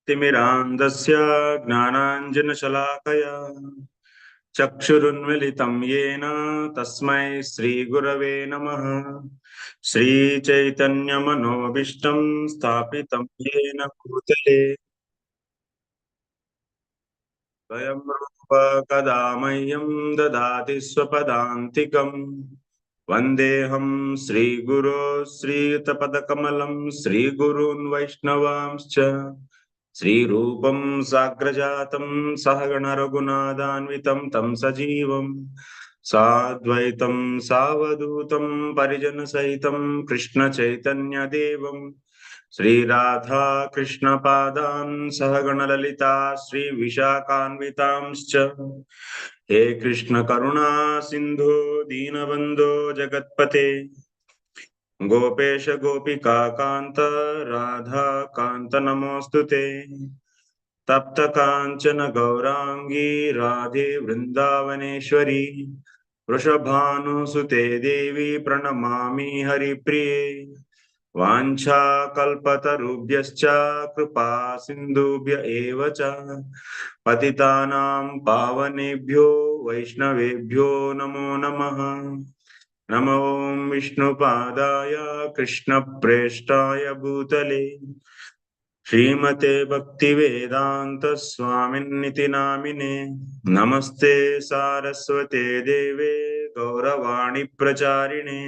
तिमिरान्धस्य ज्ञानाञ्जनशलाकया चक्षुरुन्मिलितं येन तस्मै श्रीगुरवे नमः। श्रीचैतन्यमनोभीष्टं स्थापितं येन भूतले स्वयं रूप कदा मह्यं ददाति स्वपदान्तिकम्। वन्देऽहं श्रीगुरो श्रीयुतपदकमलं श्रीगुरून् वैष्णवांश्च श्रीरूपं साग्रजातं सहगण रघुनाथान्वितं तं सजीवं साद्वैतं सावधूतं परिजनसहितं कृष्णचैतन्यदेवं श्रीराधा कृष्णपादान् सहगण ललिता श्रीविशाखान्वितांश्च हे कृष्ण करुणा सिंधु दीनबंधो जगत्पते गोपेश गोपिका कांत राधा कांत नमोस्तुते तप्त कांचन गौरांगी राधे वृंदावनेश्वरी वृषभानुसुते देवी प्रणमामि हरिप्रिये वाञ्छाकल्पतरुभ्यश्च कृपा सिन्धुभ्य एव च पतितानां पावनेभ्यो वैष्णवेभ्यो नमो नमः। नमो विष्णुपादाय कृष्णप्रेष्ठाय भूतले श्रीमते भक्तिवेदांत स्वामिन्निति नामिने नमस्ते सारस्वते देवे गौरवाणी प्रचारिणे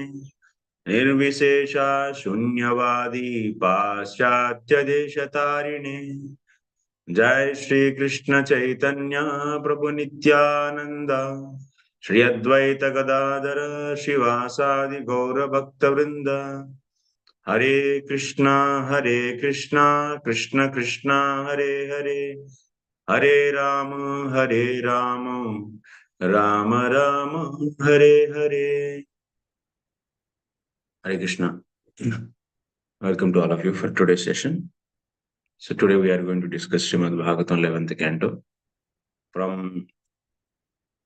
निर्विशेषा शून्यवादी पाश्चात्य देशतारिणे जय श्री कृष्ण चैतन्य प्रभु नित्यानंद श्री अद्वैत गदाधर शिवासादि गौर भक्त वृंद हरे Krishna Krishna Krishna Hare Hare Hare Ram Ram Ram Hare Hare. Hare Krishna. Welcome to all of you for today's session. So today we are going to discuss Srimad Bhagavatam 11th canto from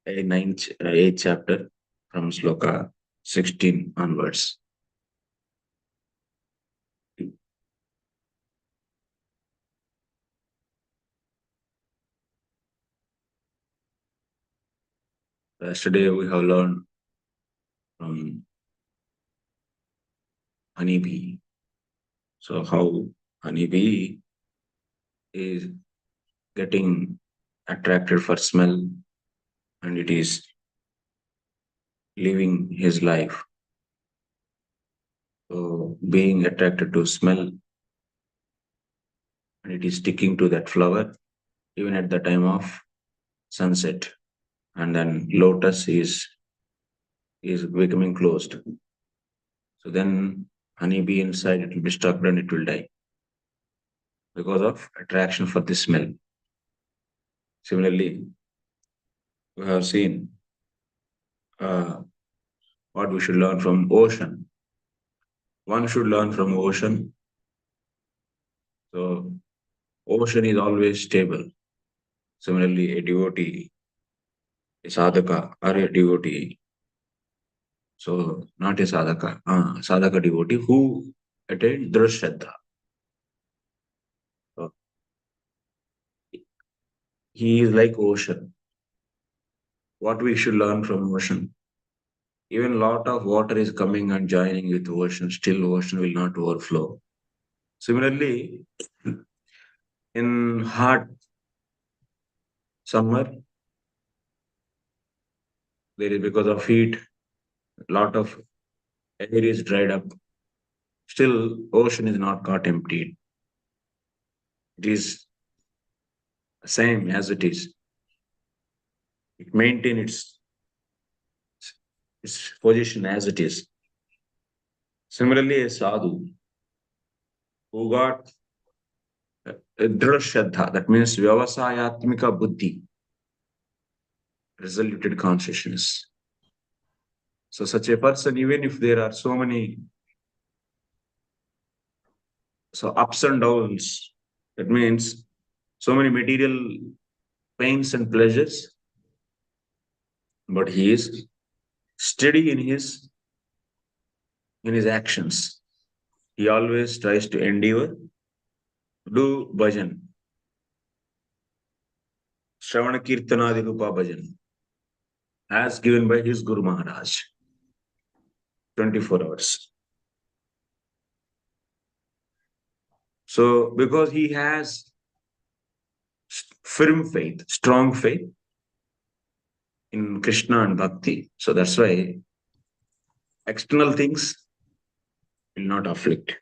a 8th chapter from sloka 16 onwards. Yesterday we have learned from honeybee. So how honeybee is getting attracted for smell and it is living his life. So being attracted to smell and it is sticking to that flower even at the time of sunset, and then lotus is becoming closed. So then honeybee inside it will be stuck and it will die because of attraction for the smell. Similarly, we have seen what we should learn from ocean. One should learn from ocean. So ocean is always stable. Similarly, a devotee, a sadhaka or a devotee. So not a sadhaka, sadhaka devotee who attained drashraddha. So he is like ocean. What we should learn from ocean? Even lot of water is coming and joining with ocean, still ocean will not overflow. Similarly, in hot summer, there is because of heat, lot of air is dried up. Still, ocean is not got emptied. It is same as it is. It maintain its position as it is. Similarly, a sadhu who got drashraddha, that means vyavasayatmika buddhi, resoluted consciousness. So such a person, even if there are so many ups and downs, that means so many material pains and pleasures, but he is steady in his actions. He always tries to endeavor, do bhajan. Shravana Kirtanadi Rupa Bhajan, as given by his Guru Maharaj, 24 hours. So, because he has firm faith, strong faith in Krishna and Bhakti, so that's why external things will not afflict.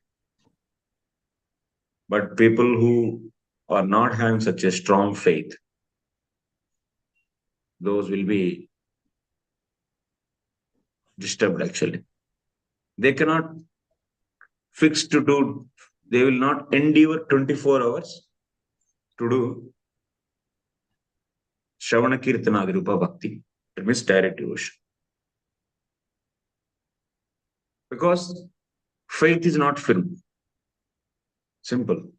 But people who are not having such a strong faith, those will be disturbed actually. They cannot fix to do, they will not endeavor 24 hours to do Shravana Kirtanadi Rupa Bhakti. That means direct devotion. Because faith is not firm. Simple.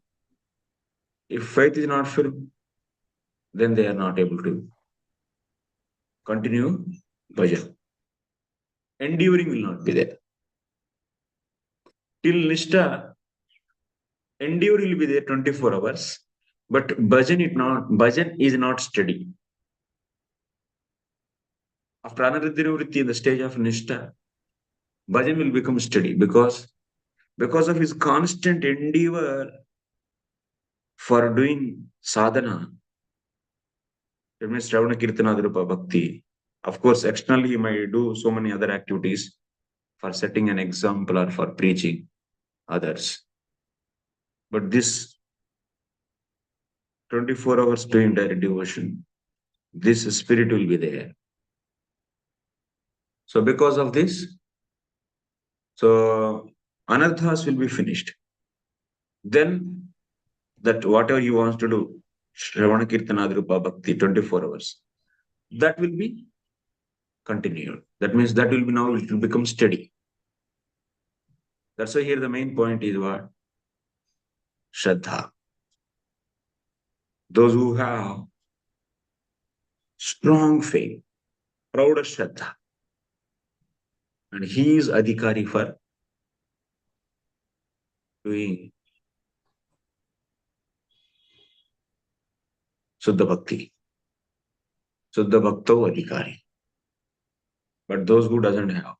If faith is not firm, then they are not able to continue bhajan. Enduring will not be there. Till Nishta, endure will be there 24 hours, but bhajan is not steady. After Anarudhya in the stage of Nishta, bhajan will become steady because of his constant endeavor for doing sadhana. That means Ravana Kirtanadrupa Bhakti. Of course, externally he might do so many other activities for setting an example or for preaching others. But this 24 hours doing direct devotion, this spirit will be there. So because of this, so anarthas will be finished. Then that whatever he wants to do, Shravana Kirtanadrupa Bhakti, 24 hours, that will be continued. That means that will be now, it will become steady. That's why here the main point is what? Shraddha. Those who have strong faith, proud of Shraddha. And he is adhikari for doing Suddha Bhakti. Suddha Bhakto adhikari. But those who doesn't have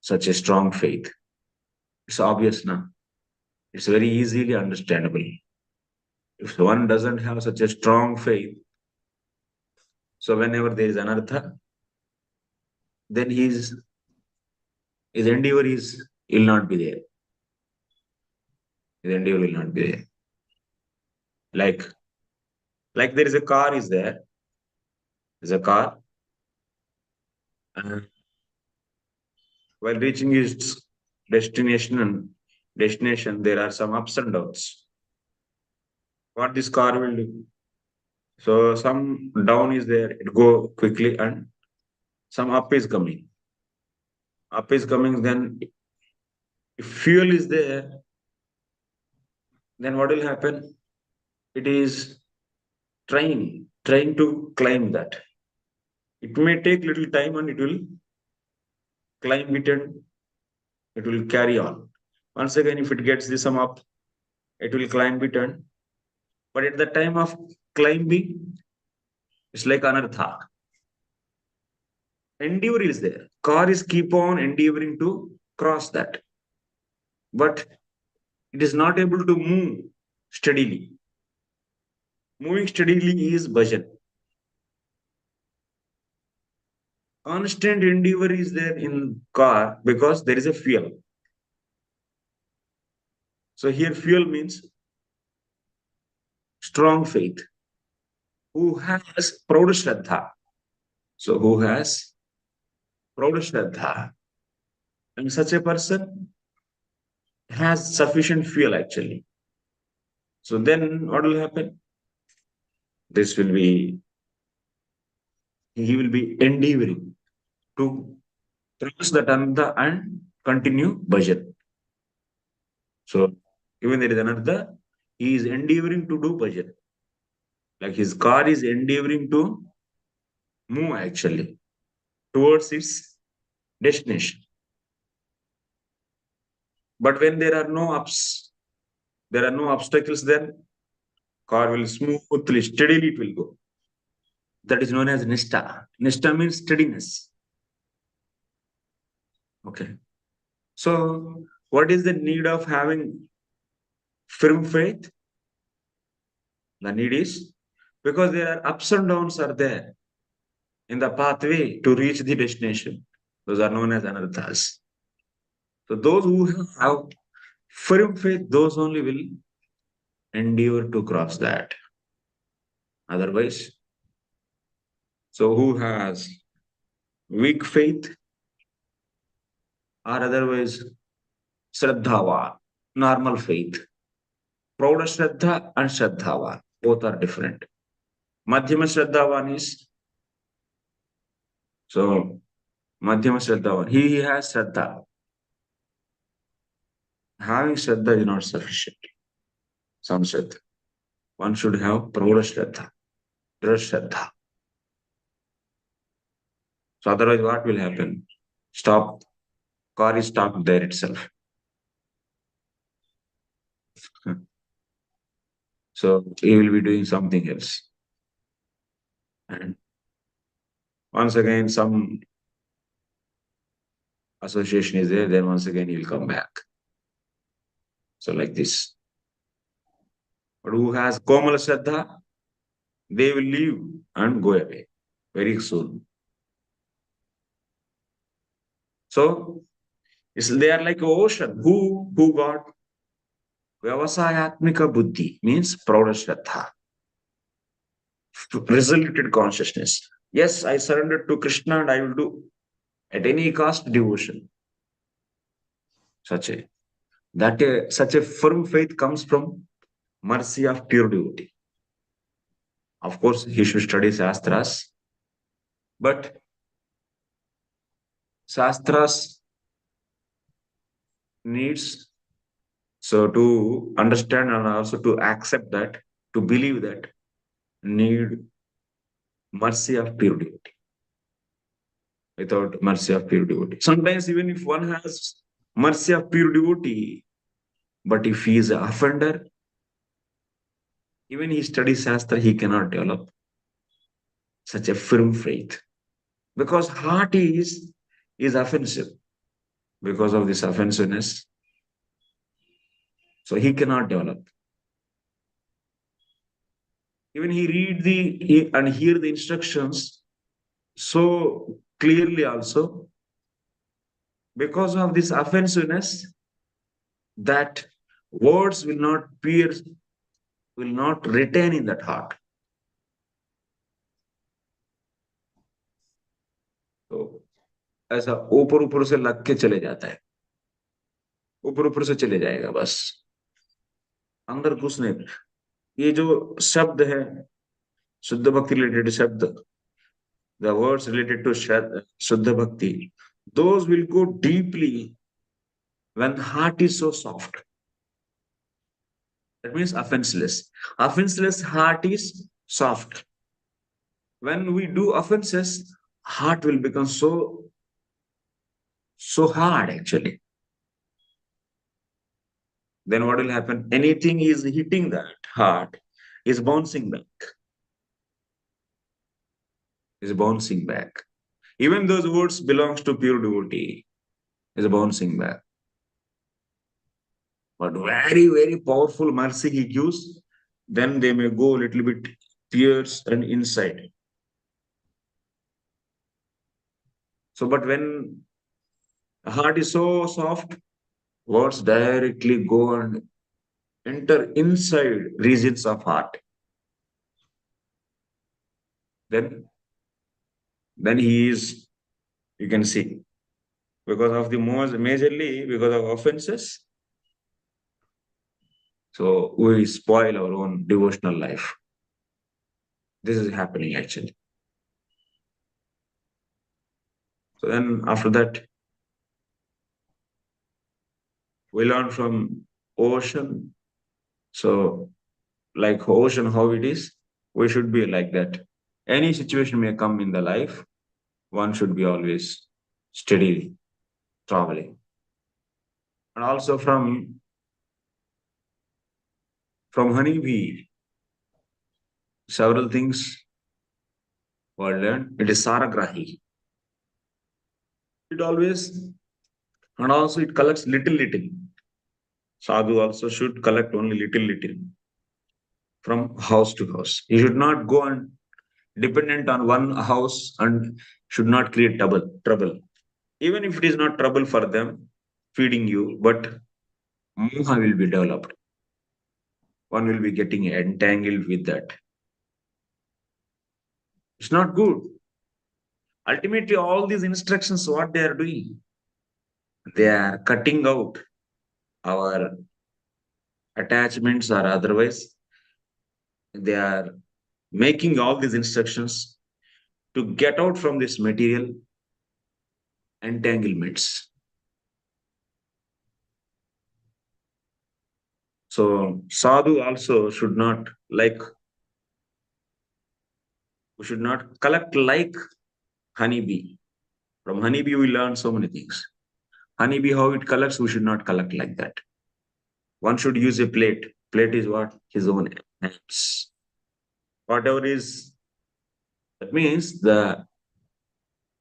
such a strong faith, it's obvious now. It's very easily understandable. If one doesn't have such a strong faith, so whenever there is anartha, then his endeavor will not be there. His endeavor will not be there. Like there is a car is there. There's a car. And while reaching its destination, there are some ups and downs. What this car will do? So some down is there, it go quickly, and some up is coming. Up is coming, then if fuel is there, then what will happen? It is trying to climb that. It may take little time and it will climb it and it will carry on. Once again, if it gets the sum up, it will climb it and but at the time of climbing, it's like anartha. Endeavor is there. Car is keep on endeavoring to cross that. But it is not able to move steadily. Moving steadily is bhajan. Constant endeavor is there in car because there is a fuel. So here fuel means strong faith. Who has proud shraddha. So who has proud shraddha. And such a person has sufficient fuel actually. So then what will happen? This will be, he will be endeavoring to cross that another and continue bhajan. So even there is another, he is endeavoring to do bhajan. Like his car is endeavoring to move actually towards its destination. But when there are no ups, there are no obstacles, then car will smoothly, steadily it will go. That is known as nishta. Nishta means steadiness. Okay. So, what is the need of having firm faith? The need is because there are ups and downs are there in the pathway to reach the destination. Those are known as anarthas. So those who have firm faith, those only will endure to cross that. Otherwise, so who has weak faith or otherwise Shraddhava, normal faith. Prouda Shraddha and Shraddhava, both are different. Madhyama Shraddhavan is, so Madhyama Shraddhavan, he has Shraddha. Having Shraddha is not sufficient. Some Shraddha. One should have Prouda Shraddha, Dra Shraddha. So otherwise what will happen? Stop, car is stopped there itself. So he will be doing something else. And once again, some association is there, then once again he will come back. So like this. But who has Komala Shraddha, they will leave and go away very soon. So they are like an ocean. Who got Vyavasayatmika Buddhi means Prouda Shraddha, resoluted consciousness. Yes, I surrendered to Krishna and I will do at any cost devotion. Such a such a firm faith comes from mercy of pure devotee. Of course, he should study Shastras, but Shastras needs so to understand and also to accept that, to believe that, need mercy of pure devotee. Without mercy of pure devotee. Sometimes even if one has mercy of pure devotee, but if he is an offender, even he studies Shastra, he cannot develop such a firm faith. Because heart is offensive. Because of this offensiveness, so he cannot develop. Even he read and hear the instructions so clearly also, because of this offensiveness, that words will not pierce, will not retain in that heart. तो ऐसा ऊपर ऊपर से लग के चले जाता है, ऊपर ऊपर से चले जाएगा बस, अंदर घुस नहीं. ये जो शब्द है शुद्ध भक्ति रिलेटेड शब्द, the words related to Shuddha Bhakti, those will go deeply when heart is so soft. That means offenseless. Offenseless heart is soft. When we do offenses, heart will become so hard actually. Then what will happen? Anything is hitting that heart is bouncing back. Is bouncing back. Even those words belongs to pure devotee, is bouncing back. But very, very powerful mercy he gives, then they may go a little bit pierce and inside. So, but when the heart is so soft, words directly go and enter inside regions of heart. Then he is, you can see, because of the most majorly because of offenses. So we spoil our own devotional life. This is happening actually. So then after that, we learn from ocean. So like ocean, how it is, we should be like that. Any situation may come in the life, one should be always steady traveling. And also from honeybee, several things What I learned? It is Saragrahi. It always, and also it collects little, little. Sadhu also should collect only little, little from house to house. He should not go and dependent on one house and should not create trouble. Even if it is not trouble for them feeding you, but moha will be developed. One will be getting entangled with that. It's not good. Ultimately, all these instructions, what they are doing, they are cutting out our attachments or otherwise. They are making all these instructions to get out from this material entanglements. So sadhu also should not like, we should not collect like honeybee. From honeybee, we learn so many things. Honeybee, how it collects, we should not collect like that. One should use a plate. Plate is what? His own hands. Whatever is, that means the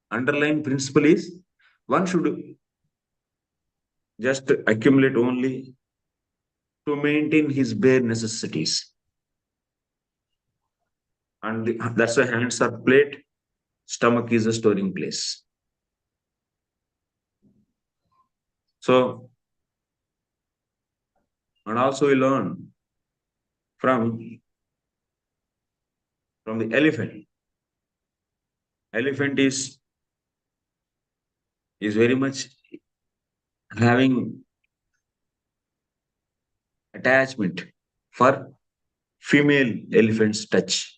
underlying principle is one should just accumulate only to maintain his bare necessities. And that's why hands are plate, stomach is a storing place. So, and also we learn from the elephant. Elephant is very much having attachment for female elephants touch.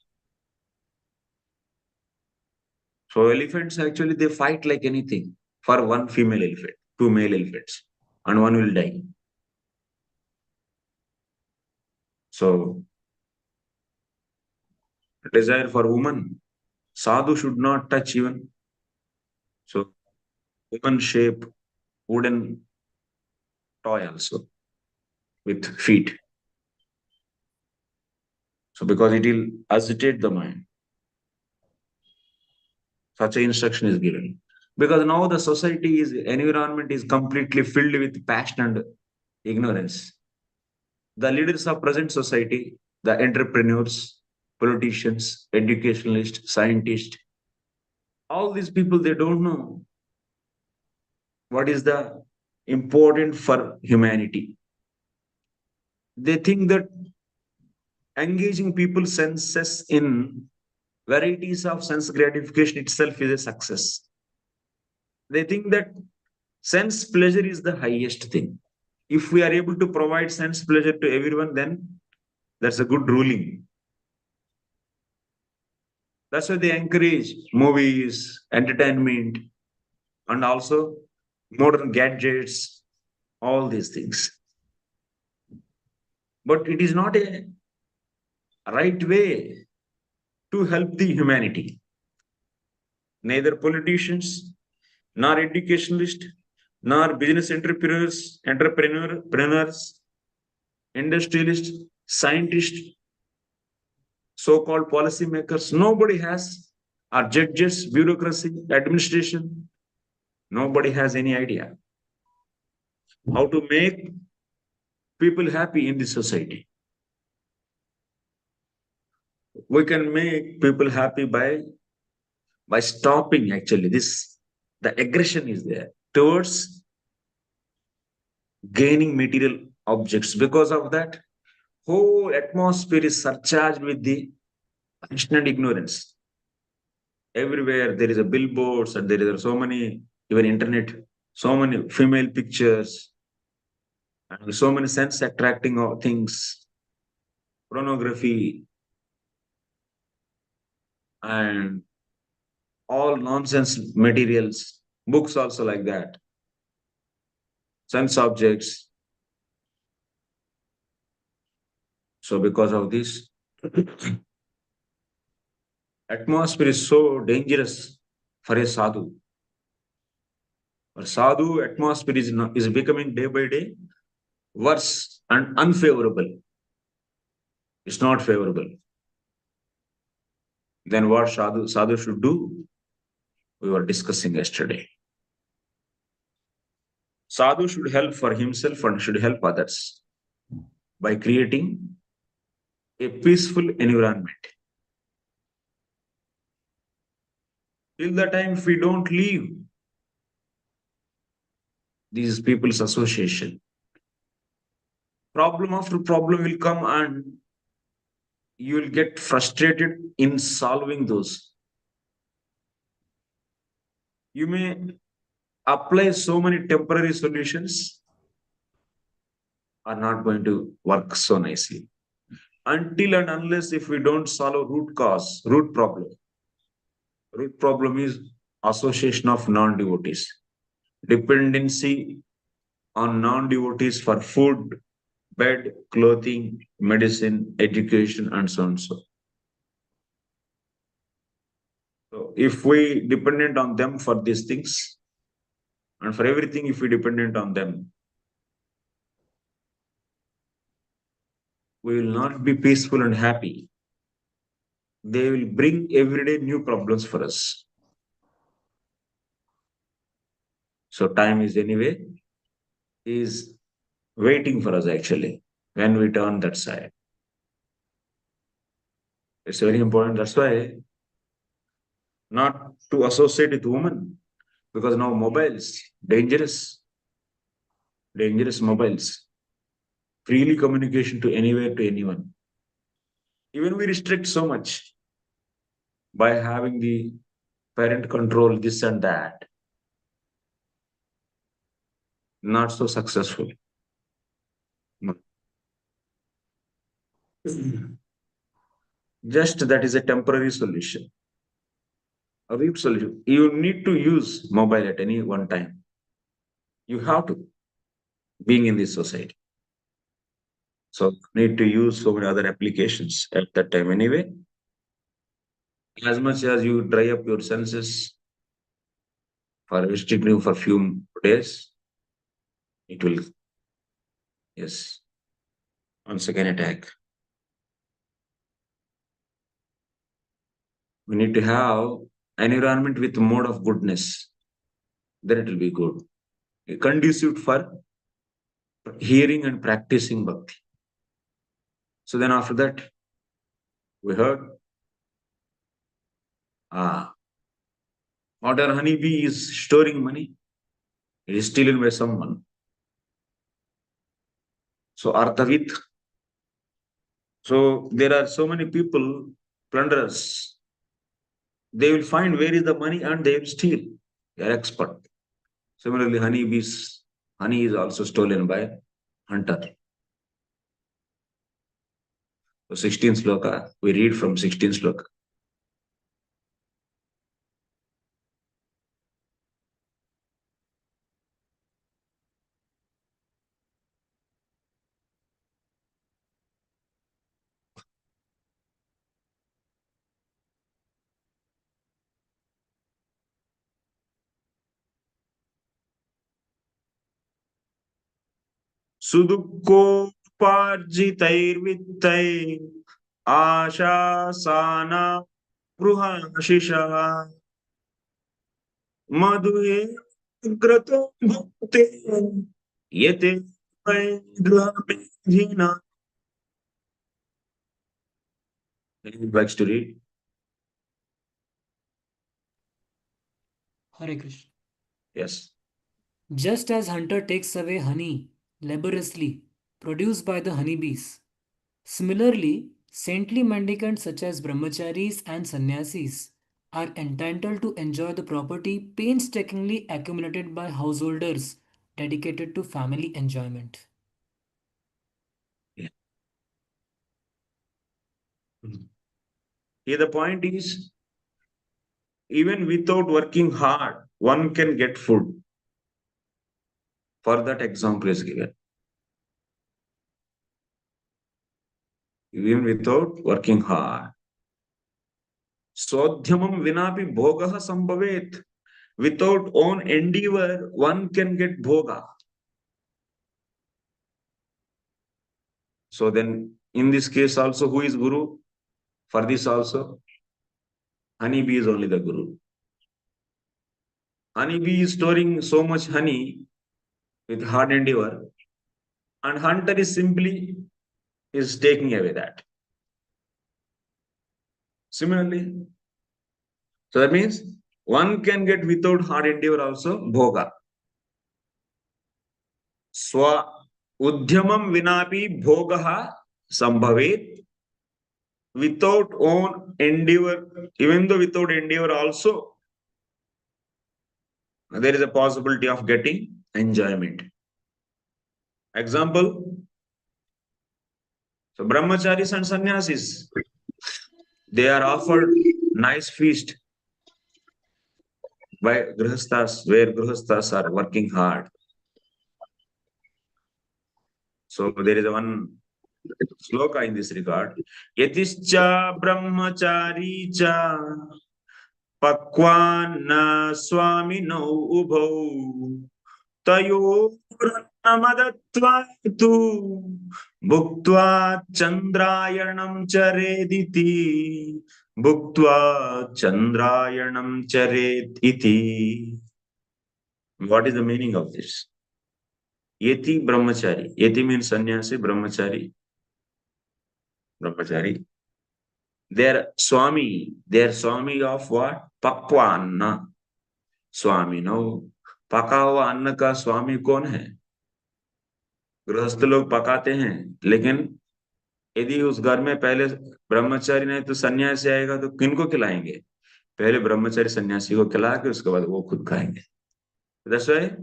So elephants actually they fight like anything for one female elephant, two male elephants, and one will die. So desire for woman, sadhu should not touch even. So woman shape wooden toy also with feet. So because it will agitate the mind. Such an instruction is given. Because now the society is environment is completely filled with passion and ignorance. The leaders of present society, the entrepreneurs, politicians, educationalists, scientists, all these people they don't know what is the important for humanity. They think that engaging people's senses in varieties of sense gratification itself is a success. They think that sense pleasure is the highest thing. If we are able to provide sense pleasure to everyone, then that's a good ruling. That's why they encourage movies, entertainment, and also modern gadgets, all these things. But it is not a right way to help the humanity. Neither politicians, nor educationalists, nor business entrepreneurs, industrialists, scientists, so-called policymakers, nobody has, or judges, bureaucracy, administration, nobody has any idea how to make people happy in this society. We can make people happy by stopping actually this, the aggression is there towards gaining material objects. Because of that, whole atmosphere is surcharged with the passion and ignorance. Everywhere there is a billboards and there are so many, even internet, so many female pictures and so many sense attracting things, pornography, and all nonsense materials, books also like that, sense objects. So because of this, atmosphere is so dangerous for a sadhu. For sadhu, atmosphere is becoming day by day worse and unfavorable. It's not favorable. Then what sadhu should do? We were discussing yesterday. Sadhu should help for himself and should help others by creating a peaceful environment. Till the time if we don't leave these people's association, problem after problem will come and you will get frustrated in solving those. You may apply so many temporary solutions are not going to work so nicely. Until and unless if we don't solve root cause, root problem. Root problem is association of non-devotees. Dependency on non-devotees for food, bed, clothing, medicine, education, and so on and so. So if we dependent on them for these things, and for everything, if we dependent on them, we will not be peaceful and happy. They will bring everyday new problems for us. So time is anyway is waiting for us actually when we turn that side. It's very important. That's why not to associate with women because now mobiles dangerous mobiles, freely communication to anywhere to anyone. Even we restrict so much by having the parent control this and that. Not so successful. No. Just that is a temporary solution. A weak solution. You need to use mobile at any one time. You have to, being in this society. So need to use so many other applications at that time anyway. As much as you dry up your senses for restricting for few days, it will, yes, once again attack. We need to have environment with mode of goodness. Then it will be good. Conducive for hearing and practicing bhakti. So then after that, we heard, what our honeybee is storing money. It is stolen by someone. So Arthavit. So there are so many people, plunderers. They will find where is the money and they will steal. They are expert. Similarly, honey is also stolen by hunter. So 16th sloka, we read from 16th sloka. सुदुःखोपार्जितैर्वित्तै आशासाना गृहाशिषः मधुये ग्रतो भुक्ते यते वै गृहमेधिना. Any likes to read? Hare Krishna. Yes. Just as hunter takes away honey laboriously produced by the honeybees, similarly, saintly mendicants such as brahmacharis and sannyasis are entitled to enjoy the property painstakingly accumulated by householders dedicated to family enjoyment. Yeah. Here the point is, even without working hard, one can get food. For that example is given. Even without working hard. Swadhyamam vinapi bhogaha sambhavet. Without own endeavor, one can get bhoga. So then, in this case also, who is Guru? For this also, Honeybee is only the guru. Honeybee is storing so much honey with hard endeavor, and hunter is simply is taking away that. Similarly, so that means one can get without hard endeavor also bhoga. Swa udyamam vinapi bhogaha sambhavet. Without own endeavor, even though without endeavor also, there is a possibility of getting enjoyment. Example, so brahmacharis and sannyasis, they are offered nice feast by grihasthas, where grihasthas are working hard. So there is one sloka in this regard. Yatischa brahmachari cha pakwana swamino ubhau तयोर्नमदत्वातु भुक्त्वा चन्द्रायणं चरेदिति भुक्त्वा चन्द्रायणं चरेत् इति. What is the meaning of this? Yeti brahmachari. Yeti means sannyasi, brahmachari. Brahmachari. Their Swami of what? Pakwa anna. Swami, no. पका हुआ अन्न का स्वामी कौन है? गृहस्थ लोग पकाते हैं, लेकिन यदि उस घर में पहले ब्रह्मचारी नहीं तो सन्यासी आएगा तो किनको खिलाएंगे? पहले ब्रह्मचारी सन्यासी को खिला के उसके बाद वो खुद खाएंगे. That's why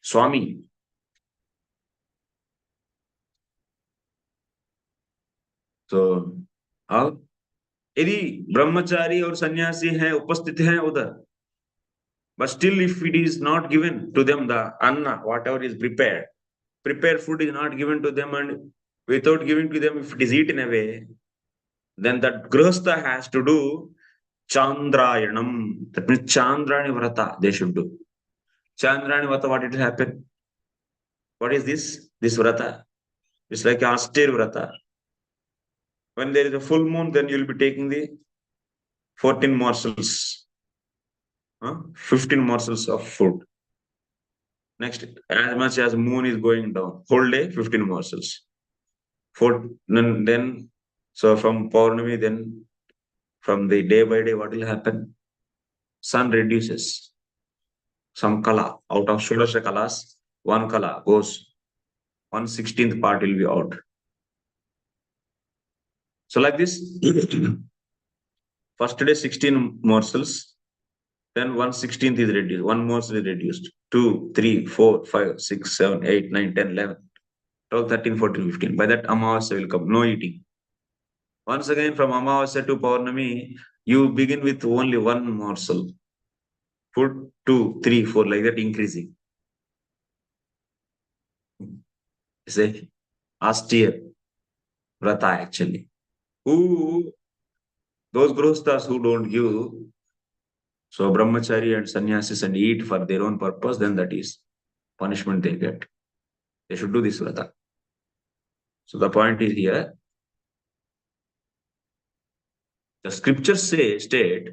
स्वामी. तो अब यदि ब्रह्मचारी और सन्यासी हैं उपस्थित हैं उधर, but still if it is not given to them the anna, whatever is prepared food is not given to them, and without giving to them, if it is eaten away, then that grihastha has to do chandrayanam. That means chandrani vrata they should do. Chandrani vrata, what it will happen? What is this? This vrata. It's like austere vrata. When there is a full moon, then you will be taking the 14 morsels, 15 morsels of food. Next, as much as moon is going down, whole day, 15 morsels. Then, so from Paurnami, then from the day by day, what will happen? Sun reduces. Some kala, out of Shodasha kalas, one kala goes, 1/16th part will be out. So like this, first day 16 morsels, then 1/16th is reduced, one morsel is reduced, 2, 3, 4, 5, 6, 7, 8, 9, 10, 11, 12, 13, 14, 15. By that Amavasya will come, no eating. Once again, from Amavasya to Paurnami, you begin with only one morsel. Food 2, 3, 4, like that increasing. It's a austere vrata actually. Who, those grostas who don't give, so brahmachari and sannyasis and eat for their own purpose, then that is punishment they get. They should do this vrata. So the point is here, the scriptures state,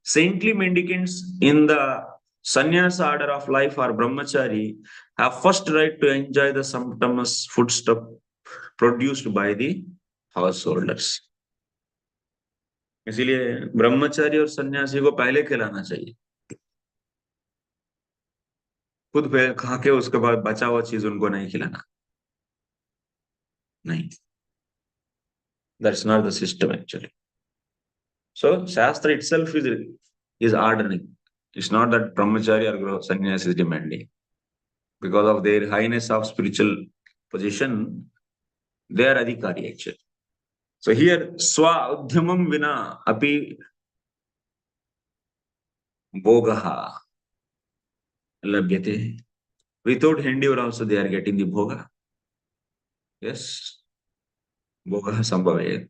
saintly mendicants in the sannyasa order of life or brahmachari have first right to enjoy the sumptuous foodstuff produced by the householders. इसीलिए ब्रह्मचारी और सन्यासी को पहले खिलाना चाहिए, खुद खा के उसके बाद बचा हुआ चीज उनको नहीं खिलाना. नहीं, that's not the system actually. So Shastra itself is ordering. It's not that brahmachari or sannyasi is demanding. Because of their highness of spiritual position, they are adhikari actually. So here, swa udhyamam vina api bhogaha labhyate. Without endeavor also they are getting the bhoga. Yes, bhogaha sambhavayet.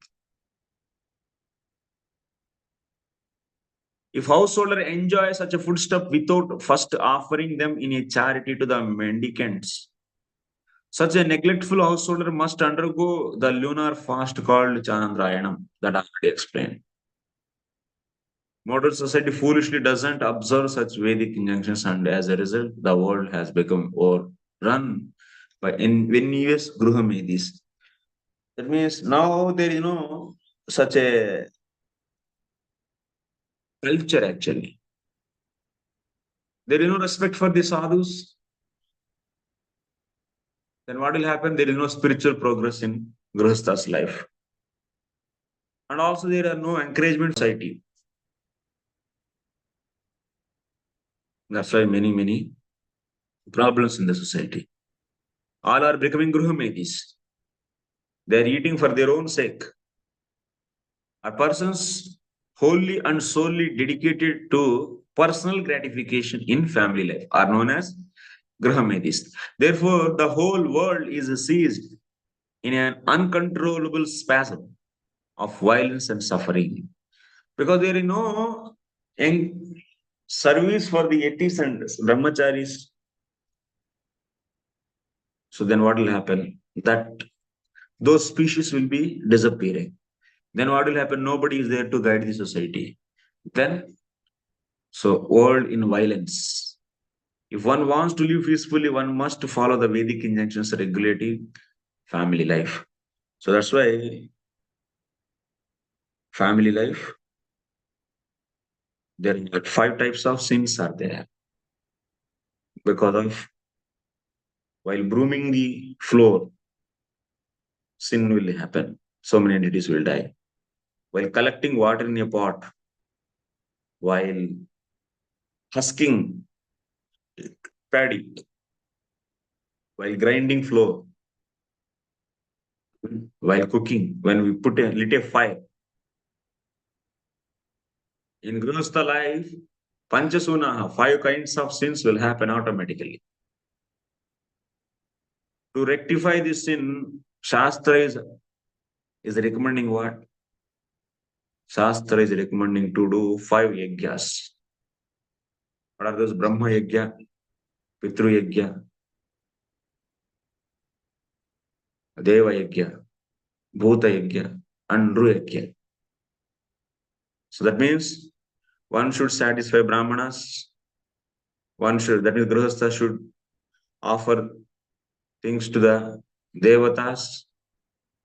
If householder enjoy such a foodstuff without first offering them in a charity to the mendicants, such a neglectful householder must undergo the lunar fast called Chandrayanam that I already explained. Modern society foolishly doesn't observe such Vedic injunctions, and as a result, the world has become overrun by envious Gruhamedis. That means now there is no such a culture actually. There is no respect for the sadhus. Then what will happen? There is no spiritual progress in Grihastha's life. And also there are no encouragement society. That's why many problems in the society. All are becoming Gruhamedis. They are eating for their own sake. Are persons wholly and solely dedicated to personal gratification in family life are known as Grahamedis. Therefore, the whole world is seized in an uncontrollable spasm of violence and suffering. Because there is no service for the yetis and brahmacharis. So then what will happen? That those species will be disappearing. Then what will happen? Nobody is there to guide the society. Then, so world in violence. If one wants to live peacefully, one must follow the Vedic injunctions regulating family life. So that's why family life, there are five types of sins are there. Because of while brooming the floor, sin will happen. So many entities will die. While collecting water in a pot, while husking paddy, while grinding flour, while cooking, when we put a lit a fire. In Grihastha life, Panchasunaha, five kinds of sins will happen automatically. To rectify this sin, Shastra is recommending what? Shastra is recommending to do five yajnas. What are those? Brahma yajna, Pitru yajna, Deva yajna, Bhuta yajna, and Nru yajna. So that means one should satisfy Brahmanas. That means Grihastha should offer things to the Devatas,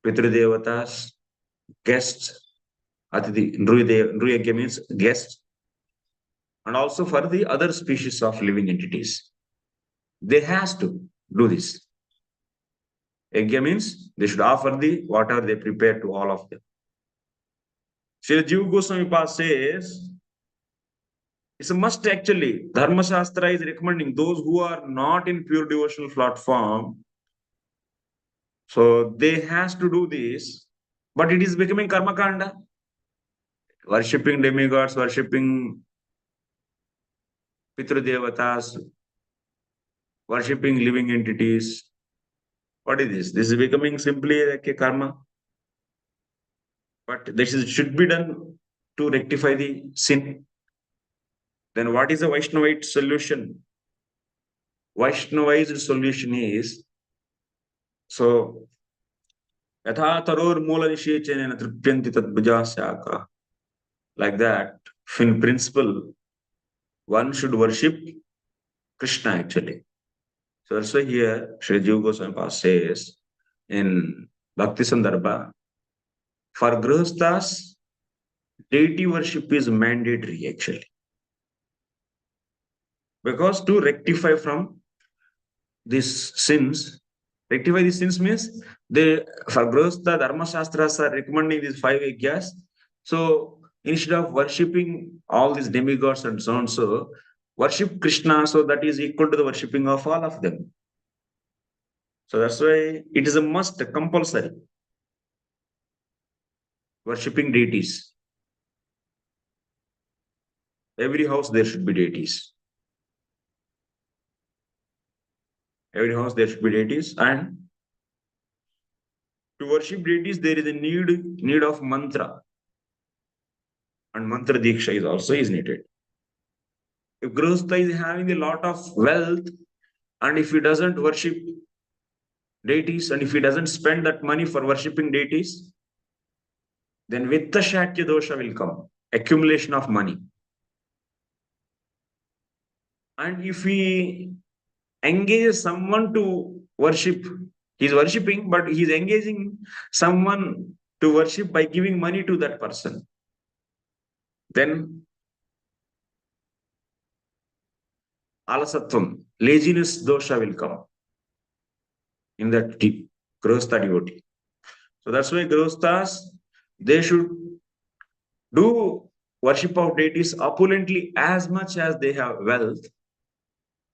Pitru Devatas, guests, Atiti, Nru yajna means guests, and also for the other species of living entities. They has to do this. Yajna means they should offer the whatever they prepare to all of them. Srila Jiva Goswami Pad says, it's a must actually. Dharma Shastra is recommending those who are not in pure devotional platform. So they has to do this, but it is becoming karma kanda. Worshipping demigods, worshipping Pitru Devatas, worshipping living entities. What is this? This is becoming simply like a karma. But should be done to rectify the sin. Then what is the Vaishnavite solution? Vaishnavite solution is, so yatha taror moola nishechanena tripyanti tadbhaja syaka. Like that, in principle, one should worship Krishna actually. So that's why here Sri Jiva Goswami says in Bhakti Sandarbha, for Grihasthas, deity worship is mandatory actually. Because to rectify from these sins, rectify these sins means for Grihastha, Dharma Shastras are recommending these five yajnas. So instead of worshipping all these demigods and so on, so worship Krishna, so that is equal to the worshipping of all of them. So that's why it is a must, compulsory. Worshipping deities. Every house there should be deities. Every house there should be deities, and to worship deities there is a need of mantra, and mantra diksha is also needed. If Grihastha is having a lot of wealth, and if he doesn't worship deities, and if he doesn't spend that money for worshipping deities, then Vitta Shakya dosha will come, accumulation of money. And if he engages someone to worship, he's worshipping, but he's engaging someone to worship by giving money to that person, then alasatvam, laziness dosha will come in that grihastha devotee. So that's why grihasthas, they should do worship of deities opulently as much as they have wealth.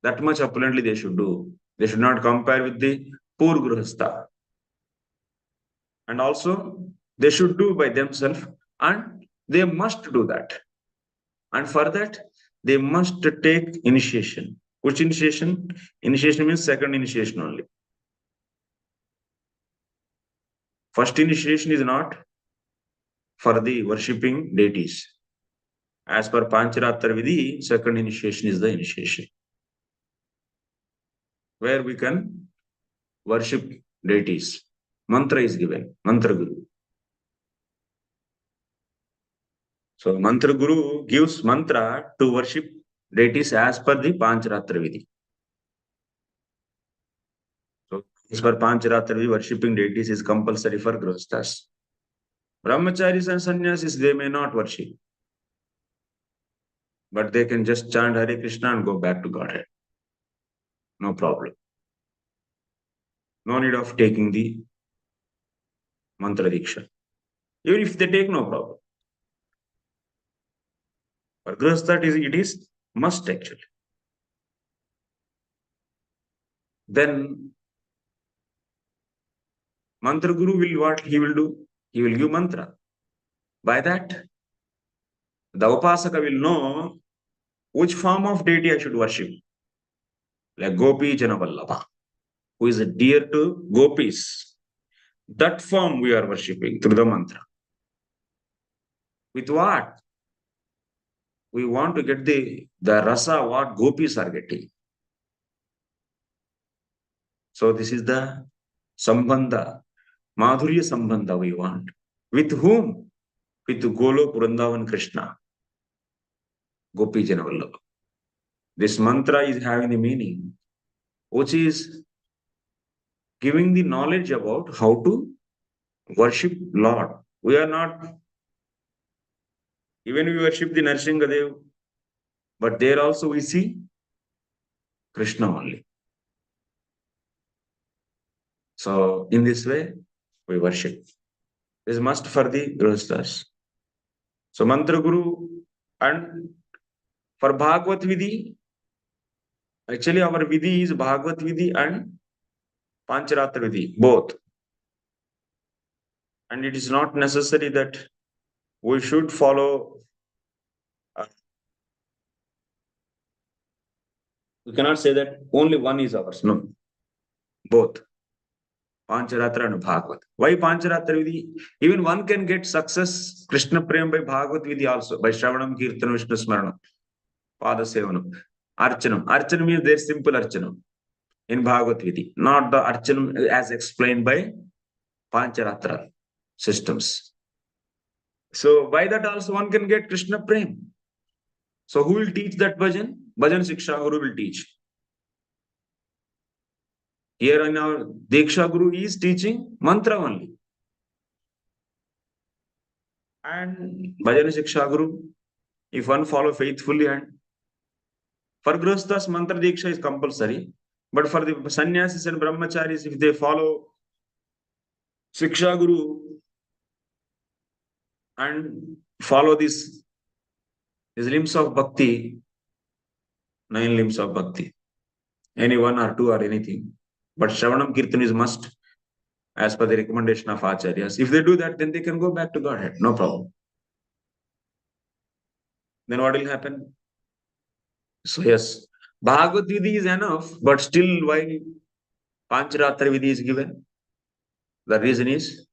That much opulently they should do. They should not compare with the poor grihastha. And also, they should do by themselves, and they must do that. And for that, they must take initiation. Which initiation? Initiation means second initiation only. First initiation is not for the worshipping deities. As per Pancharatra Vidhi, second initiation is the initiation, where we can worship deities. Mantra is given, Mantra Guru. So Mantra Guru gives mantra to worship deities as per the Pancharatra Vidhi. So as per Pancharatra Vidhi, worshipping deities is compulsory for grihasthas. Brahmacharis and sannyasis, they may not worship, but they can just chant Hare Krishna and go back to Godhead. No problem. No need of taking the mantra diksha. Even if they take, no problem. For grihastha, it is must actually. Then mantra guru will what he will do? He will give mantra. By that, the upasaka will know which form of deity I should worship. Like Gopi Janavallabha, who is dear to gopis. That form we are worshipping through the mantra. With what? We want to get the rasa what gopis are getting. So this is the sambandha, madhurya sambandha we want. With whom? With Golo Vrindavan Krishna, Gopi Janavallabha. This mantra is having the meaning, which is giving the knowledge about how to worship Lord. We are not, even we worship the Narsinghadev, but there also we see Krishna only. So in this way, we worship. This is must for the grihasthas. So mantra guru, and for Bhagavad Vidhi, actually our Vidhi is Bhagavad Vidhi and Pancharatra Vidhi, both. And it is not necessary that we should follow. We cannot say that only one is ours. No, both. Pancharatra and Bhagavad. Why Pancharatra Vidhi? Even one can get success, Krishna Prem, by Bhagavad Vidhi also, by Shravanam, Kirtanam, Vishnu Smaranam, Pada Sevanam, Archanam. Archanam means their simple Archanam in Bhagavad Vidhi, not the Archanam as explained by Pancharatra systems. So by that also one can get Krishna Prem. So who will teach that bhajan? Bhajan Shiksha Guru will teach. Here in our Diksha Guru is teaching mantra only. And Bhajan Shiksha Guru, if one follow faithfully, and for Grihasthas, mantra Diksha is compulsory. But for the sannyasis and brahmacharis, if they follow Shiksha Guru and follow these limbs of bhakti, 9 limbs of bhakti, any one or two or anything. But Shravanam Kirtan is must as per the recommendation of Acharyas. If they do that, then they can go back to Godhead. No problem. Then what will happen? So yes, Bhagavad Vidhi is enough, but still why Pancharatra Vidhi is given? The reason is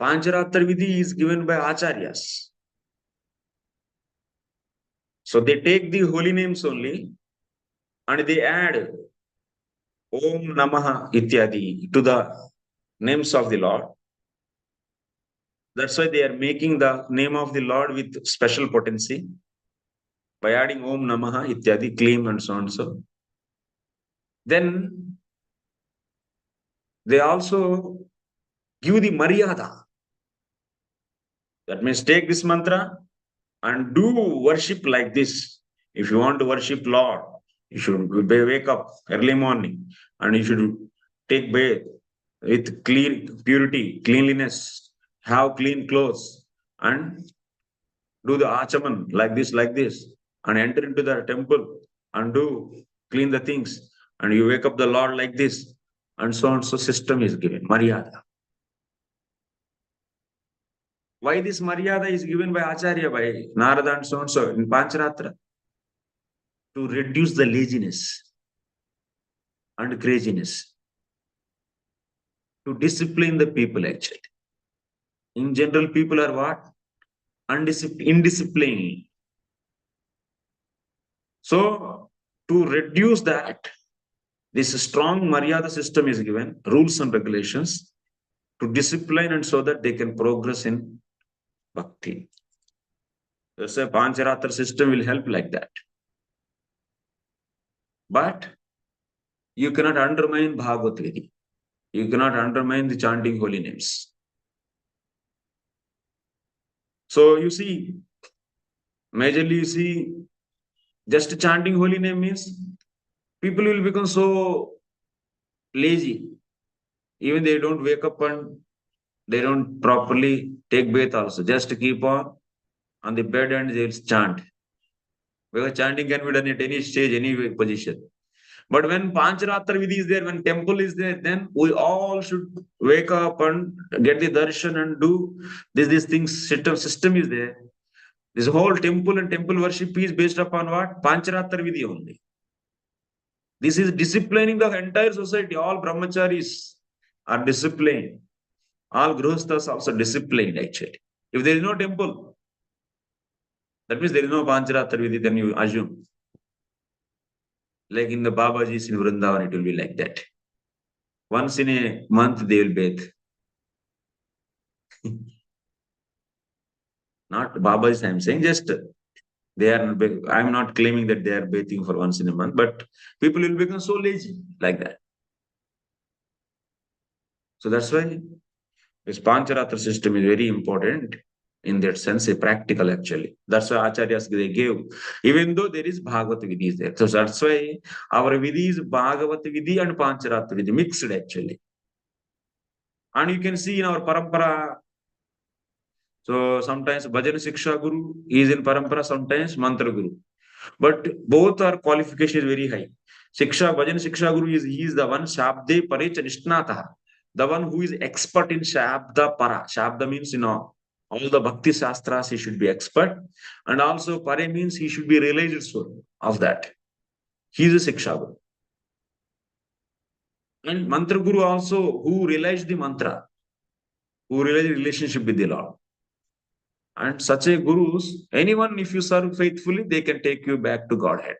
Pancharatra Vidhi is given by Acharyas. So they take the holy names only and they add Om Namaha Ityadi to the names of the Lord. That's why they are making the name of the Lord with special potency. by adding Om Namaha Ityadi, claim and so on so. Then they also give the Maryada. That means take this mantra and do worship like this. If you want to worship Lord, you should wake up early morning and you should take bath with clean purity, cleanliness, have clean clothes, and do the achaman like this, and enter into the temple and do clean the things, and you wake up the Lord like this, and so on. So system is given, Maryada. Why this Maryada is given by Acharya, by Narada and so on so in Pancharatra? To reduce the laziness and craziness, to discipline the people actually. In general, people are what? Indisciplined. So, to reduce that, this strong Maryada system is given, rules and regulations, to discipline and so that they can progress in Bhakti. That's a Pancharatra system will help like that. But you cannot undermine Bhagavad Gita. You cannot undermine the chanting holy names. So you see, majorly you see, just chanting holy name means people will become so lazy. Even they don't wake up and they don't properly take bath also. Just keep on the bed and they'll chant. Because chanting can be done at any stage, any position. But when Pancharatra Vidhi is there, when temple is there, then we all should wake up and get the darshan and do these things. System is there. This whole temple and temple worship is based upon what? Pancharatra Vidhi only. This is disciplining the entire society. All brahmacharis are disciplined. All grihasthas also disciplined actually. If there is no temple, that means there is no Pancharatra Vidhi, then you assume. Like in the Babajis in Vrindavan, it will be like that. Once in a month, they will bathe. Not Babajis, I am saying, just they are, I am not claiming that they are bathing for once in a month, but people will become so lazy like that. So that's why this Pancharatra system is very important in that sense, a practical actually. That's why Acharyas they gave, even though there is Bhagavad Vidhi is there. So that's why our Vidhi is Bhagavad Vidhi and Pancharatra Vidhi mixed actually. And you can see in our parampara, so sometimes Bhajan Shiksha Guru is in parampara, sometimes Mantra Guru. But both are qualification is very high. Bhajan Shiksha Guru is he is the one Shabde Parecha Nishnataha, the one who is expert in Shabda Para. Shabda means all the Bhakti Shastras he should be expert, and also Pare means he should be realized soul of that. He is a Shiksha Guru. And Mantra Guru also who realized the mantra, who realized the relationship with the Lord. And such a gurus, anyone if you serve faithfully, they can take you back to Godhead.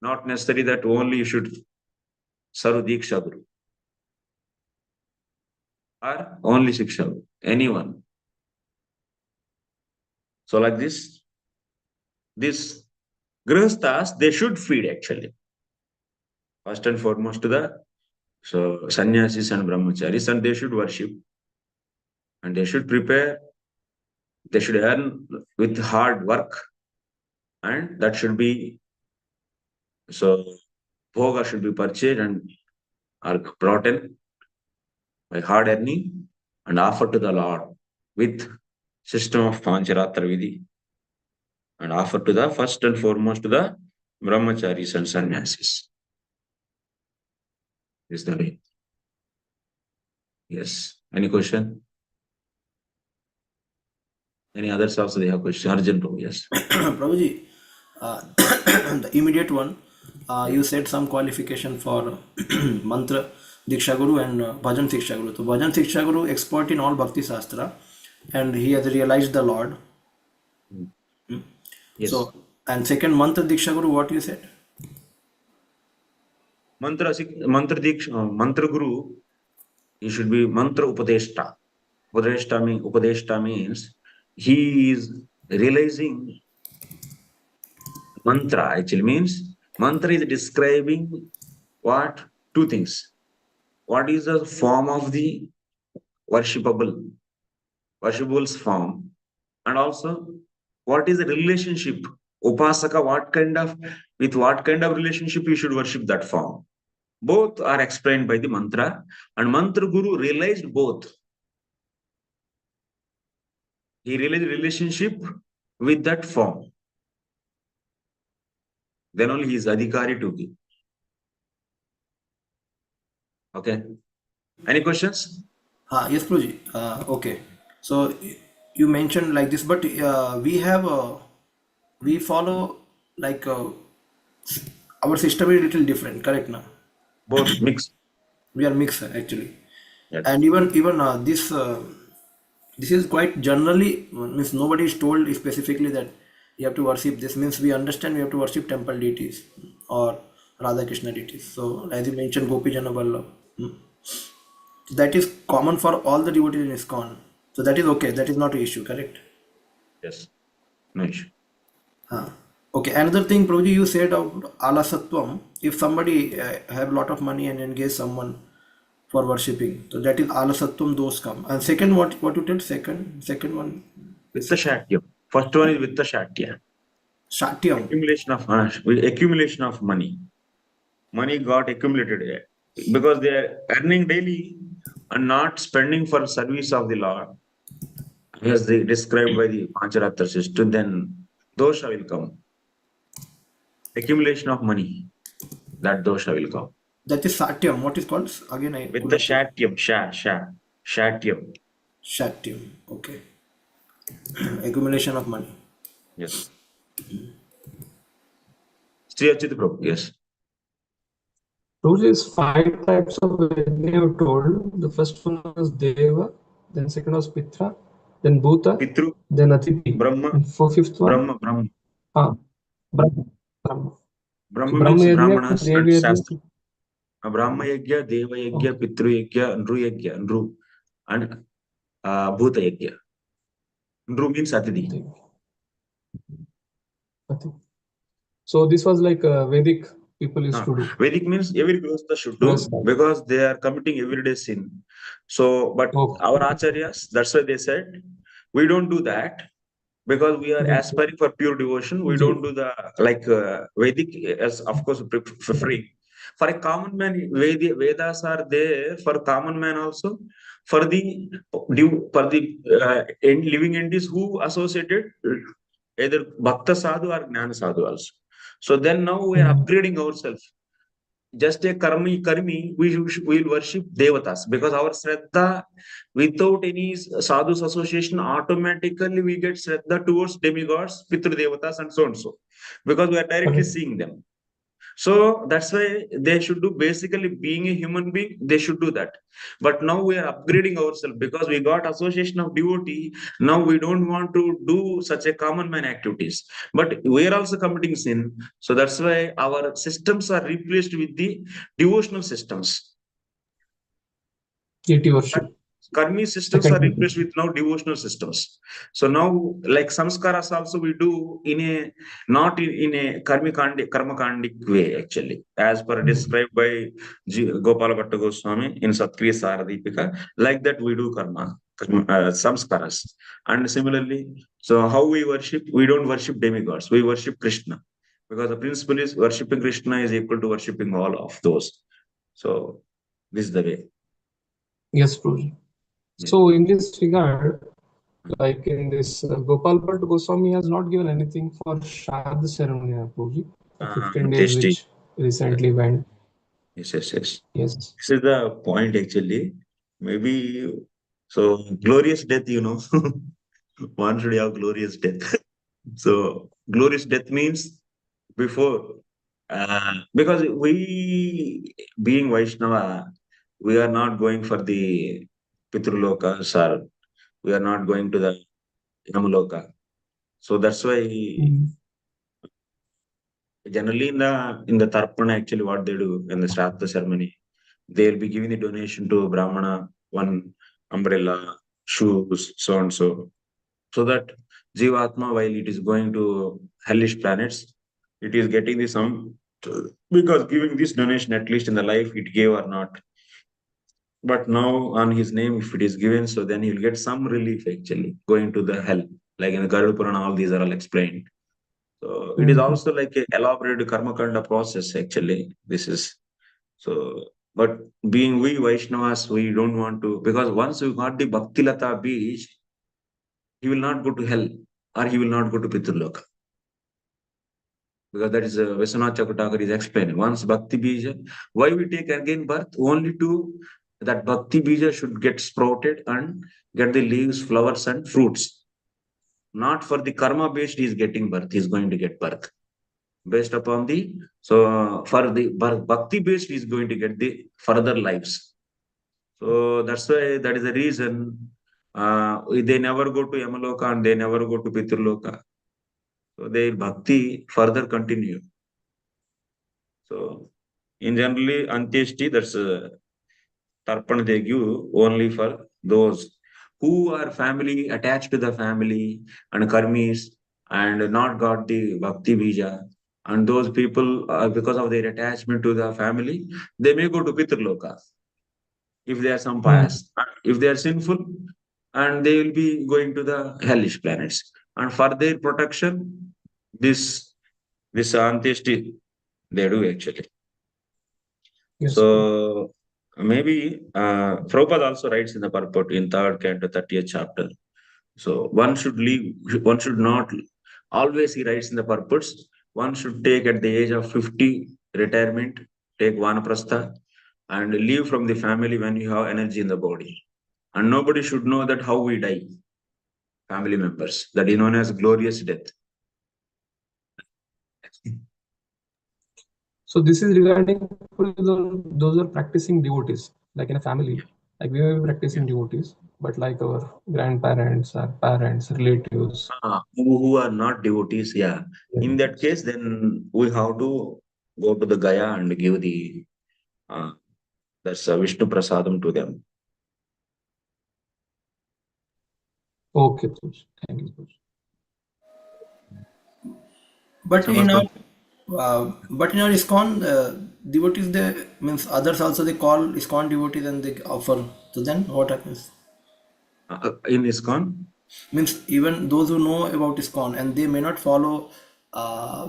Not necessary that only you should serve Diksha Guru or only Shiksha Guru, anyone. So like this grihasthas, they should feed actually. First and foremost to the sannyasis and brahmacharis, and they should worship. And they should prepare, they should earn with hard work. And that should be, so bhoga should be purchased and are brought in by hard earning and offered to the Lord with system of Pancharatra Vidhi and offered to the first and foremost to the brahmacharis and sannyasis. Is that it? Yes. Any question? Any others also they have question? Arjun Prabhu, yes. Prabhuji, the immediate one, you said some qualification for Mantra Diksha Guru and Bhajan Diksha Guru. So Bhajan Diksha Guru expert in all Bhakti Shastra and he has realized the Lord. Yes. So, and second Mantra Diksha Guru, what you said? Mantra Guru, he should be Mantra Upadeshta. Upadeshta means he is realizing Mantra actually means, mantra is describing what? Two things. What is the form of the worshipable's form, and also what is the relationship? Upasaka, with what kind of relationship you should worship that form? Both are explained by the mantra, and mantra guru realized both. He realized relationship with that form. Then only he is adhikari to give. Okay. Any questions? Yes, Prabhuji. Okay. So you mentioned like this, but we follow like our system is a little different, correct now? Both mixed. We are mixed actually, Yes. and even this is quite generally means nobody is told specifically that you have to worship this. Means we understand we have to worship temple deities or Radha Krishna deities. So as you mentioned, Gopi Jana Vallabh. That is common for all the devotees in Iskcon. So that is okay. That is not an issue, correct? Yes. No issue. Okay. Another thing, Prabhuji, you said of alasatvam. If somebody have a lot of money and engage someone for worshipping, so that is alasatvam. Those come. And second, what you did? Second one, you With the said shatya. First one is with the shatya. shatyam. Accumulation of money. Money got accumulated because they are earning daily and not spending for service of the Lord, as they described by the Pancharatra system, then dosha will come. Accumulation of money, that dosha will come. That is satyam. What is called again? I With could the not get shatyam, shatyam. shatyam. Okay. Accumulation of money. Yes. Sri Achyut Prabhu, yes. Those is 5 types of Yajna you told. The first one was Deva, then second was Pitra, then Bhuta, Pitru, then Atithi. Brahma, And for fifth one, Brahma. Brahma. Brahma. So Brahma Brahma means Yajna, Brahmanas Deva and Yajna. Shastra. Brahma Yajna, Deva Yajna, Okay. Pitru Yajna, Nru Yajna, Nru, and Bhuta Yajna. Nru means Atithi. Atithi. So this was like Vedic people used to do. Vedic means every grostha should do Yes, sir. because they are committing everyday sin. So, but Okay. our acharyas, that's why they said, we don't do that because we are Okay. aspiring for pure devotion. We Ji. don't do the Vedic as of course for free. For a common man, Vedas are there for common man also. For the living entities who associated either Bhakta Sadhu or Jnana Sadhu also. So then now we are upgrading ourselves. Just a karmi, we will worship devatas because our shraddha, without any sadhus association, automatically we get shraddha towards demigods, pitru devatas, and so and so, because we are directly seeing them. So that's why they should do, basically being a human being, they should do that. But now we are upgrading ourselves because we got association of devotee. Now we don't want to do such a common man activities. But we are also committing sin. So that's why our systems are replaced with the devotional systems. Deity worship. Karmi systems are replaced with now devotional systems. So now, like samskaras also we do in a not in a karma kandic way actually, as per described by Gopala Bhatta Goswami in Satkriya Saradipika. Like that we do samskaras. And similarly, so how we worship, we don't worship demigods, we worship Krishna, because the principle is worshipping Krishna is equal to worshipping all of those. So this is the way. Yes, Prabhuji. So in this regard, like in this Gopal Bhatt Goswami has not given anything for Shraddha ceremony, Prabhuji. 15 days which recently went. Yes. Yes. This is the point actually. Maybe so glorious death, one should have glorious death. So glorious death means before, because we being Vaishnava, we are not going for the Pitrulokas, or we are not going to the Yamaloka. So that's why generally in the Tarpana, actually what they do in the Shraddha ceremony, they'll be giving the donation to Brahmana, one umbrella, shoes, so and so. So that Jivatma, while it is going to hellish planets, it is getting the some, because giving this donation, at least in the life it gave or not. But now on his name, if it is given, so then he'll get some relief actually, going to the hell. Like in the Garuda Purana, all these are all explained. So it is also like a elaborate karma kanda process actually. This is so, but being we Vaishnavas, we don't want to, because once you got the Bhakti Lata beach, he will not go to hell or he will not go to Pitraloka. Because that is Vishwanath Chakravarti is explaining. Once Bhakti Bija, why we take again birth? Only to that Bhakti Bija should get sprouted and get the leaves, flowers, and fruits. Not for the karma based, he is getting birth, he is going to get birth. Based upon the, so for the Bhakti based, he is going to get the further lives. So that's why, that is the reason they never go to Yamaloka and they never go to Pitraloka. So their bhakti further continue. So in generally Antyeshti, that's Tarpan they give only for those who are family attached to the family and karmis and not got the bhakti bija. And those people, because of their attachment to the family, they may go to Pitraloka if they are some pious. If they are sinful, and they will be going to the hellish planets. And for their protection, this Antyeshti they do actually. Yes. So maybe Prabhupada also writes in the purport in 3rd canto 30th chapter. So one should not always, he writes in the purports, one should take at the age of 50 retirement, take vanaprastha and leave from the family when you have energy in the body. And nobody should know that how we die, family members. That is known as glorious death. So this is regarding for those who are practicing devotees, like in a family. Like we are practicing devotees, but like our grandparents, our parents, relatives. Who are not devotees, yeah. In that case, then we have to go to the Gaya and give the that's Vishnu Prasadam to them. Okay, Tush. Thank you, Tush. But in our Samarpan. but in our Iskcon, devotees, they means others also they call Iskcon devotees and they offer. So then what happens? In Iskcon? Means even those who know about Iskcon and they may not follow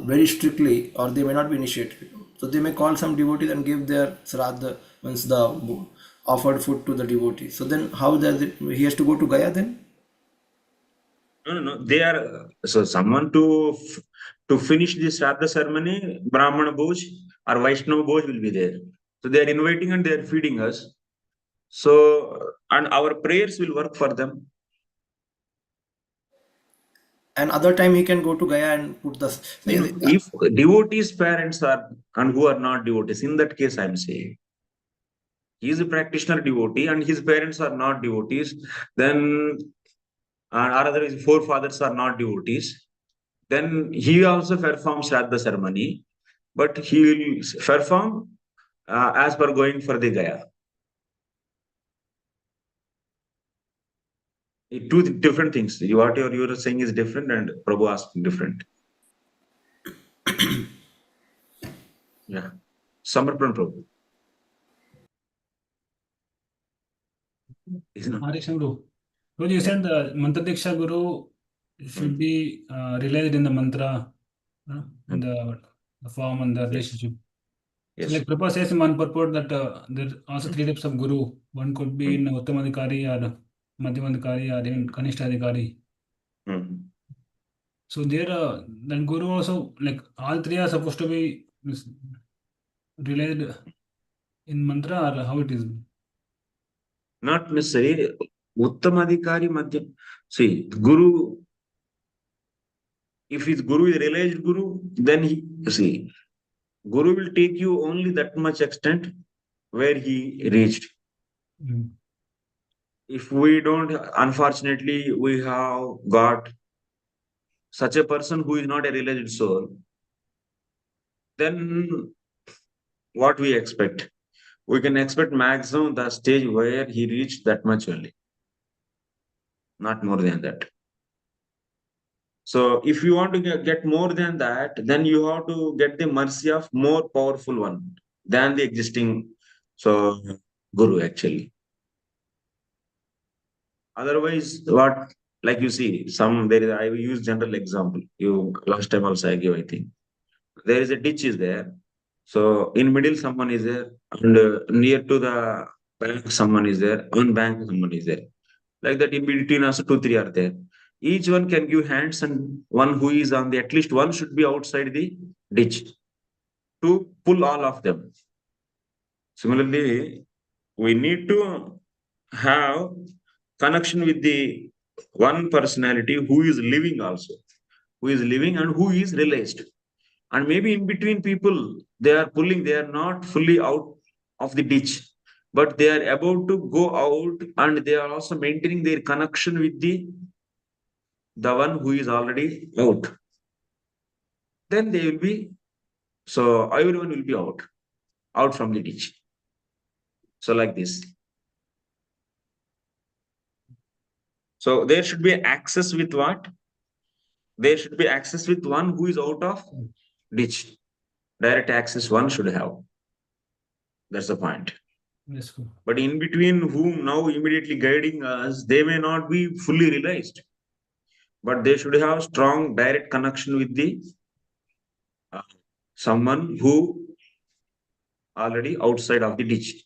very strictly or they may not be initiated. So they may call some devotees and give their sraddha, means the offered food to the devotee. So then how does it, he has to go to Gaya then? No. They are so someone to finish the Shraddha ceremony, Brahmana Bhoj or Vaishnava Bhoj will be there. So they are inviting and they are feeding us. So and our prayers will work for them. And other time he can go to Gaya and put the. If devotees' parents are and who are not devotees, in that case, I'm saying he is a practitioner devotee and his parents are not devotees, then or other his forefathers are not devotees, then he also performs Shraddha ceremony, but he will perform as per going for the Gaya. Two different things. What you are saying is different, and Prabhu asked different. Yeah. Samarpan Prabhu. Harishan Guru. Guru, you said the Mantra Diksha Guru should be realized in the mantra, in the form and the relationship. Yes. So like Prabhupada says in one purport that there are also 3 types of Guru. One could be in Uttamadhikari or Madhyamadhikari or even Kanishtadhikari. So there, then Guru also, like all 3 are supposed to be realized in mantra, or how it is? Not necessarily. Uttamadhikari Madhyam. See, Guru, if his Guru is realized Guru, then Guru will take you only that much extent where he reached. If we don't, unfortunately, we have got such a person who is not a realized soul, then what we expect? We can expect maximum the stage where he reached that much only. Not more than that. So if you want to get more than that, then you have to get the mercy of more powerful one than the existing so guru actually. Otherwise, what like you see, some there is I will use general example. You last time also I give, I think. There is a ditch is there. So in middle someone is there, and near to the bank someone is there, on bank someone is there. Like that in between also two, three are there. Each one can give hands, and one who is on the at least one should be outside the ditch to pull all of them. Similarly, we need to have connection with the one personality who is living also, who is living and who is realized. And maybe in between people, they are pulling, they are not fully out of the ditch, but they are about to go out, and they are also maintaining their connection with the one who is already out. Then they will be, so everyone will be out from the ditch. So like this. So there should be access with what? There should be access with one who is out of ditch. Direct access one should have. That's the point. Yes, Guru. But in between whom now immediately guiding us, they may not be fully realized. But they should have strong direct connection with the someone who already outside of the ditch.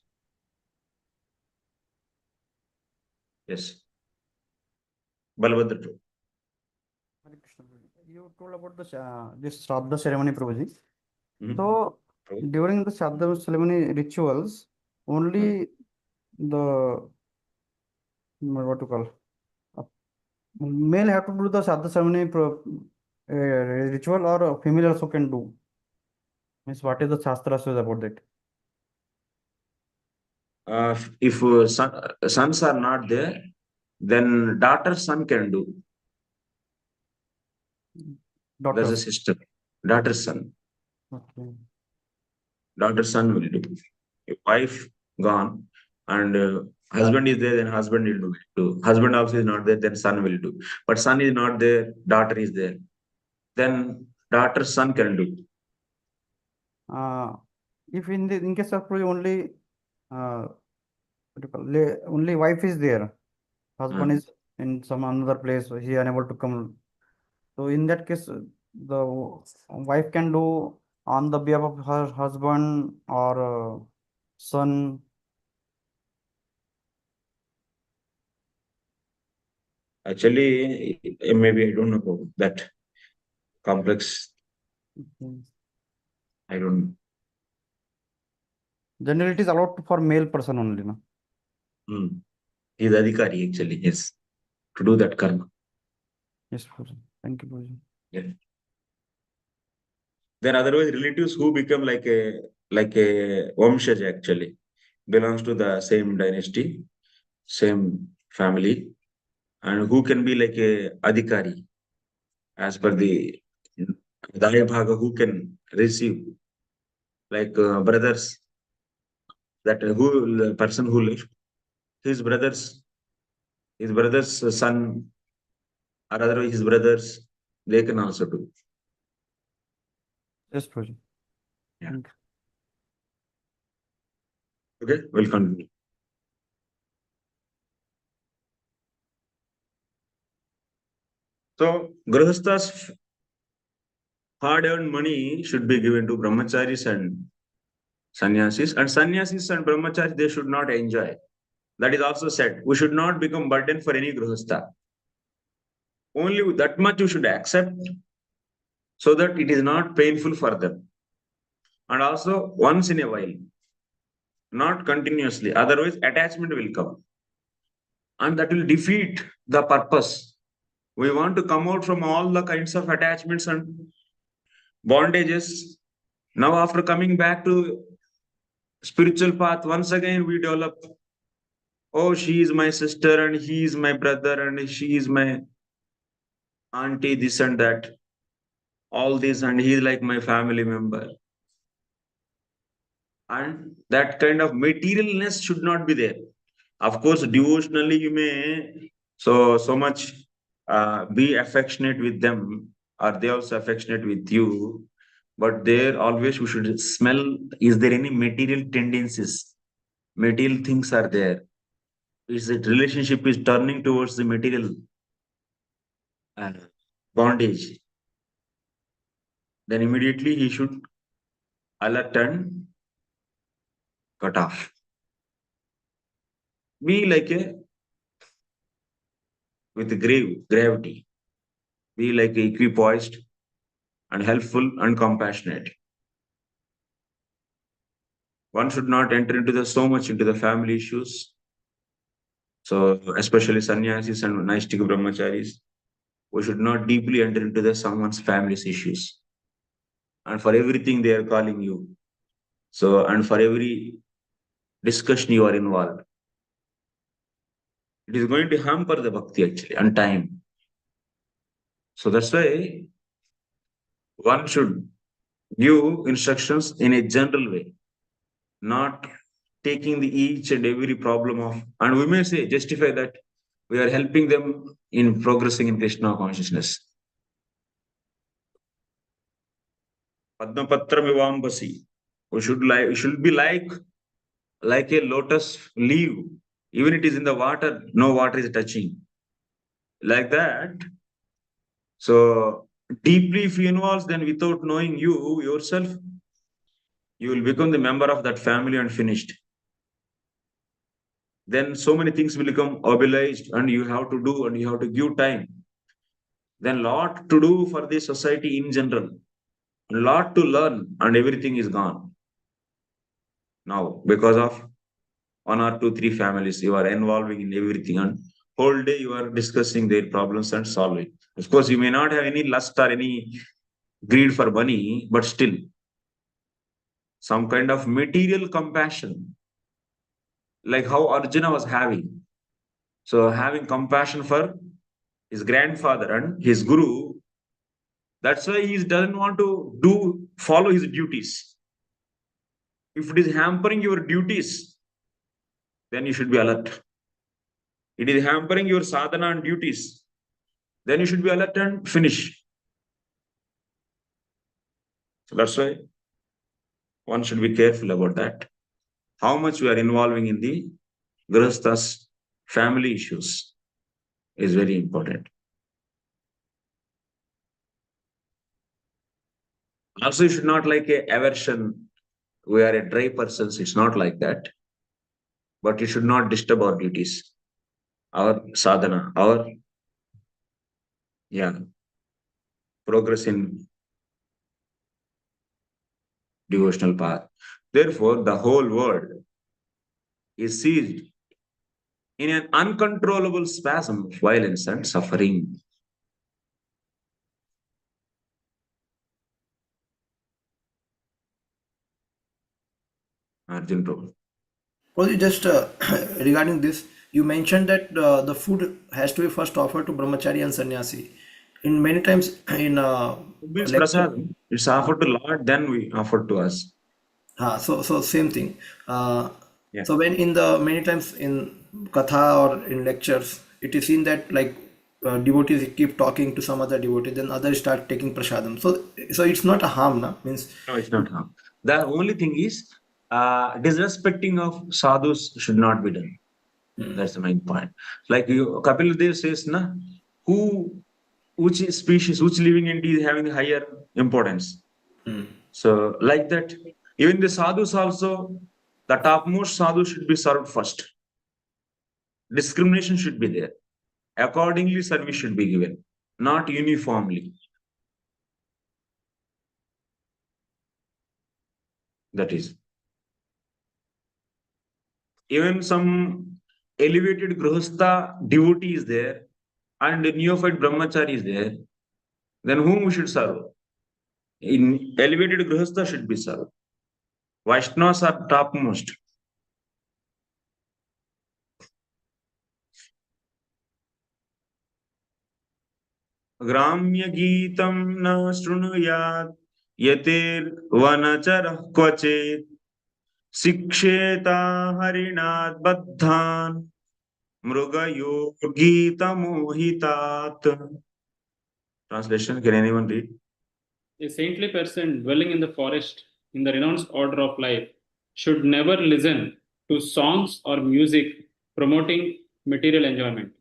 Yes. Balabhadra. Hare Krishna, Prabhuji. You told about this Shraddha ceremony, Prabhuji. Mhm. So during the Shraddha ceremony rituals, only the what to call male have to do the Shraddha ceremony ritual, or a female also can do. Means what is the Shastra says about that? If sons are not there, then daughter son can do. There's Daughter. a sister. Daughter son. Okay. Daughter son will do. If wife gone and husband is there, then husband will do. Husband also is not there, then son will do. But son is not there, daughter is there. Then daughter son can do. If in case of Prabhuji only what do you call, only wife is there, husband is in some another place, he unable to come. So in that case, the wife can do on the behalf of her husband or son. Actually, maybe I don't know about that complex. I don't know. Generally, it is allowed for male person only, no? He is adhikari actually, yes, to do that karma. Yes, Prabhuji. Thank you, Prabhuji. Yeah. Then otherwise relatives who become like a Vamshaj actually belongs to the same dynasty, same family, and who can be like a adhikari as per the Daya Bhaga, who can receive like brothers, that who the person who left his brother's son, or otherwise his brothers, they can also do. Yes, Prabhuji. Yeah. Thank you. Okay, we'll continue. So Grihasthas hard-earned money should be given to brahmacharis and sannyasis. And sannyasis and brahmacharis, they should not enjoy. That is also said. We should not become burden for any grihastha. Only that much you should accept, so that it is not painful for them. And also once in a while, not continuously. Otherwise, attachment will come. And that will defeat the purpose. We want to come out from all the kinds of attachments and bondages. Now, after coming back to spiritual path, once again we develop, oh, she is my sister and he is my brother and she is my auntie, this and that, all this, and he is like my family member. And that kind of materialness should not be there. Of course, devotionally you may so much be affectionate with them, or they also affectionate with you. But there always we should smell, is there any material tendencies? Material things are there. Is that relationship is turning towards the material uh, bondage? Then immediately he should alert and cut off. Be like a with gravity. Be like equipoised and helpful and compassionate. One should not enter into so much into the family issues. So especially sannyasis and naistika brahmacharis, we should not deeply enter into someone's family's issues. And for everything they are calling you. So, and for every discussion you are involved, it is going to hamper the bhakti actually and time. So that's why one should give instructions in a general way, not taking each and every problem of, and we may say justify that we are helping them in progressing in Krishna consciousness. Padmapatra vivambasi. We should be like a lotus leaf. Even it is in the water, no water is touching. Like that. So deeply if you involve, then without knowing you yourself, you will become the member of that family and finished. Then so many things will become obliged and you have to do and you have to give time. Then lot to do for the society in general. A lot to learn and everything is gone. Now, because of 1 or 2, 3 families, you are involving in everything and whole day you are discussing their problems and solving. Of course, you may not have any lust or any greed for money, but still some kind of material compassion, like how Arjuna was having. So having compassion for his grandfather and his guru, that's why he doesn't want to follow his duties. If it is hampering your duties, then you should be alert. It is hampering your sadhana and duties, then you should be alert and finish. So that's why one should be careful about that. How much we are involving in the grihastha's family issues is very important. Also, you should not like a aversion. We are a dry persons. It's not like that. But it should not disturb our duties, our sadhana, our progress in devotional path. Therefore, the whole world is seized in an uncontrollable spasm of violence and suffering. Arjun Prabhu. Well, you just regarding this, you mentioned that the food has to be first offered to brahmachari and sannyasi. In many times in Means lecture, prasadam. It's offered to Lord, then we offer to us. so same thing. Yeah. So when in the many times in katha or in lectures, it is seen that like devotees keep talking to some other devotee, then others start taking prasadam. So it's not a harm, na? Means No, it's not harm. The only thing is, disrespecting of sadhus should not be done. That's the main point. Like Kapil Dev says, na, which species, which living entity is having the higher importance. So, like that, even the sadhus also, the topmost sadhu should be served first. Discrimination should be there. Accordingly, service should be given, not uniformly. That is. Even some elevated grihastha devotee is there and neophyte brahmachari is there, then whom we should serve? In elevated grihastha should be served. Vaishnavas are topmost. Gramya geetam na shrunuyat yatir vanachara kvachet siksheta harinat baddhan Mruga yogita mohitat. Translation, can anyone read? A saintly person dwelling in the forest in the renounced order of life should never listen to songs or music promoting material enjoyment.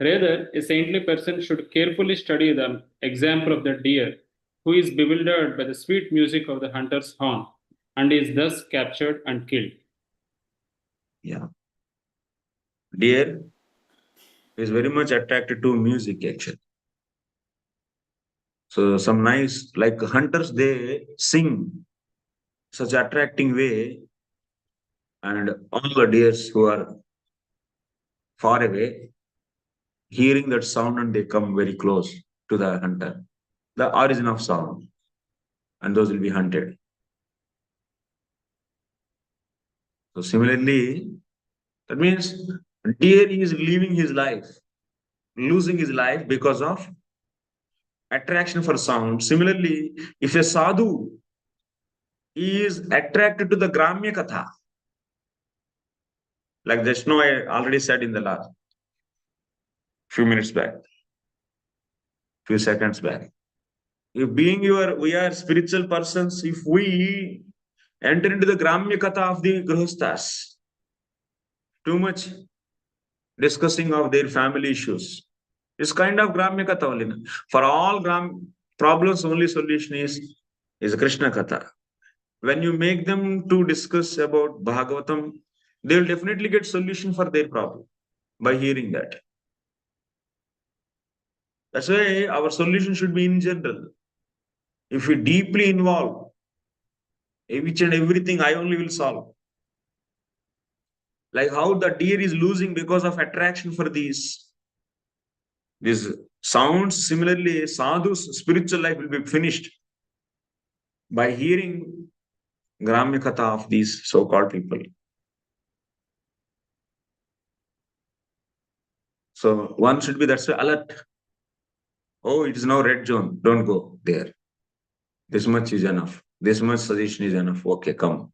Rather, a saintly person should carefully study the example of the deer, who is bewildered by the sweet music of the hunter's horn and is thus captured and killed. Yeah. Deer is very much attracted to music actually. So some nice, like hunters, they sing such attracting way, and all the deers who are far away, hearing that sound and they come very close to the hunter, the origin of sound, and those will be hunted. So similarly, that means deer is living his life, losing his life because of attraction for sound. Similarly, if a sadhu is attracted to the Gramya Katha, like Vishnu I already said in the last few minutes back, few seconds back. If we are spiritual persons, if we enter into the Gramya Katha of the Grihasthas, too much discussing of their family issues, it's kind of Gramya Katha only. For all problems, only solution is Krishna Katha. When you make them to discuss about Bhagavatam, they will definitely get solution for their problem by hearing that. That's why our solution should be in general. If we deeply involve each and everything, I only will solve. Like how the deer is losing because of attraction for these sounds. Similarly, sadhu's spiritual life will be finished by hearing Gramya Katha of these so-called people. So one should be, that's alert. Oh, it is now red zone. Don't go there. This much is enough. This much suggestion is enough. Okay, come.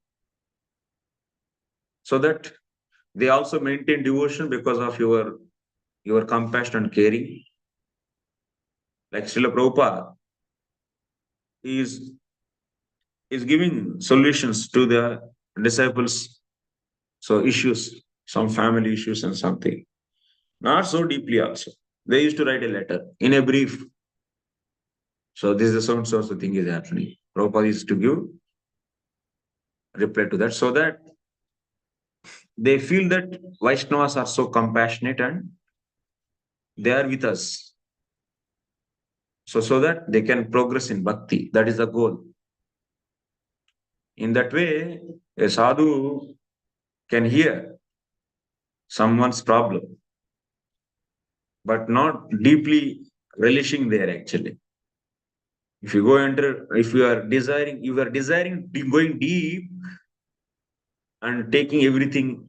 So that they also maintain devotion because of your compassion and caring. Like Srila Prabhupada is giving solutions to the disciples. So issues, some family issues and something. Not so deeply also. They used to write a letter in a brief. So this is the sound source the thing is happening. Prabhupada is to give reply to that, so that they feel that Vaishnavas are so compassionate and they are with us. So that they can progress in bhakti. That is the goal. In that way, a sadhu can hear someone's problem, but not deeply relishing there actually. If you are desiring going deep and taking everything,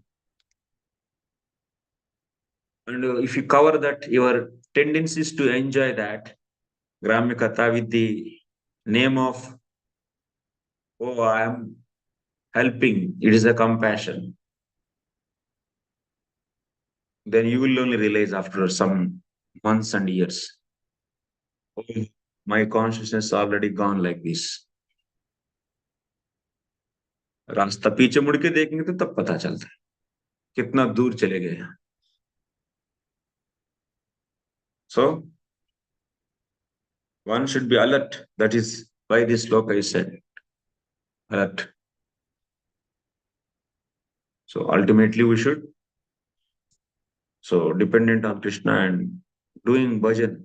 and if you cover that, your tendencies to enjoy that Gramya Katha with the name of, oh, I am helping, it is a compassion, then you will only realize after some months and years, oh, my consciousness already gone like this. रास्ता पीछे मुड़ के देखेंगे तो तब पता चलता है कितना दूर चले गए हैं. So one should be alert. That is why this sloka is said. Alert. So ultimately we should dependent on Krishna and doing bhajan.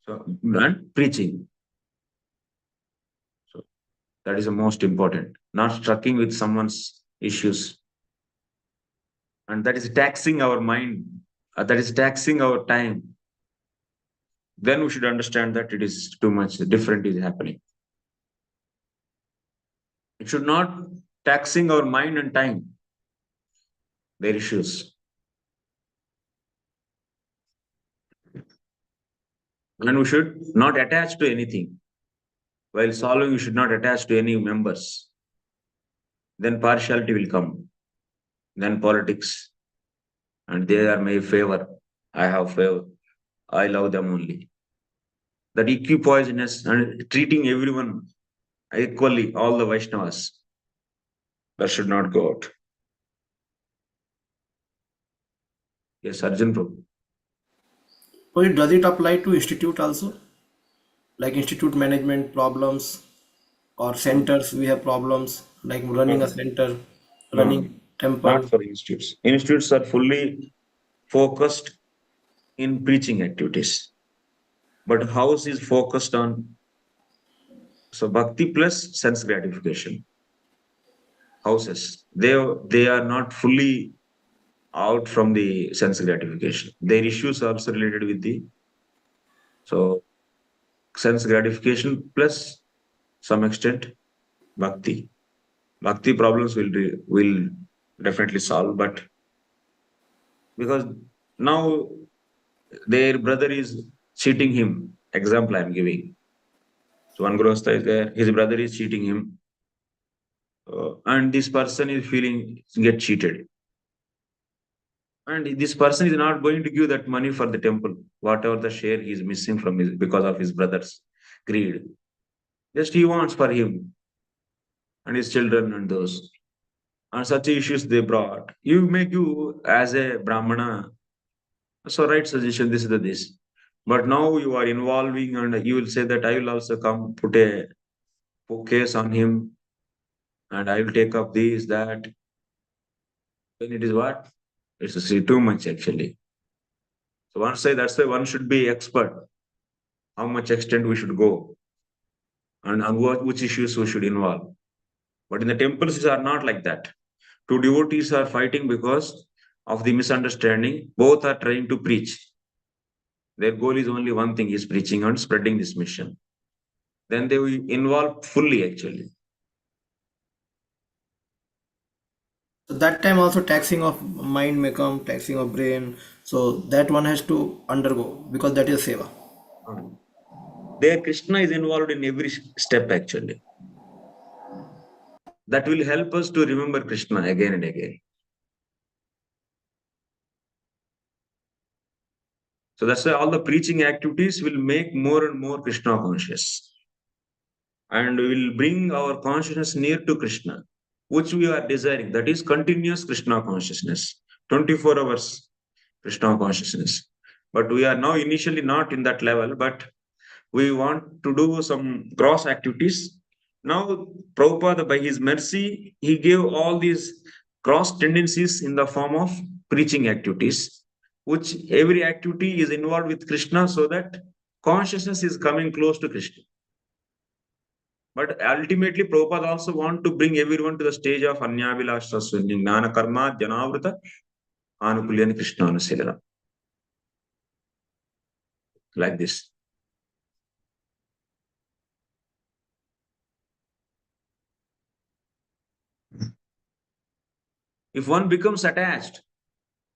So and preaching. So that is the most important. Not struggling with someone's issues. And that is taxing our mind. That is taxing our time. Then we should understand that it is too much different is happening. It should not taxing our mind and time. Their issues. And we should not attach to anything. While solving, we should not attach to any members. Then partiality will come. Then politics. and they are my favor. I have favor. I love them only. That equipoiseness and treating everyone equally, all the Vaishnavas, that should not go out. Yes, Arjun Prabhu. Does it apply to institute also? Like institute management problems or centers, we have problems like running a center, running temple. Not for institutes. Institutes are fully focused in preaching activities. But house is focused on bhakti plus sense gratification. Houses, they are not fully out from the sense gratification. Their issues are also related with the sense gratification plus some extent bhakti. Bhakti problems will definitely solve, but because now their brother is cheating him. Example I am giving. So one Grostha is there, his brother is cheating him, and this person is feeling get cheated. And this person is not going to give that money for the temple, whatever the share he is missing from his because of his brother's greed. Just he wants for him and his children and those. And such issues they brought. You make you as a Brahmana. So right suggestion, this is this. But now you are involving and you will say that I will also come put a case on him and I will take up this, that. Then it is what? It's too much actually. So one say that's why one should be expert. How much extent we should go and which issues we should involve. But in the temples are not like that. Two devotees are fighting because of the misunderstanding. Both are trying to preach. Their goal is only one thing, is preaching and spreading this mission. Then they will involve fully actually. So that time also taxing of mind may come, taxing of brain. So that one has to undergo because that is seva. There Krishna is involved in every step actually. That will help us to remember Krishna again and again. So that's why all the preaching activities will make more and more Krishna conscious. And will bring our consciousness near to Krishna, which we are desiring. That is continuous Krishna consciousness, 24 hours Krishna consciousness. But we are now initially not in that level, but we want to do some cross activities. Now, Prabhupada, by his mercy, he gave all these cross tendencies in the form of preaching activities, which every activity is involved with Krishna so that consciousness is coming close to Krishna. But ultimately, Prabhupada also want to bring everyone to the stage of Anyavilasha Jnana Karma Janavrita Anukulyan Krishna Anusilala. Like this. If one becomes attached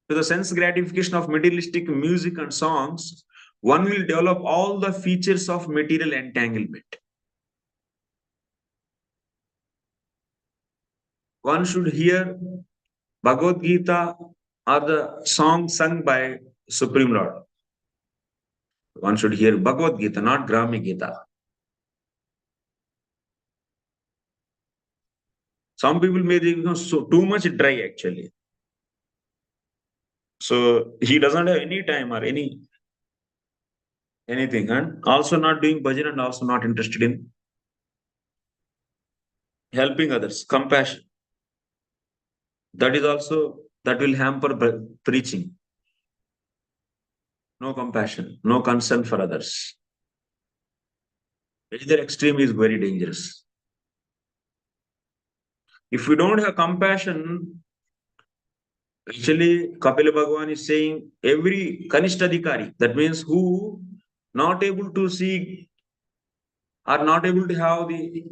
to the sense gratification of materialistic music and songs, one will develop all the features of material entanglement. One should hear Bhagavad Gita or the song sung by Supreme Lord. One should hear Bhagavad Gita, not Grami Gita. Some people may think so too much dry actually. So he doesn't have any time or anything, and also not doing bhajan and also not interested in helping others, compassion. That is also, that will hamper preaching. No compassion, no concern for others. Either extreme is very dangerous. If we don't have compassion, actually Kapila Bhagavan is saying every Kanishtadhikari, that means who not able to see, are not able to have the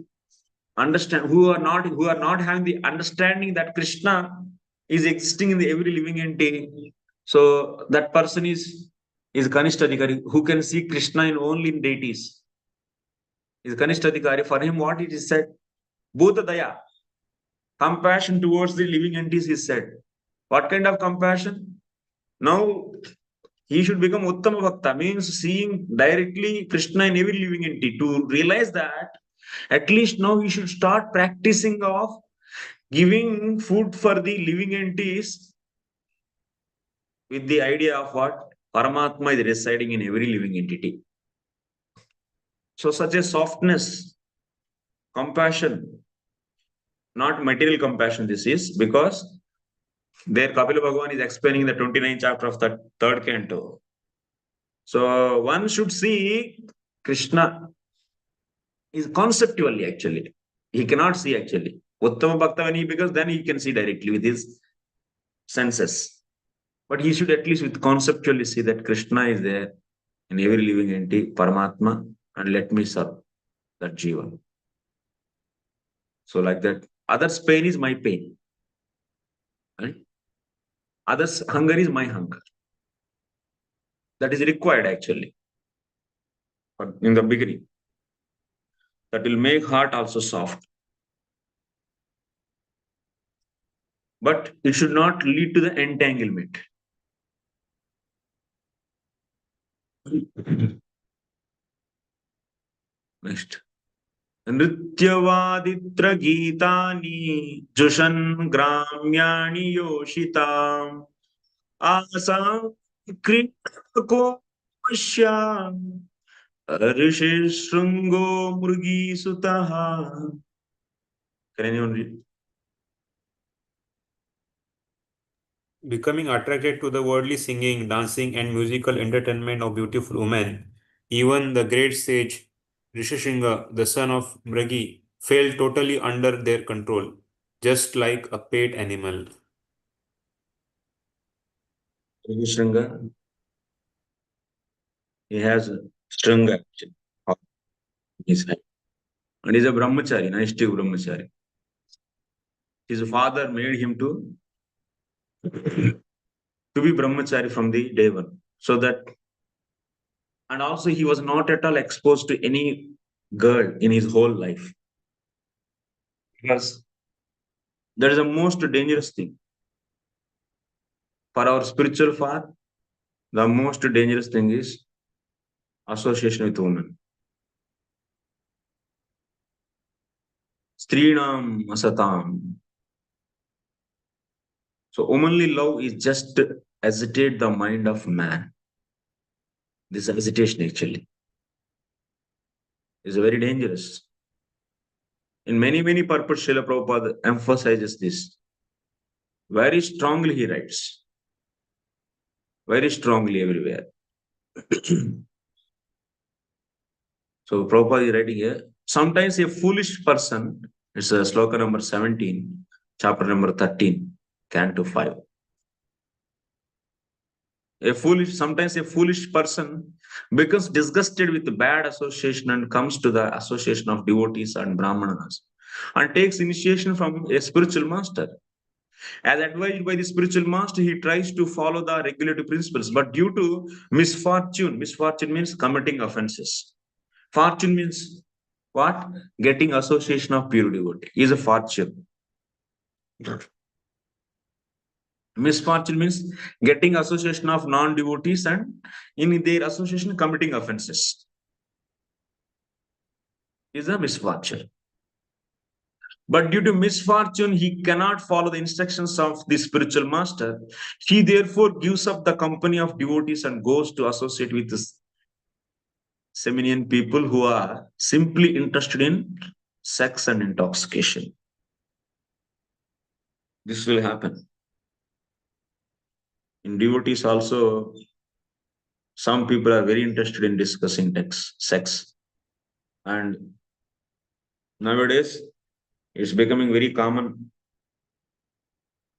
understand, who are not having the understanding that Krishna is existing in the every living entity. So that person is Kanishtadhikari, who can see Krishna only in deities. Is Kanishtadhikari. For him, what it is said? Bhuta Daya. Compassion towards the living entities is said. What kind of compassion? Now he should become Uttama Bhakta, means seeing directly Krishna in every living entity. To realize that, at least now he should start practicing of giving food for the living entities with the idea of what? Paramatma is residing in every living entity. So such a softness, compassion, not material compassion this is, because there Kapila Bhagavan is explaining the 29th chapter of the third canto. So one should see Krishna is conceptually actually. He cannot see actually. Uttama Bhakta when he becomes, then he can see directly with his senses. But he should at least with conceptually see that Krishna is there in every living entity, Paramatma, and let me serve that Jiva. So like that, others' pain is my pain. Right? Others' hunger is my hunger. That is required actually. But in the beginning, that will make heart also soft. But it should not lead to the entanglement. Next. नृत्यवादित्र गीतानि जुषन् ग्राम्याणि योषिताम् आसां क्रीडको पश्याम् ऋषि शृङ्गो मृगीसुतः. Can anyone read? Becoming attracted to the worldly singing, dancing, and musical entertainment of beautiful women, even the great sage Rishishringa, the son of Mragi, fell totally under their control, just like a pet animal. Shringa, he has a string actually on his head. And he's a brahmachari, Naishtik brahmachari. His father made him to be brahmachari from the day one. So that, and also he was not at all exposed to any girl in his whole life. Because that is the most dangerous thing. For our spiritual path, the most dangerous thing is association with women. Strinam asatam. So womanly love is just agitate the mind of man. This agitation actually is very dangerous. In many purposes, Srila Prabhupada emphasizes this. Very strongly he writes. Very strongly everywhere. So Prabhupada is writing here. Sometimes a foolish person, it's a sloka number 17, chapter number 13, canto 5. Sometimes a foolish person becomes disgusted with the bad association and comes to the association of devotees and brahmanas and takes initiation from a spiritual master. As advised by the spiritual master, he tries to follow the regulative principles, but due to misfortune means committing offenses. Fortune means what? Getting association of pure devotee is a fortune. Misfortune means getting association of non-devotees and in their association committing offenses. Is a misfortune. But due to misfortune, he cannot follow the instructions of the spiritual master. He therefore gives up the company of devotees and goes to associate with the Seminian people who are simply interested in sex and intoxication. This will happen. In devotees also, some people are very interested in discussing sex. And nowadays, it's becoming very common.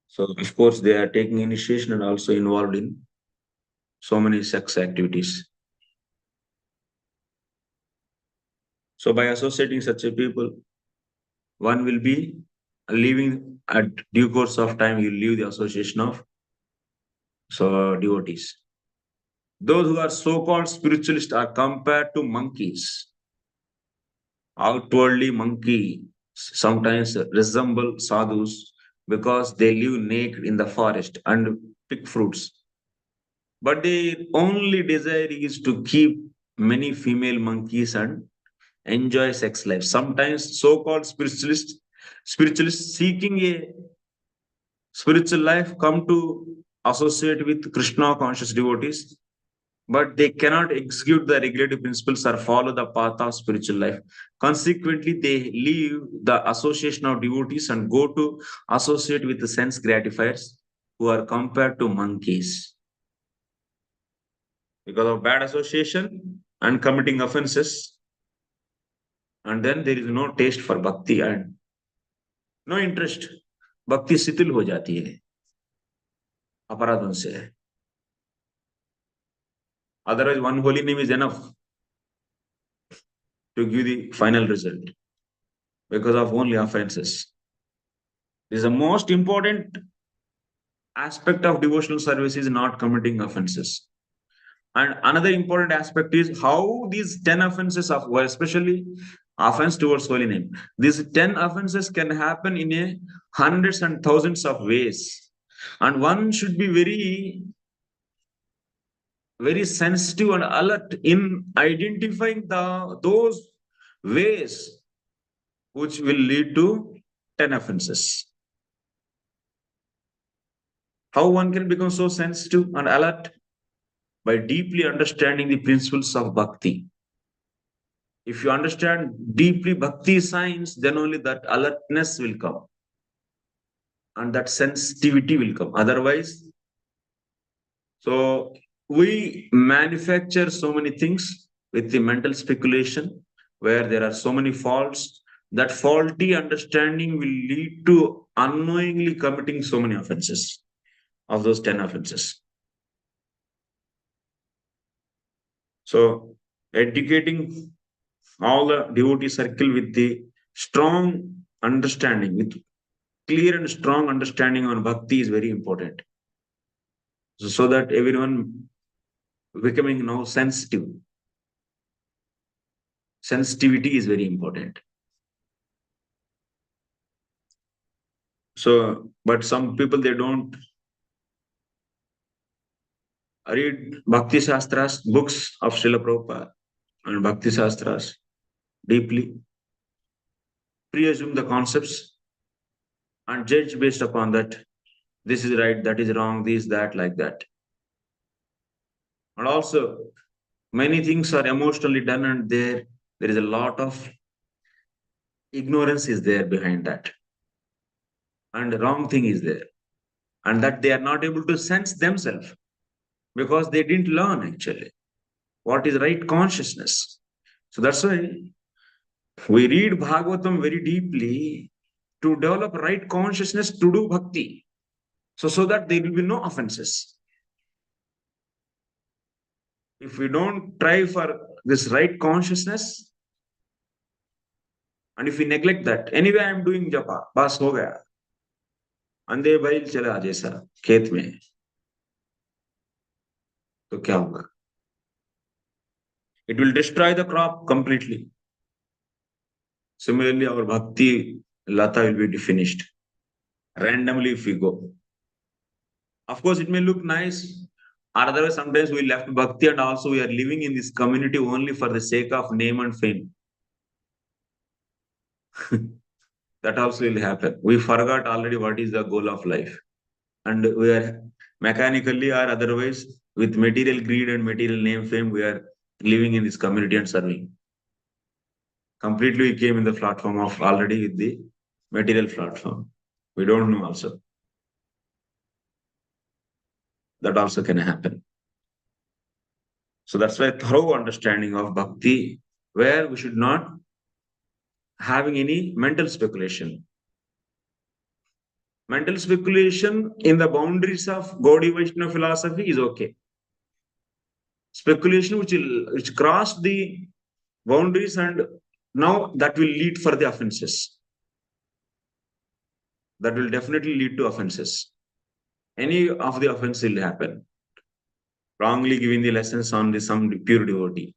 So, of course, they are taking initiation and also involved in so many sex activities. So, by associating such a people, one will be leaving at due course of time, you leave the association of devotees. Those who are so-called spiritualists are compared to monkeys. Outwardly, monkey sometimes resemble sadhus because they live naked in the forest and pick fruits. but their only desire is to keep many female monkeys and enjoy sex life. Sometimes so-called spiritualists seeking a spiritual life come to associate with Krishna conscious devotees, but they cannot execute the regulative principles or follow the path of spiritual life. Consequently, they leave the association of devotees and go to associate with the sense gratifiers who are compared to monkeys. Because of bad association and committing offenses, and then there is no taste for bhakti and no interest. Bhakti शिथिल हो जाती है अपराधों से. Otherwise, one holy name is enough to give the final result because of only offenses. This is the most important aspect of devotional service is not committing offenses. And another important aspect is how these 10 offenses of, well, especially offense towards holy name, these 10 offenses can happen in a hundreds and thousands of ways. And one should be very sensitive and alert in identifying those ways which will lead to 10 offenses. How one can become so sensitive and alert? By deeply understanding the principles of bhakti. If you understand deeply bhakti science, then only that alertness will come and that sensitivity will come. Otherwise, so we manufacture so many things with the mental speculation where there are so many faults. That faulty understanding will lead to unknowingly committing so many offenses of those 10 offenses. So educating all the devotee circle with the strong understanding, with clear and strong understanding on bhakti is very important. So that everyone becoming now sensitive. Sensitivity is very important. So, but some people, they don't read Bhakti Shastras, books of Srila Prabhupada and Bhakti Shastras deeply, pre-assume the concepts and judge based upon that. This is right, that is wrong, this, that, like that. And also, many things are emotionally done and there is a lot of ignorance is there behind that. And the wrong thing is there. And that they are not able to sense themselves because they didn't learn actually what is right consciousness. So that's why we read Bhagavatam very deeply to develop right consciousness to do bhakti. So that there will be no offenses. If we don't try for this right consciousness, and if we neglect that, anyway I am doing japa, bas ho gaya. अंधे बैल चला जैसा खेत में, तो क्या होगा? It will destroy the crop completely. Similarly, our bhakti lata will be finished randomly if we go. Of course, it may look nice. Otherwise, sometimes we left bhakti and also we are living in this community only for the sake of name and fame. That also will happen. We forgot already what is the goal of life. And we are mechanically or otherwise with material greed and material name fame, we are living in this community and serving. Completely we came in the platform of already with the material platform. We don't know also. That also can happen. So that's why thorough understanding of bhakti, where we should not having any mental speculation. Mental speculation in the boundaries of Gaudiya Vaishnava philosophy is okay. Speculation which crossed the boundaries and now that will lead for the offenses. That will definitely lead to offenses. Any of the offense will happen. Wrongly giving the lessons on some pure devotee.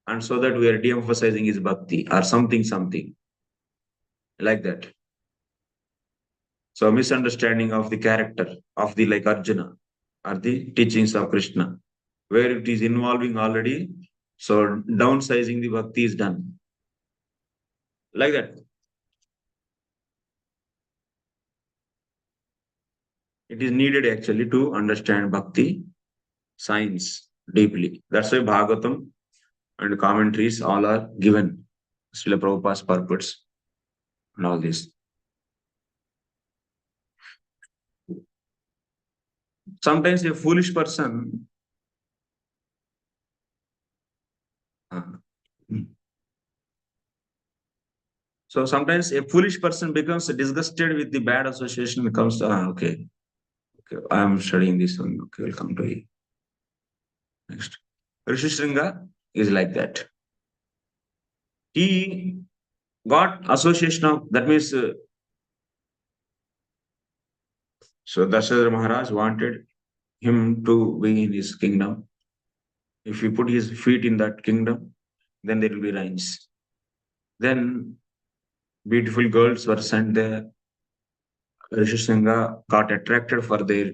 And so that we are de-emphasizing his bhakti or something like that. So misunderstanding of the character of the like Arjuna. are the teachings of Krishna, where it is involving already. So downsizing the bhakti is done. Like that. It is needed actually to understand bhakti science deeply. That's why Bhagavatam and commentaries all are given. Srila Prabhupada's purports and all this. Sometimes a foolish person so sometimes a foolish person becomes disgusted with the bad association, becomes okay, I am studying this one. Okay, we'll come to it. Next. Rishishringa is like that. He got association of, that means, so Dasharatha Maharaj wanted him to be in his kingdom. If he put his feet in that kingdom, then there will be rains. Then beautiful girls were sent there. Rishishringa got attracted for their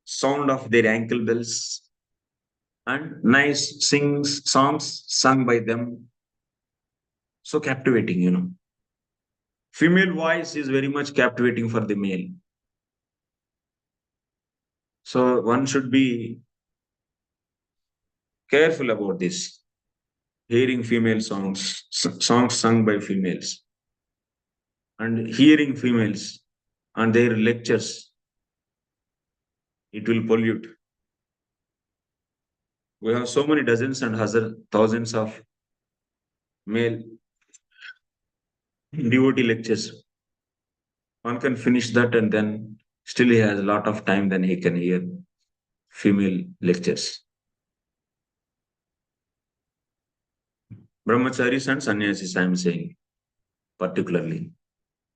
sound of their ankle bells and nice songs sung by them. So captivating. Female voice is very much captivating for the male. So one should be careful about this. Hearing female songs sung by females, and hearing females and their lectures, it will pollute. We have so many dozens and thousands of male devotee lectures. One can finish that and then still he has a lot of time, then he can hear female lectures. Brahmacharis and sannyasis, I am saying particularly.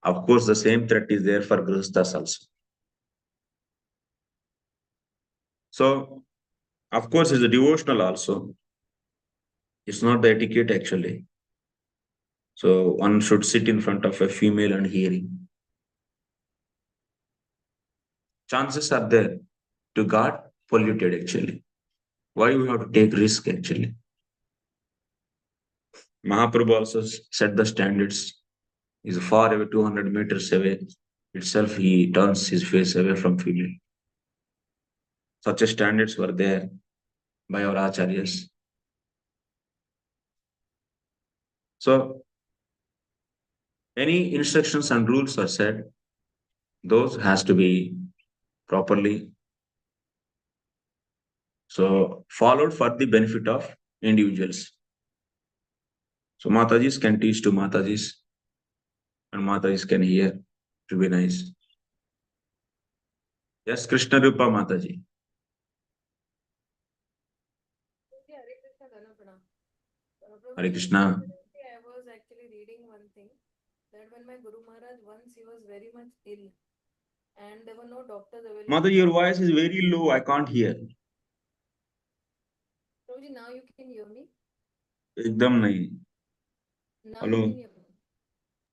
Of course, the same threat is there for grihasthas also. So, of course, it's a devotional also. It's not the etiquette actually. So, one should sit in front of a female and hearing. Chances are there to get polluted actually. Why we have to take risk actually? Mahaprabhu also set the standards. Is far away, 200 meters away. Itself, he turns his face away from female. Such standards were there by our acharyas. So, any instructions and rules are said, those has to be properly followed for the benefit of individuals. So Matajis can teach to Matajis and Matajis can hear. It will be nice. Yes, Krishna Rupa Mataji. Hare Krishna. I was actually reading one thing that when my Guru Maharaj once he was very much ill and there were no doctors available. Mother, your voice is very low. I can't hear. Prabhuji, now you can hear me? Ekdam nahi. Now Hello. you can hear me.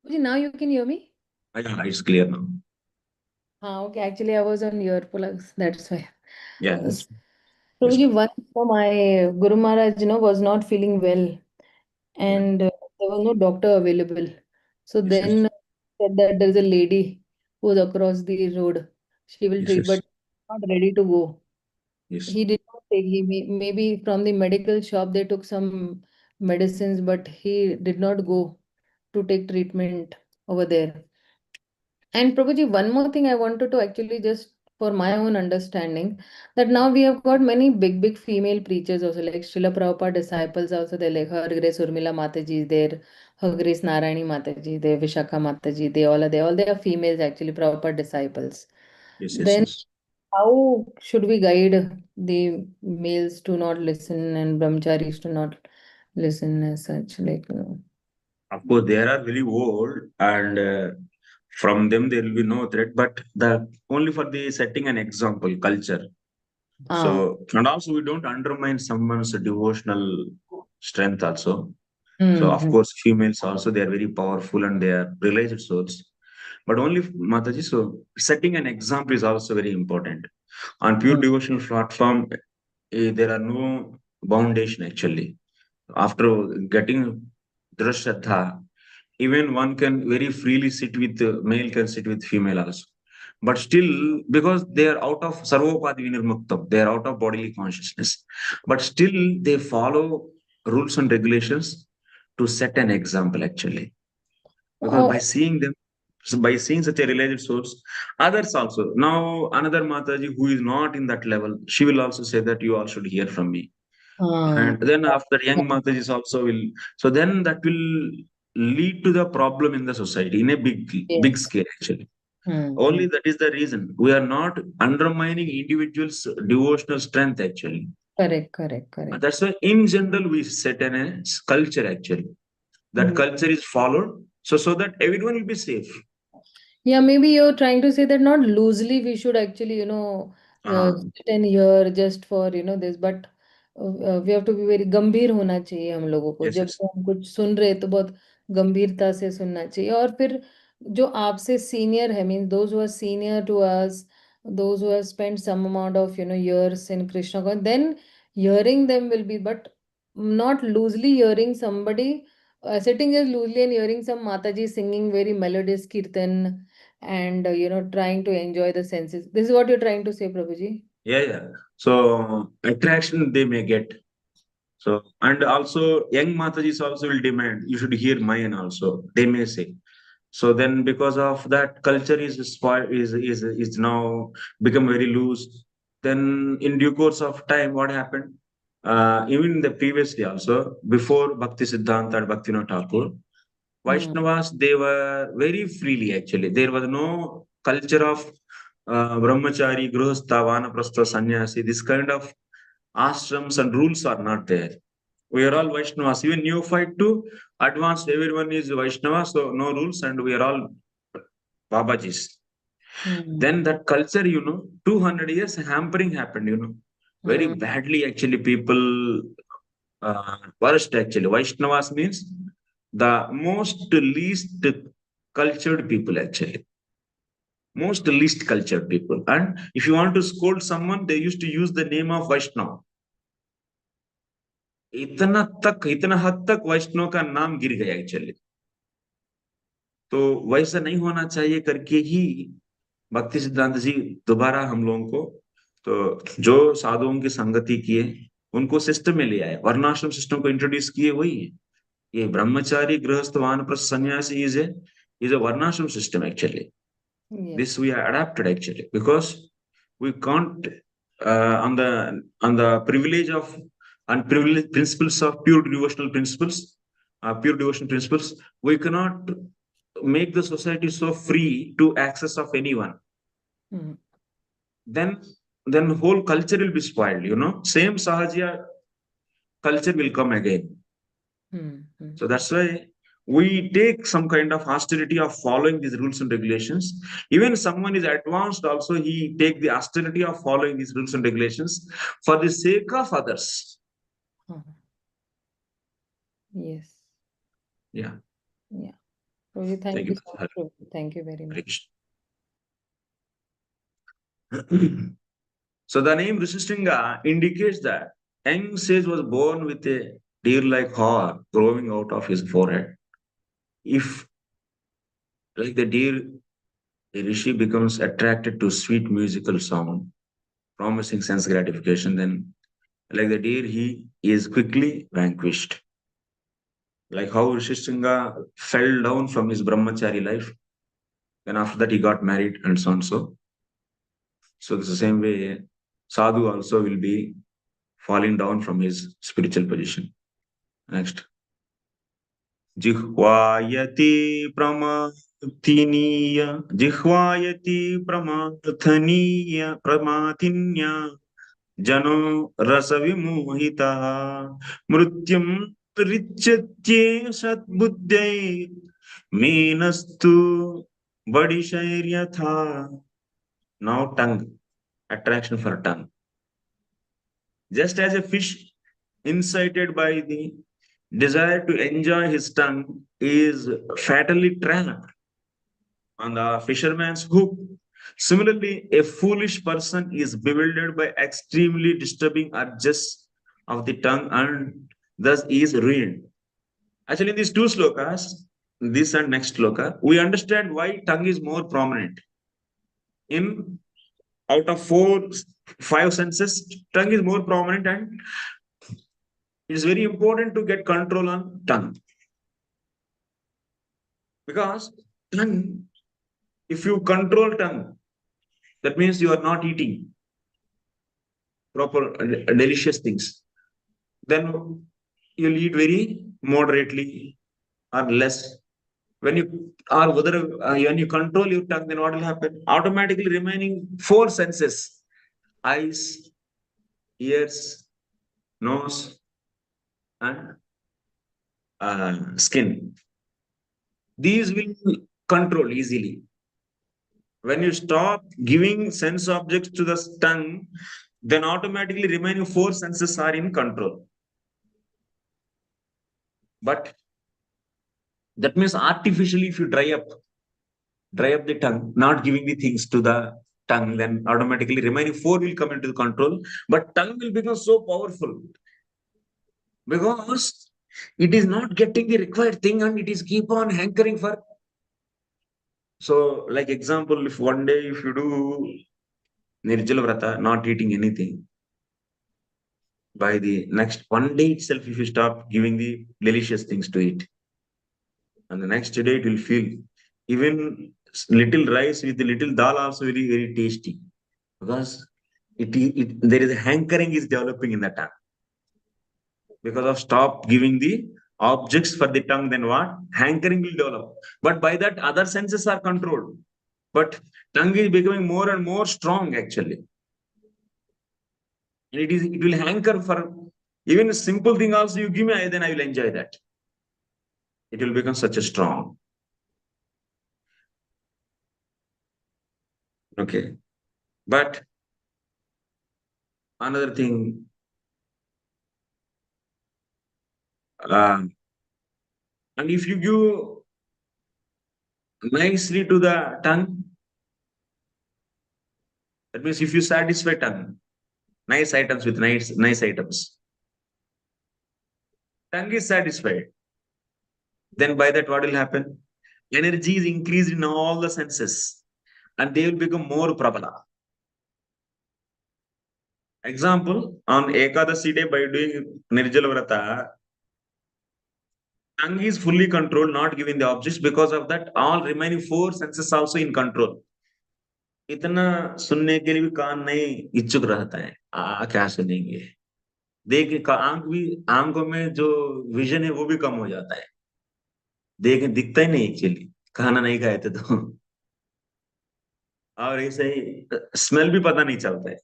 Prabhuji, now you can hear me? Yeah, it's clear now. Okay, actually I was on earplugs, that's why. Yes. Prabhuji, once my Guru Maharaj, was not feeling well and there was no doctor available. So Yes, then said that there is a lady who's across the road. She will yes, treat, yes. but not ready to go. Yes. He did not take, maybe from the medical shop they took some medicines, but he did not go to take treatment over there. And Prabhuji, one more thing I wanted to actually just for my own understanding, that now we have got many big female preachers also, like Srila Prabhupada disciples also, they're like Her Grace Urmila Mataji is there, Her Grace Narayani Mataji, there Vishakha Mataji, they all they are females actually, Prabhupada disciples. Yes, Then yes. how should we guide the males to not listen and brahmacharis to not listen as such? Of course, they are very old and from them there will be no threat, but the only for the setting an example, culture. So, and also we don't undermine someone's devotional strength also. So, of course, females also, they are very powerful and they are realized souls. But only Mataji, so setting an example is also very important. On pure devotional platform, there are no foundation actually. After getting Drashraddha, even one can very freely sit with male can sit with female also. But still, because they are out of sarvopadi vinirmuktam, they are out of bodily consciousness. But still, they follow rules and regulations to set an example actually. Because by seeing them, so by seeing such a realized source, others also. Now, another Mataji who is not in that level, she will also say that you all should hear from me. And then after young Matajis also will, so then that will lead to the problem in the society in a big scale actually. Only that is the reason we are not undermining individuals' devotional strength actually. Correct. That's why in general we set a culture actually. That culture is followed so that everyone will be safe. Yeah, maybe you're trying to say that not loosely we should actually, sit and hear just for, this, but we have to be very गंभीर होना चाहिए हम लोगों को Yes, जब yes. हम कुछ सुन रहे हैं तो बहुत गंभीरता से सुनना चाहिए और फिर जो आपसे सीनियर है mean those who are senior to us, those who have spent some amount of years in Krishna consciousness, then hearing them will be, but not loosely hearing somebody sitting just loosely and hearing some Mataji singing very melodious kirtan and trying to enjoy the senses. This is what you're trying to say, Prabhuji? Yeah. So attraction they may get. So and also young Matajis also will demand you should hear mine also. They may say. So then because of that culture is spoiled is now become very loose. Then in due course of time, what happened? Even the previously also before Bhakti Siddhanta and Bhaktivinoda Thakur, Vaishnavas, they were very freely actually. There was no culture of brahmachari, grihastha, vanaprastha, sannyasi. This kind of ashrams and rules are not there. We are all Vaishnavas. Even neophyte to advanced, everyone is Vaishnava, so no rules, and we are all Babajis. Then that culture, 200 years hampering happened, very badly actually. People worst actually. Vaishnavas means the most least cultured people actually. Most least cultured people. And if you want to scold someone, they used to use the name of Vaishnava. इतना हद तक वैष्णव का नाम गिर गया actually. तो वैसा नहीं होना चाहिए करके ही भक्ति सिद्धांत जी दोबारा हम लोगों को तो जो साधुओं की संगति किए उनको सिस्टम में ले आए. वर्णाश्रम सिस्टम को इंट्रोड्यूस किए वही है. ये ब्रह्मचारी गृहस्थ वानप्रस्थ सन्यासी is a varnashram system actually. This we are adapted actually because we can't on the privilege of unprivileged principles of pure devotional principles, we cannot make the society so free to access of anyone. Then whole culture will be spoiled, same sahaja culture will come again. So that's why we take some kind of austerity of following these rules and regulations. Even someone is advanced also, he take the austerity of following these rules and regulations for the sake of others. Yes. Yeah. Prabhuji, thank you so much. Thank you very much. So the name Rishishinga indicates that young sage was born with a deer-like horn growing out of his forehead. If, like the deer, the rishi becomes attracted to sweet musical sound, promising sense gratification, then, like the deer, he is quickly vanquished. Like how Rishishinga fell down from his brahmachari life, then after that he got married and so on so. So it's the same way sadhu also will be falling down from his spiritual position. Next. Jihvayati pramathiniya pramathinya jano rasa vimuhita mrutyam richatye satbuddhye menastu badishairya. Now tongue, attraction for tongue. Just as a fish incited by the desire to enjoy his tongue is fatally trapped on the fisherman's hook, Similarly, a foolish person is bewildered by extremely disturbing urges of the tongue and thus is ruined. Actually, in these two slokas, this and next sloka, we understand why tongue is more prominent. In out of five senses, tongue is more prominent, and it is very important to get control on tongue. Because tongue, if you control tongue, that means you are not eating proper delicious things. Then you'll eat very moderately or less. When you when you control your tongue, then what will happen? Automatically remaining four senses: eyes, ears, nose, and skin. These will control easily. When you stop giving sense objects to the tongue, then automatically remaining four senses are in control. But that means artificially, if you dry up the tongue, not giving the things to the tongue, then automatically remaining four will come into the control. But tongue will become so powerful because it is not getting the required thing and it is keep on hankering for. So, like example, if one day if you do Nirjala Vrata, not eating anything, by the next one day itself, if you stop giving the delicious things to eat, and the next day it will feel even little rice with a little dal also very, very tasty because there is a hankering is developing in the tongue because of stop giving the objects for the tongue. Then what hankering will develop, but by that other senses are controlled, but tongue is becoming more and more strong actually. It will hanker for even a simple thing also you give me, then I will enjoy that. It will become such a strong. Okay. But another thing, and if you give nicely to the tongue, that means if you satisfy tongue, nice items with nice items, tongue is satisfied. Then by that, what will happen? Energy is increased in all the senses, and they will become more prabala. Example, on Ekadasi day by doing Nirjala Vrata, tongue is fully controlled, not giving the objects. Because of that, all remaining four senses also in control. इतना सुनने के लिए भी कान नहीं इच्छुक रहता है, क्या सुनेंगे, देख आंखों में जो विजन है वो भी कम हो जाता है, दिखता ही नहीं एक्चुअली, खाना नहीं खाए थे तो, और ऐसे ही स्मेल भी पता नहीं चलता है,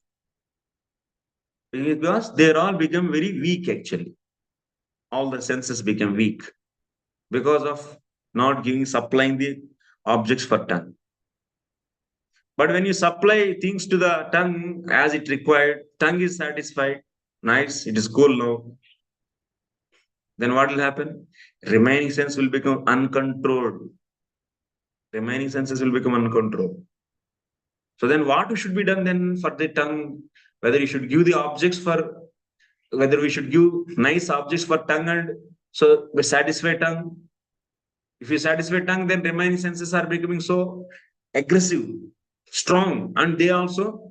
because they all become very weak actually. All the senses become weak because of not supplying the objects for tongue. But when you supply things to the tongue as it required, tongue is satisfied, nice, it is cool now. Then what will happen? Remaining sense will become uncontrolled. Remaining senses will become uncontrolled. So then what should be done then for the tongue? Whether you should give the objects for, whether we should give nice objects for tongue and so we satisfy tongue. If you satisfy tongue, then remaining senses are becoming so aggressive, strong, and they also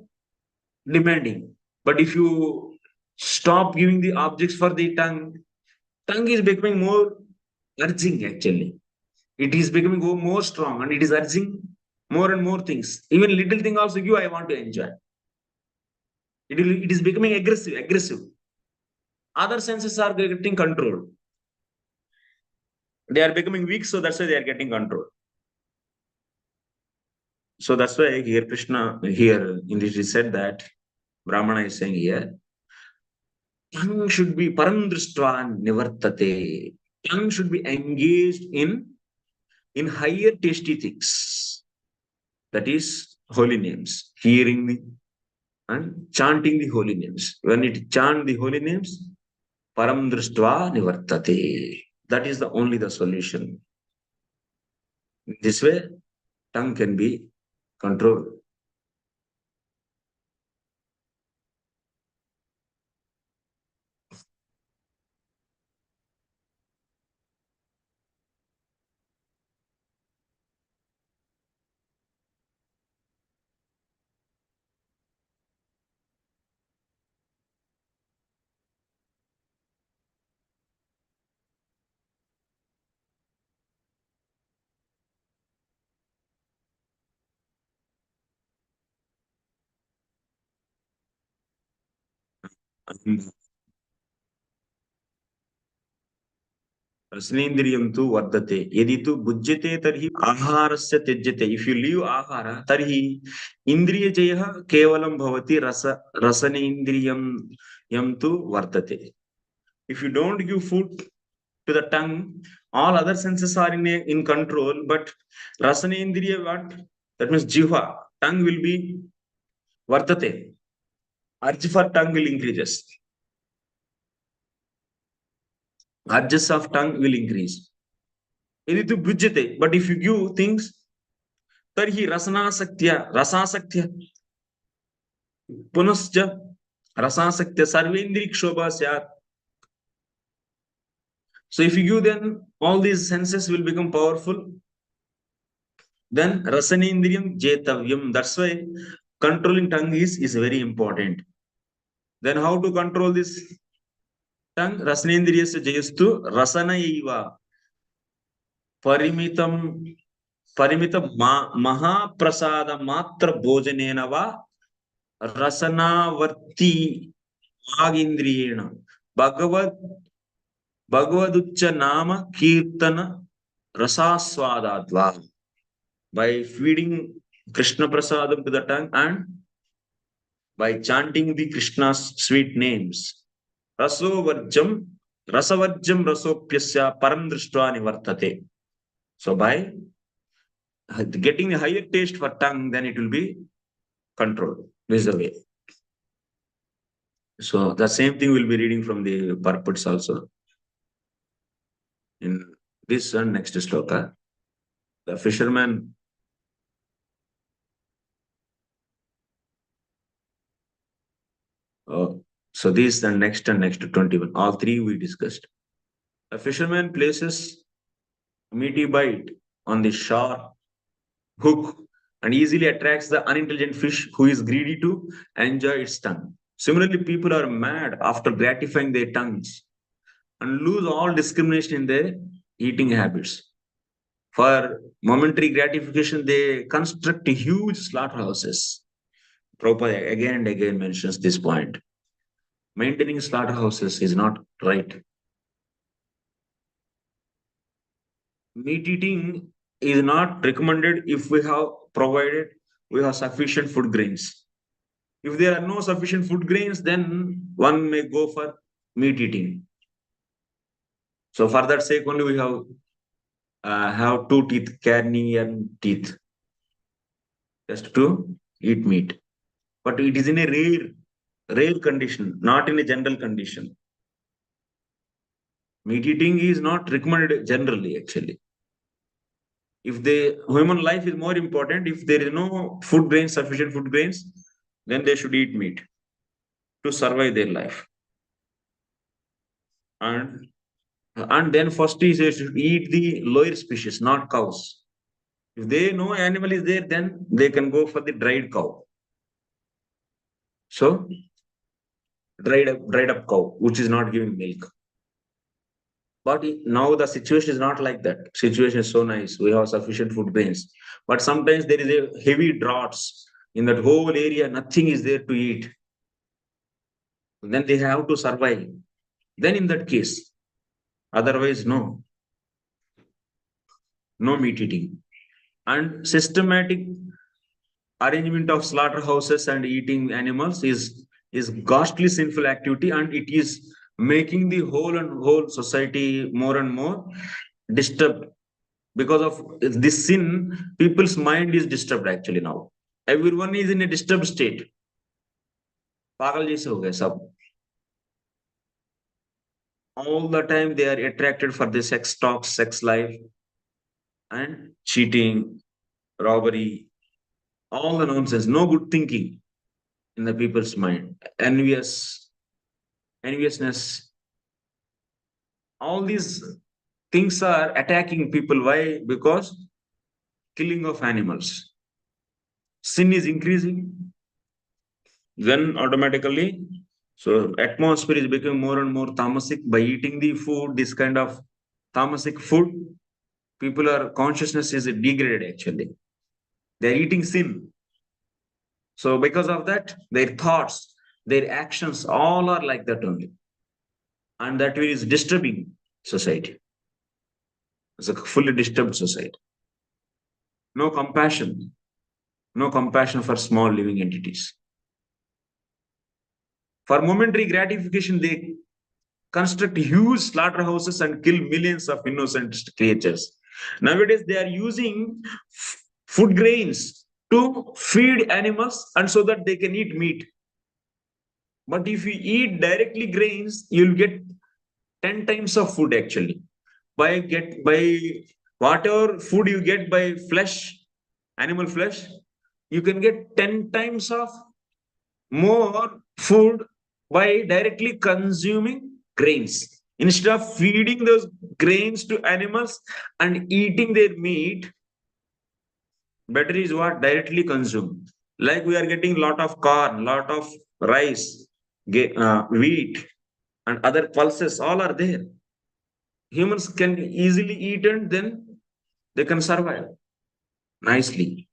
demanding. But if you stop giving the objects for the tongue is becoming more urging actually. It is becoming more strong and it is urging more and more things. Even little thing also I want to enjoy. It is becoming aggressive. Other senses are getting controlled. They are becoming weak, so that's why they are getting controlled. So that's why here Krishna, here in this is said that Brahmana is saying here, tongue should be paramdrishtva nivartate. Tongue should be engaged in higher tasty things. That is holy names, hearing and chanting the holy names. When it chant the holy names, paramdrishtva nivartate. That is only the solution. This way, tongue can be controlled. रसनेन्द्रियं तु वर्धते यदि तु भुज्यते तर्हि आहारस्य त्यज्यते if you leave आहार तर्हि इन्द्रियजयः केवलं भवति रसनेन्द्रियं यं तु वर्धते if you don't give food to the tongue all other senses are in control but rasanendriya what that means jiva tongue will be वर्धते urge for tongue will increases urges of tongue will increase यदि तु भुज्यते but if you give things तर्हि रसासक्त्या पुनश्च रसासक्त्या सर्वेन्द्रियक्षोभः स्यात् so if you give then all these senses will become powerful then rasanendriyam jetavyam that's why controlling tongue is very important then how to control this tongue rasanendriyasya jayastu rasana eva परिमित महाप्रसाद मात्र भोजनेन वा रसनावर्ती वागीन्द्रियेण भगवदुच्च नाम कीर्तन रसास्वादात् वा by feeding Krishna prasadam to the tongue and by chanting the Krishna's sweet names rasavarjam rasopyasya param drishtva nivartate so by getting a higher taste for tongue, then it will be controlled. This is the way. So the same thing we'll be reading from the purports also. In this and next sloka, the fisherman so this and next 21. All three we discussed. A fisherman places a meaty bite on the sharp hook and easily attracts the unintelligent fish who is greedy to enjoy its tongue. Similarly, people are mad after gratifying their tongues and lose all discrimination in their eating habits. For momentary gratification, they construct huge slaughterhouses. Prabhupada again and again mentions this point. Maintaining slaughterhouses is not right. Meat eating is not recommended if we have sufficient food grains. If there are no sufficient food grains, then one may go for meat eating. So for that sake only we have two teeth, carnian teeth, just to eat meat. But it is in a rare condition, not in a general condition. Meat eating is not recommended generally, actually. If the human life is more important, if there is no food grains, sufficient food grains, then they should eat meat to survive their life. And then first is they should eat the lower species, not cows. If they know animal is there, then they can go for the dried cow. So dried up cow, which is not giving milk. But now the situation is not like that. Situation is so nice. We have sufficient food grains. But sometimes there is a heavy droughts in that whole area. Nothing is there to eat. Then they have to survive. Then in that case, otherwise no meat eating. And systematic arrangement of slaughterhouses and eating animals is ghastly sinful activity, and it is making the whole society more and more disturbed. Because of this sin, people's mind is disturbed actually now. Everyone is in a disturbed state. पागल जैसे हो गए सब. All the time they are attracted for the sex talk, sex life, and cheating, robbery, all the nonsense. No good thinking in the people's mind. Enviousness. All these things are attacking people. Why? Because killing of animals. Sin is increasing. Then automatically, so atmosphere is becoming more and more tamasic by eating the food, this kind of tamasic food. Consciousness is degraded actually. They are eating sin. So because of that, their thoughts, Their actions all are like that only. And that way is disturbing society. It's a fully disturbed society. No compassion. No compassion for small living entities. For momentary gratification, they construct huge slaughterhouses and kill millions of innocent creatures. Nowadays, they are using food grains to feed animals and so that they can eat meat. But if you eat directly grains, you'll get 10 times of food actually. By whatever food you get by flesh, animal flesh, you can get 10 times of more food by directly consuming grains. Instead of feeding those grains to animals and eating their meat, better is what directly consume. Like we are getting lot of corn, lot of rice, wheat, and other pulses, all are there. Humans can easily eat and then they can survive nicely.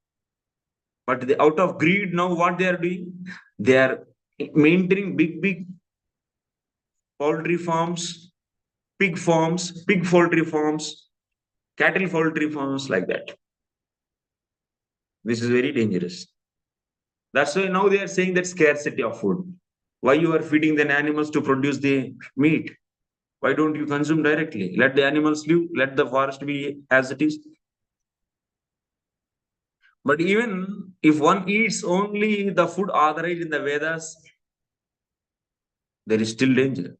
But out of greed, now what they are doing? They are maintaining big poultry farms, pig farms, pig poultry farms, cattle poultry farms, like that. This is very dangerous. That's why now they are saying that scarcity of food. Why you are feeding the animals to produce the meat? Why don't you consume directly? Let the animals live, let the forest be as it is. But even if one eats only the food authorized in the Vedas, there is still danger.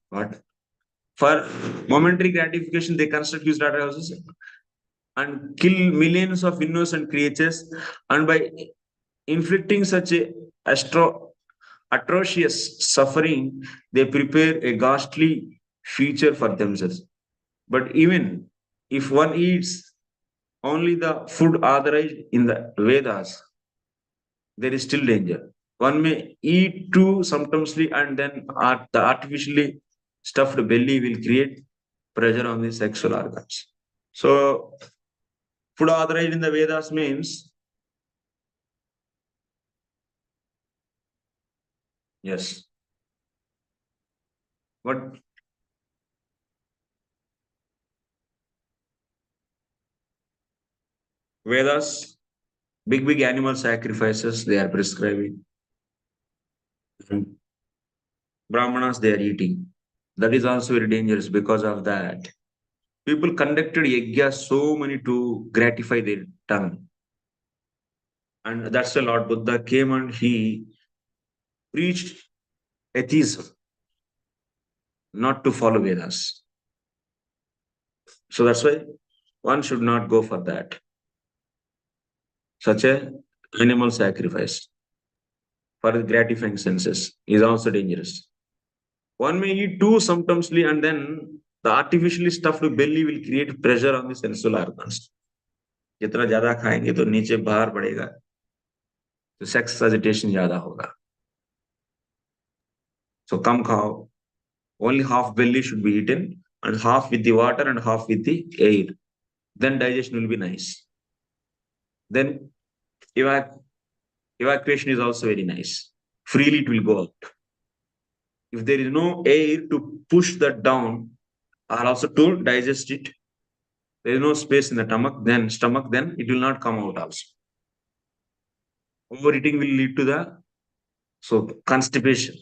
But for momentary gratification, they construct huge slaughterhouses and kill millions of innocent creatures. And by inflicting such a atrocious suffering, they prepare a ghastly future for themselves. But even if one eats only the food authorized in the Vedas, there is still danger. One may eat too substantially, and then the artificially stuffed belly will create pressure on the sexual organs. So, food authorized in the Vedas means, yes. But Vedas, big animal sacrifices they are prescribing. And Brahmanas they are eating. That is also very dangerous. Because of that, people conducted yajnas so many to gratify their tongue. And that's why Lord Buddha came and he preached atheism, not to follow Vedas. So that's why one should not go for that. Such a animal sacrifice for gratifying senses is also dangerous. One may eat too substantially, and then the artificially stuffed belly will create pressure on the sensual organs. जितना ज्यादा खाएंगे तो नीचे भार बढ़ेगा, तो sex agitation ज्यादा होगा. So कम खाओ. Only half belly should be eaten, and half with the water and half with the air. Then digestion will be nice. Then evacuation is also very nice. Freely it will go out. If there is no air to push that down, or also to digest it, there is no space in the stomach, then it will not come out also. Overeating will lead to the constipation.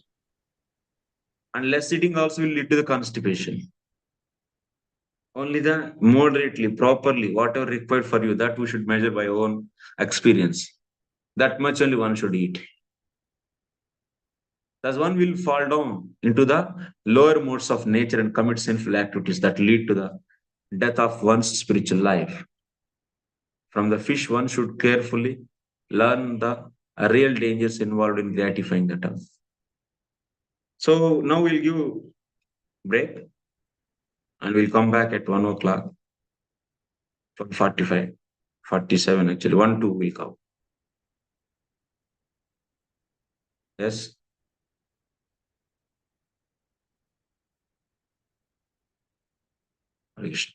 And less eating also will lead to the constipation. Only the moderately, properly, whatever required for you, that we should measure by own experience. That much only one should eat. Thus one will fall down into the lower modes of nature and commit sinful activities that lead to the death of one's spiritual life. From the fish, one should carefully learn the real dangers involved in gratifying the tongue. So now we'll give break and we'll come back at 1 o'clock. 45, 47 actually, 1, 2 will come. Yes. Hare Krishna.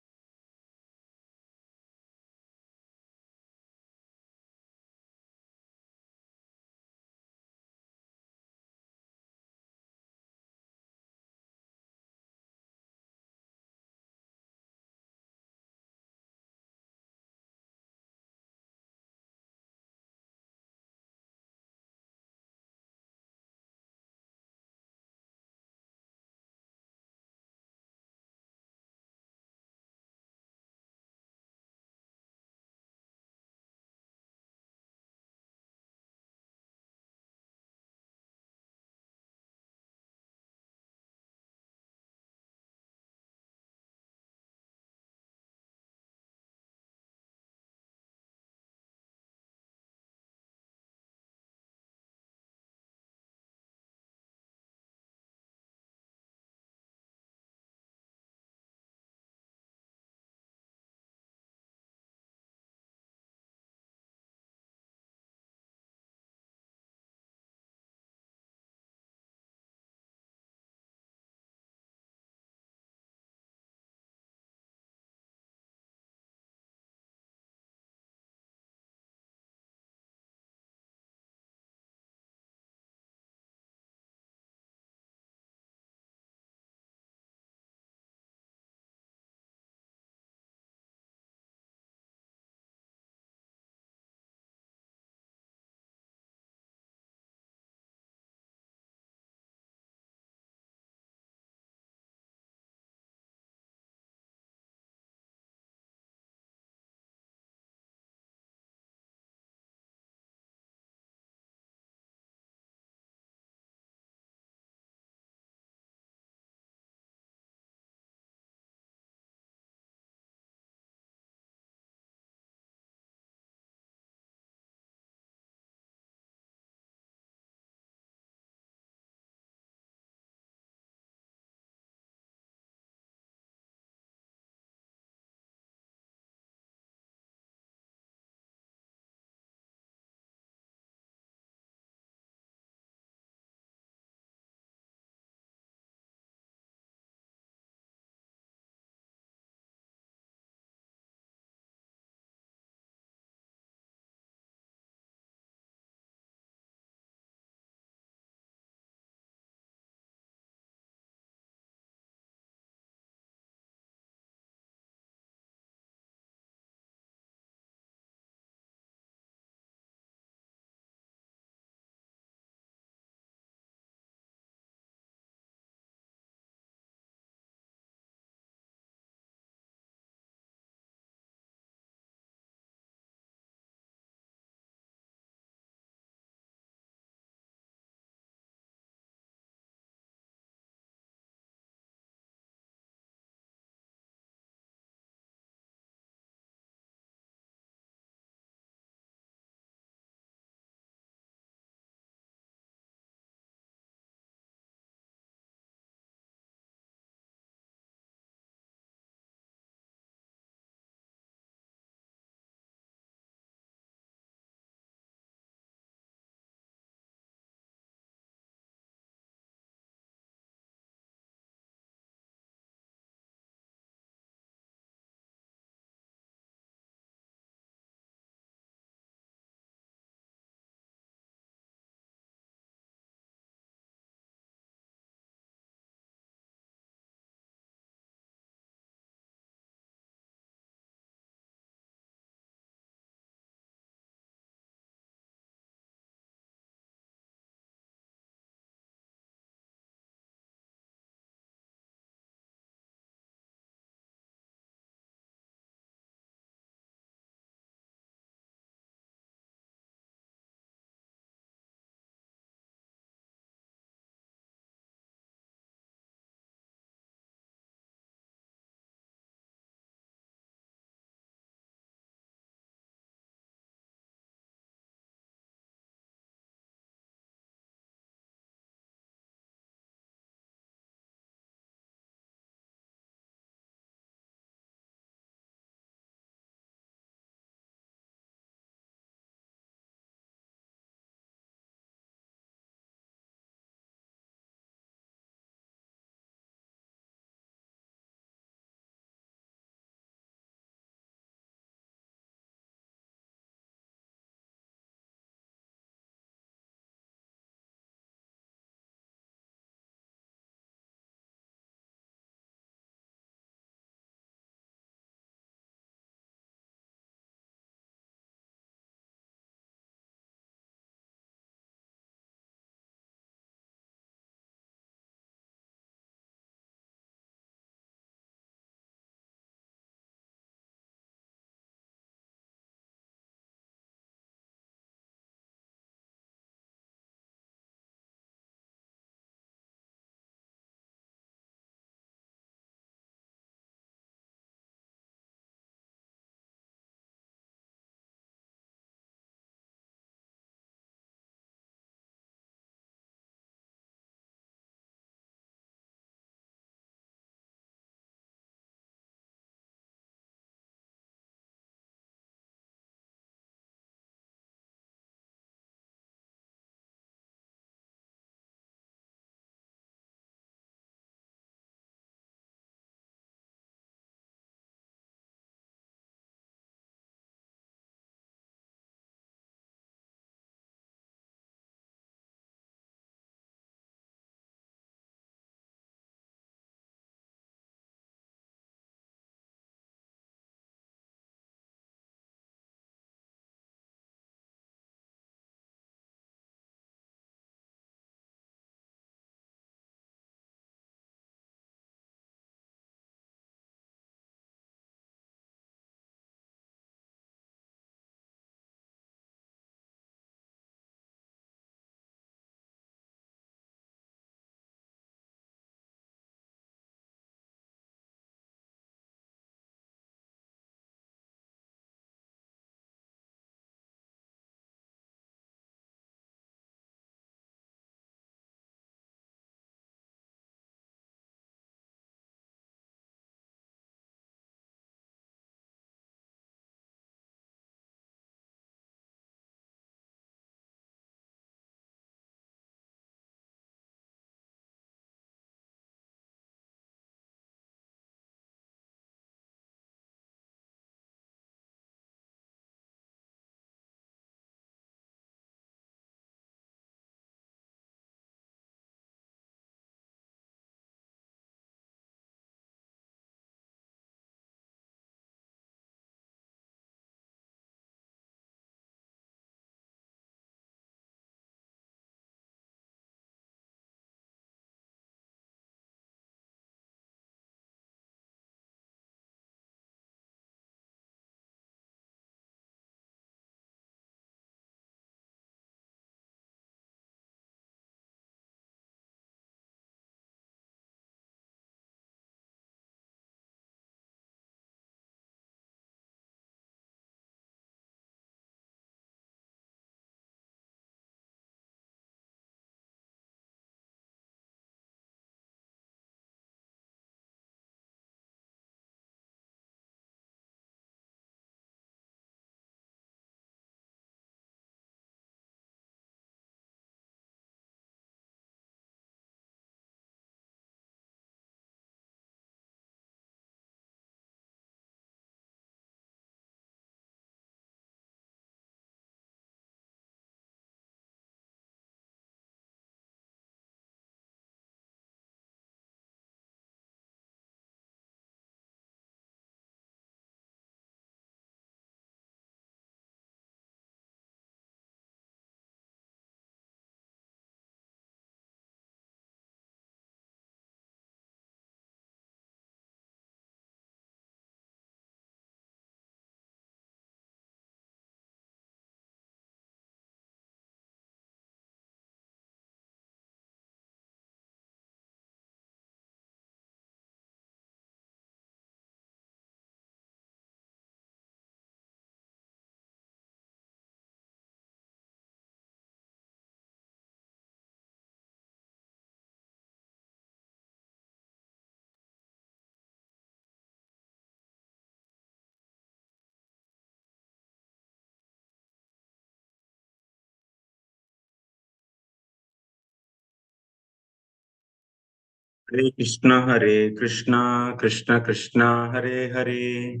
Hare Krishna, Krishna Krishna, Hare Hare,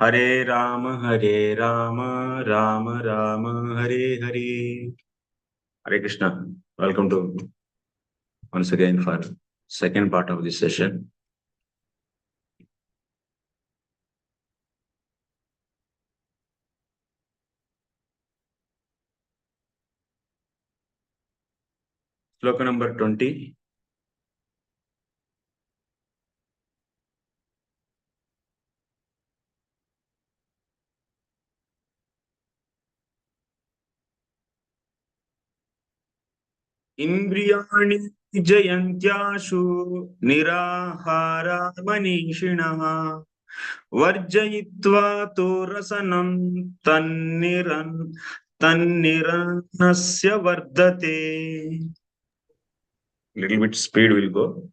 Hare Rama, Rama Rama, Hare Hare. Hare Krishna. Welcome to once again for second part of this session. Sloka number 20. Indriyani jayantyashu nirahara manishinaha varjayitva tu rasanam tanniranasya vardate. Little bit speed will go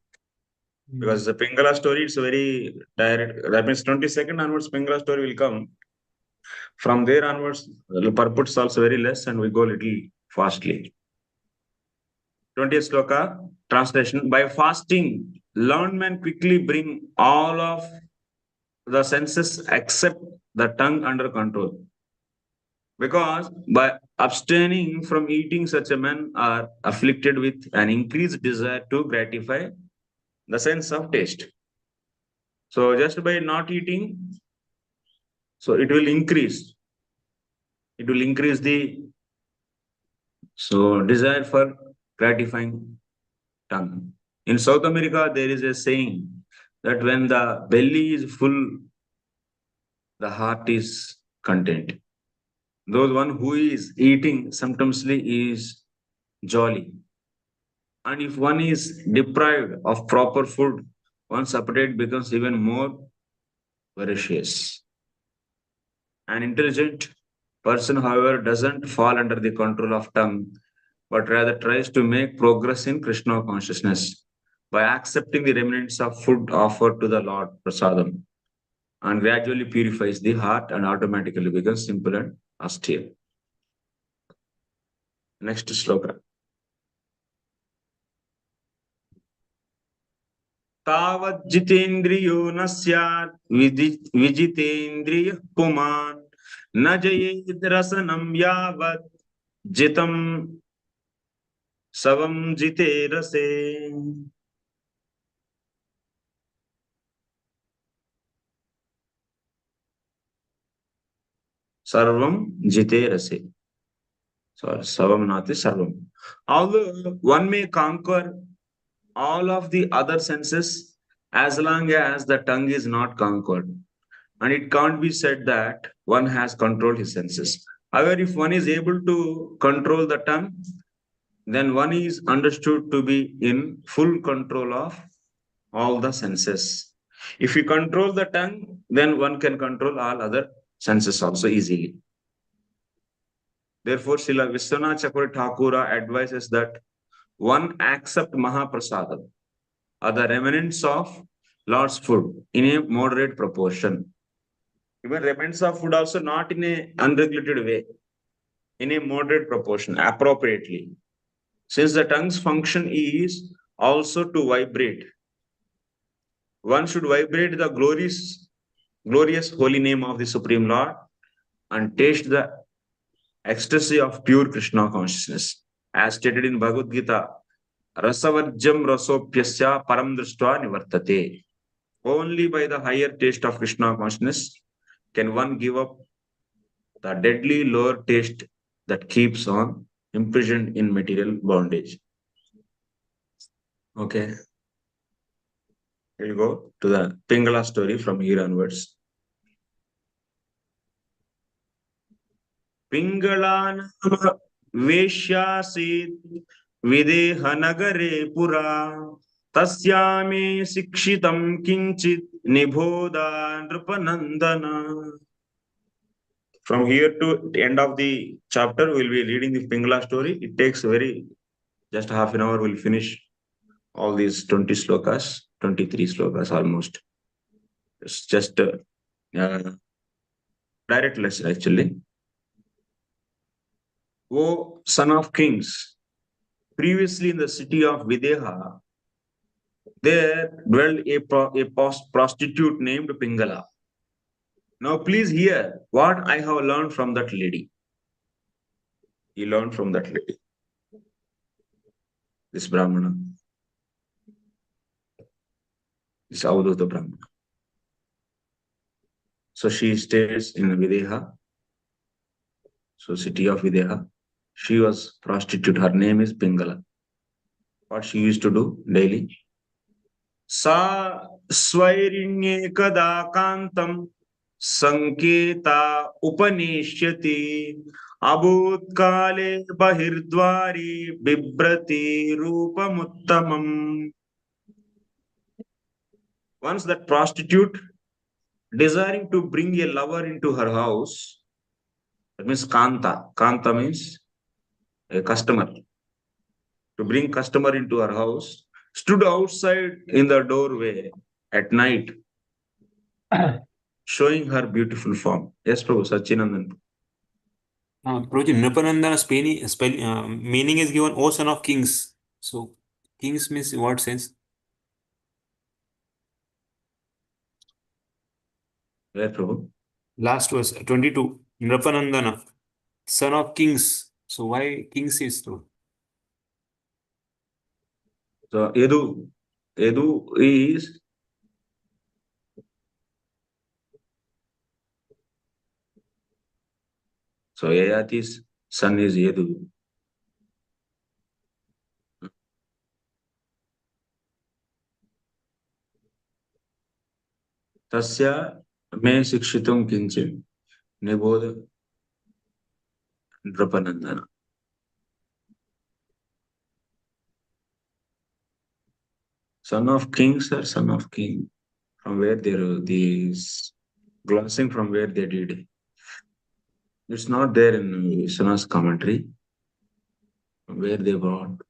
because the Piṅgalā story is very direct. That means 22nd onwards Piṅgalā story will come. From there onwards, the purport is also very less and we go little fastly. 20th sloka, translation. By fasting, learned men quickly bring all of the senses except the tongue under control. Because by abstaining from eating, such a men are afflicted with an increased desire to gratify the sense of taste. So just by not eating, so it will increase. It will increase the desire for gratifying tongue. In South America, there is a saying that when the belly is full, the heart is content. Those one who is eating sometimes is jolly. And if one is deprived of proper food, one's appetite becomes even more voracious. An intelligent person, however, doesn't fall under the control of tongue, but rather tries to make progress in Krishna consciousness by accepting the remnants of food offered to the Lord Prasadam, and gradually purifies the heart and automatically becomes simple and austere. Next sloka. Tavat jitendriyo nasyat vijitendriya puman na jayed rasanam yavat jitam savam jite rase. Sarvam jite rase. Sorry, savam nati sarvam. Although one may conquer all of the other senses as long as the tongue is not conquered, and it can't be said that one has controlled his senses. However, if one is able to control the tongue, then one is understood to be in full control of all the senses. If you control the tongue, then one can control all other senses also easily. Therefore, Srila Vishwanath Chakravarti Thakura advises that one accept Mahaprasadam, or the remnants of Lord's food, in a moderate proportion. Even remnants of food also not in a unregulated way, in a moderate proportion, appropriately. Since the tongue's function is also to vibrate, one should vibrate the glorious holy name of the Supreme Lord and taste the ecstasy of pure Krishna consciousness. As stated in Bhagavad Gita, Rasavarjam rasopyasya param drishtva nivartate. Only by the higher taste of Krishna consciousness can one give up the deadly lower taste that keeps on imprisoned in material bondage. Okay. We'll go to the Piṅgalā story from here onwards. Piṅgalā nama veshyasid videha nagare pura tasyame sikshitam kinchit nibodha nrupanandana. From here to the end of the chapter, we'll be reading the Piṅgalā story. It takes just half an hour, we'll finish all these 20 slokas, 23 slokas almost. It's just direct lesson actually. O son of kings, previously in the city of Videha, there dwelled a prostitute named Pingala. Now please hear what I have learned from that lady. He learned from that lady, this Brahmana, this Avadhuta Brahmana. So she stays in Videha, so city of Videha. She was prostitute. Her name is Pingala. What she used to do daily? Sa स्वैरिण्येकदा कान्तं Sanketa Upanishyati Abhutkale Bahirdvari Bibrati Rupamuttamam. Once that prostitute, desiring to bring a lover into her house, that means Kanta. Kanta means a customer. To bring customer into her house, stood outside in the doorway at night, showing her beautiful form. Yes, Prabhu, Sachinandan. Prabhuji, Nripanandana's meaning is given, O son of kings. So, kings means in what sense? Where, Prabhu? Last verse, 22. Nripanandana, son of kings. So, why kings is true? So, Edu is so Yayati's son is Edu. Tasya me shikshitum kinchin niboda Nripanandana. Son of kings or son of king? From where they wrote these glossing from where they did. It's not there in Vishwanath's commentary. Where they brought.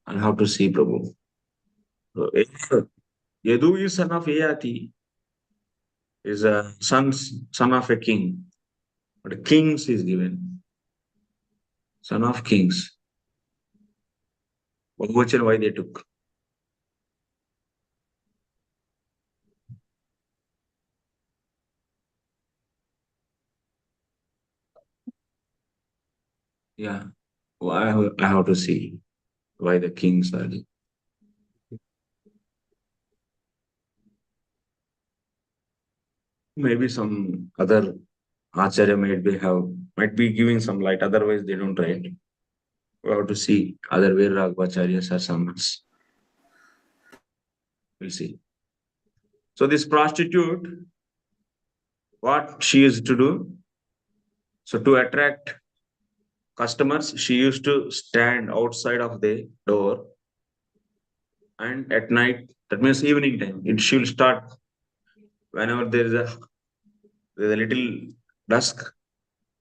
I have to see, Prabhu. So, Yadu is son of Yayati, is a son of a king. But kings is given. Son of kings. Bahuvachan, why they took? Yeah. Well, I have to see why the kings are. Maybe some other Acharya might be giving some light, otherwise they don't write. We have to see other Vairagvacharyas or some else. We'll see. So this prostitute, what she used to do? So to attract customers, she used to stand outside of the door, and at night, that means evening time, she will start whenever there's a little dusk,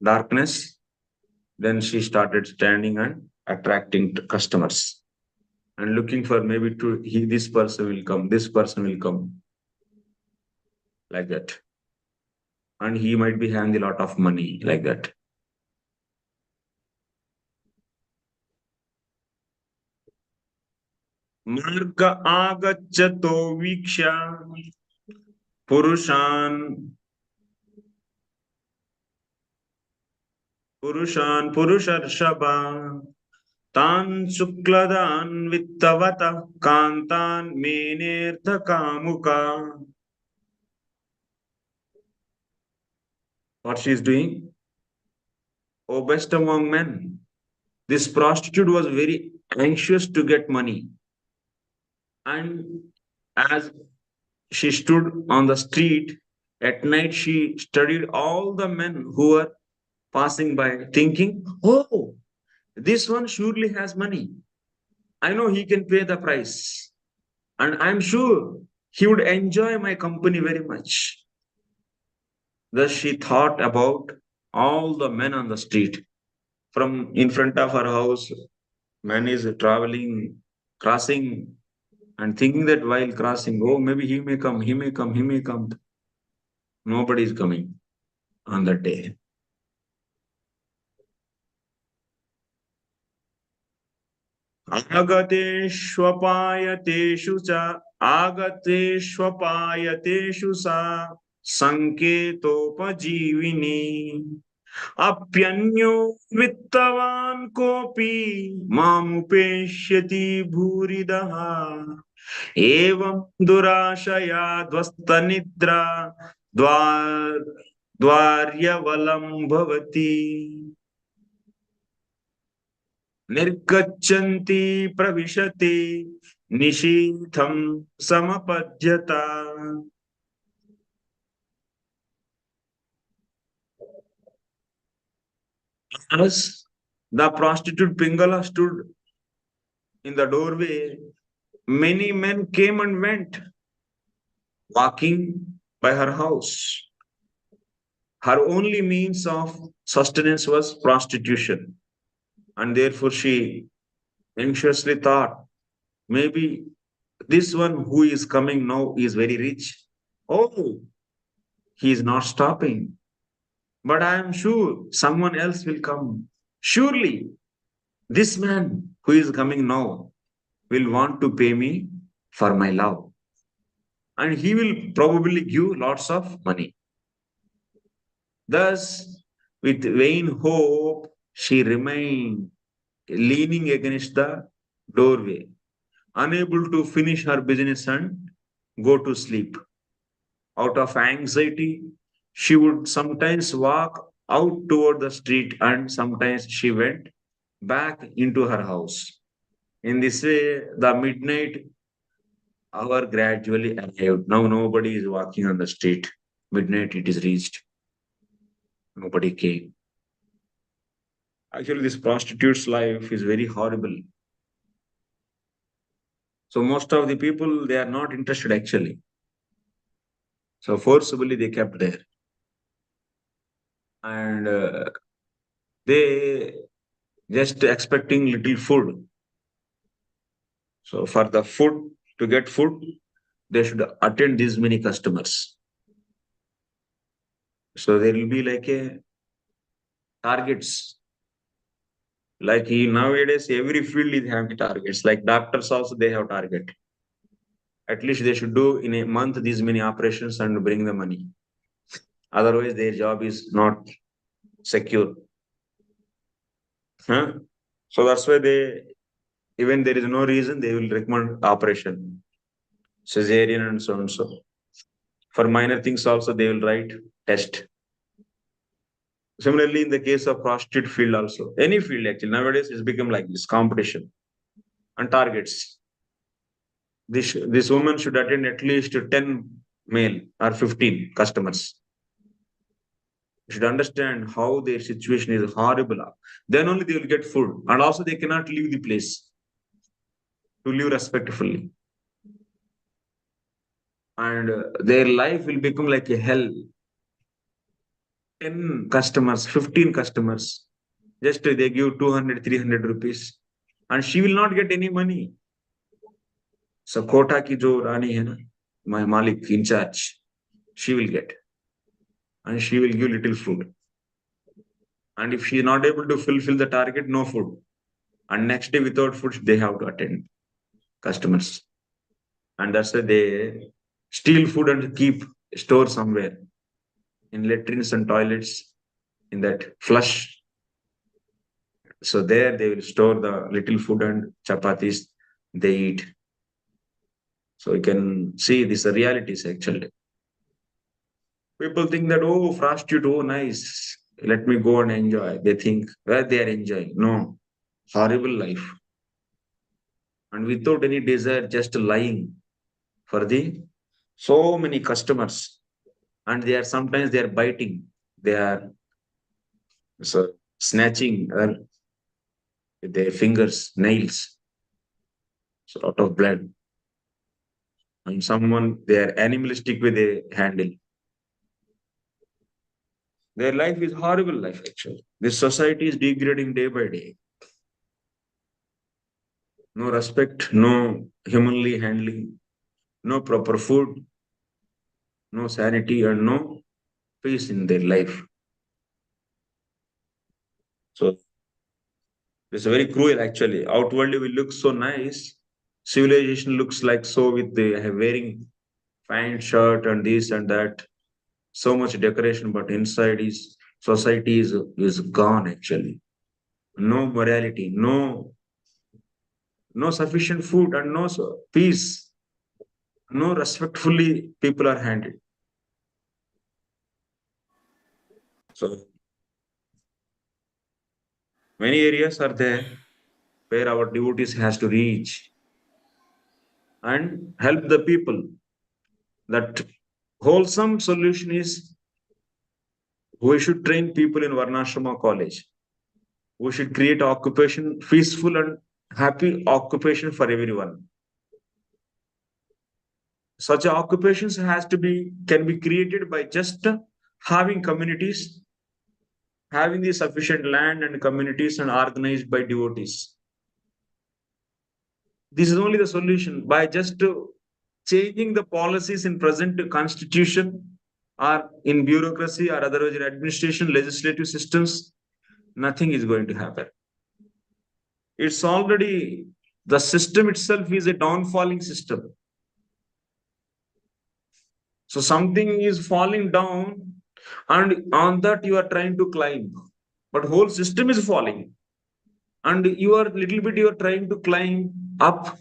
darkness, then she started standing and attracting customers and looking for maybe this person will come, this person will come, like that. And he might be having a lot of money, like that. Marga agacchato viksha purushan purusharshaba tan sukladan vittavata kantan menertha kamuka. What she is doing? O best among men, this prostitute was very anxious to get money. And as she stood on the street at night, she studied all the men who were passing by, thinking, oh, this one surely has money. I know he can pay the price. And I'm sure he would enjoy my company very much. Thus she thought about all the men on the street. From in front of her house, man is traveling, crossing, and thinking that while crossing, oh, maybe he may come, he may come, he may come. Nobody is coming on that day. आगतेष्वपायतेषु सा संकेतोपजीविनी अप्यन्यो वित्तवान् कोऽपि मामुपेष्यति भूरिदः एवं दुराशया ध्वस्तनिद्रा द्वार्यवलं भवति निर्गच्छन्ति प्रविशति निशीथं समपद्यता. As the prostitute Piṅgalā stood in the doorway, many men came and went, walking by her house. Her only means of sustenance was prostitution, and therefore she anxiously thought, maybe this one who is coming now is very rich. Oh, he is not stopping. But I am sure someone else will come. Surely this man who is coming now will want to pay me for my love. And he will probably give lots of money. Thus, with vain hope, she remained leaning against the doorway, unable to finish her business and go to sleep. Out of anxiety, she would sometimes walk out toward the street and sometimes she went back into her house. In this way, the midnight hour gradually arrived. Now nobody is walking on the street. Midnight it is reached. Nobody came. Actually, this prostitute's life is very horrible. So most of the people, they are not interested actually. So forcibly they kept there. And they just expecting little food. So for the food, to get food, they should attend these many customers. So there will be like a targets. Like nowadays, every field is having targets. Like doctors also, they have target. At least they should do in a month these many operations and bring the money. Otherwise, their job is not secure. Huh? So that's why even there is no reason, they will recommend operation, cesarean and so and so. For minor things also, they will write test. Similarly, in the case of prostitute field also, any field actually, nowadays it's become like this, competition and targets. This woman should attend at least 10 male or 15 customers. You should understand how their situation is horrible. Then only they will get food. And also they cannot leave the place to live respectfully. And their life will become like a hell. 10 customers, 15 customers, just they give 200, 300 rupees. And she will not get any money. So Kota ki jo Rani hai na, my Malik in charge, she will get. And she will give little food. And if she is not able to fulfill the target, no food. And next day without food, they have to attend customers. And that's why they steal food and store somewhere in latrines and toilets, in that flush. So there they will store the little food and chapatis they eat. So you can see these are realities actually. People think that, oh, prostitute, oh, nice. Let me go and enjoy. They think where they are enjoying. No, horrible life. And without any desire, just lying for the so many customers. And sometimes they are biting. They are snatching with their fingers, nails. So out of blood. And they are animalistic with a handle. Their life is horrible life actually. This society is degrading day by day. No respect, no humanly handling, no proper food, no sanity, and no peace in their life. So It's very cruel actually. Outwardly we look so nice. Civilization looks like so with the wearing fine shirt and this and that. So much decoration, but inside is society is gone actually. No morality, no sufficient food and no peace, no respectfully people are handled. So many areas are there where our devotees has to reach and help the people. That wholesome solution is we should train people in Varnashrama college. We should create occupation, peaceful and happy occupation for everyone. Such occupations can be created by just having communities, having the sufficient land and communities and organized by devotees. This is only the solution. By just changing the policies in present constitution or in bureaucracy or otherwise in administration, legislative systems, nothing is going to happen. It's already, the system itself is a downfalling system. So something is falling down and on that you are trying to climb, but whole system is falling and you are trying to climb up.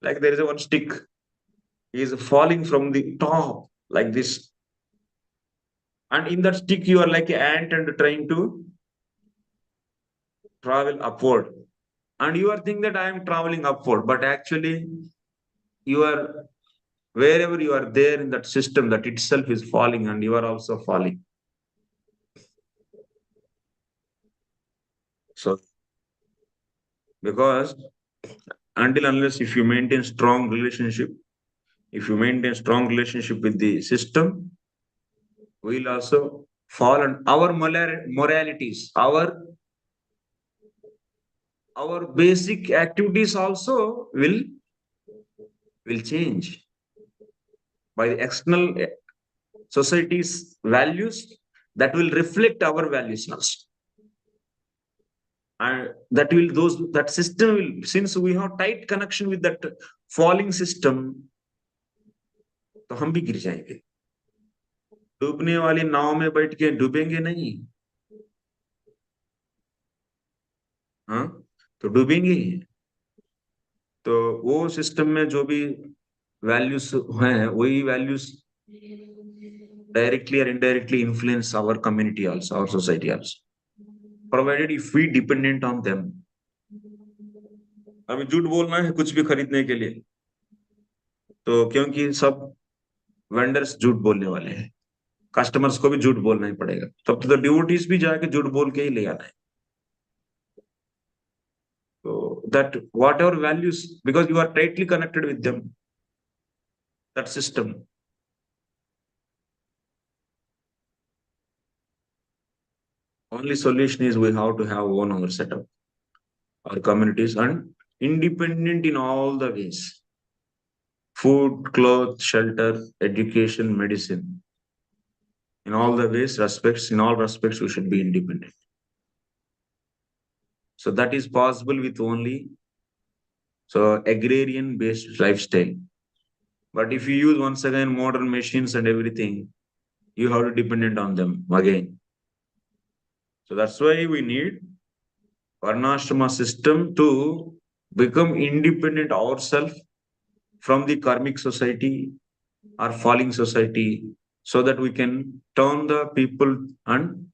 Like there is a one stick is falling from the top like this, and in that stick you are like an ant and trying to travel upward, and you are thinking that I am traveling upward, but actually you are, wherever you are there in that system, that itself is falling and you are also falling. So because until unless if you maintain strong relationship, if you maintain strong relationship with the system, we'll also fall on our moralities, our basic activities also will change by the external society's values that will reflect our values also. And that system will, since we have tight connection with that falling system, तो हम भी गिर जाएंगे. डूबने वाली नाव में बैठ के डूबेंगे नहीं, हाँ, तो डूबेंगे. तो वो सिस्टम में जो भी वैल्यूज हैं, वही values directly or indirectly influence our community also, our society also, provided if we dependent on them. हमें झूठ बोलना है कुछ भी खरीदने के लिए, तो क्योंकि सब वेंडर्स झूठ बोलने वाले हैं, कस्टमर्स को भी झूठ बोलना ही पड़ेगा, तब तो डिवोटीज भी जाके झूठ बोल के ही ले आना है. So that whatever values, because you are tightly connected with them, that system. Only solution is we have to have one our setup, our communities, and independent in all the ways. Food, clothes, shelter, education, medicine. In all the ways, in all respects, we should be independent. So that is possible with only agrarian-based lifestyle. But if you use once again modern machines and everything, you have to dependent on them again. So that's why we need Varnashrama system to become independent ourselves from the karmic society or falling society, so that we can turn the people and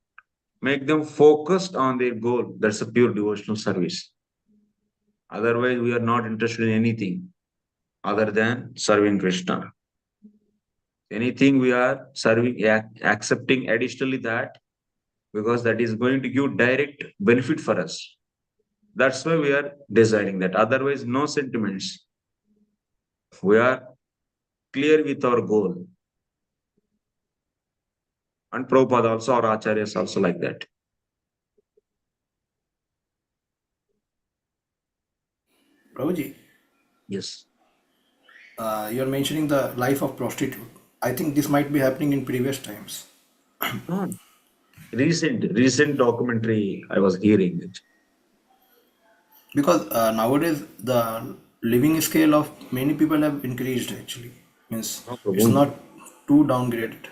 make them focused on their goal. That's a pure devotional service. Otherwise, we are not interested in anything other than serving Krishna. Anything we are serving, accepting additionally that, because that is going to give direct benefit for us. That's why we are deciding that. Otherwise, no sentiments. We are clear with our goal. And Prabhupada also, our acharyas also like that. Prabhuji, Yes. You're mentioning the life of prostitute. I think this might be happening in previous times. Recent documentary I was hearing it. Because nowadays the living scale of many people have increased actually. Means No it's problem. not too downgraded.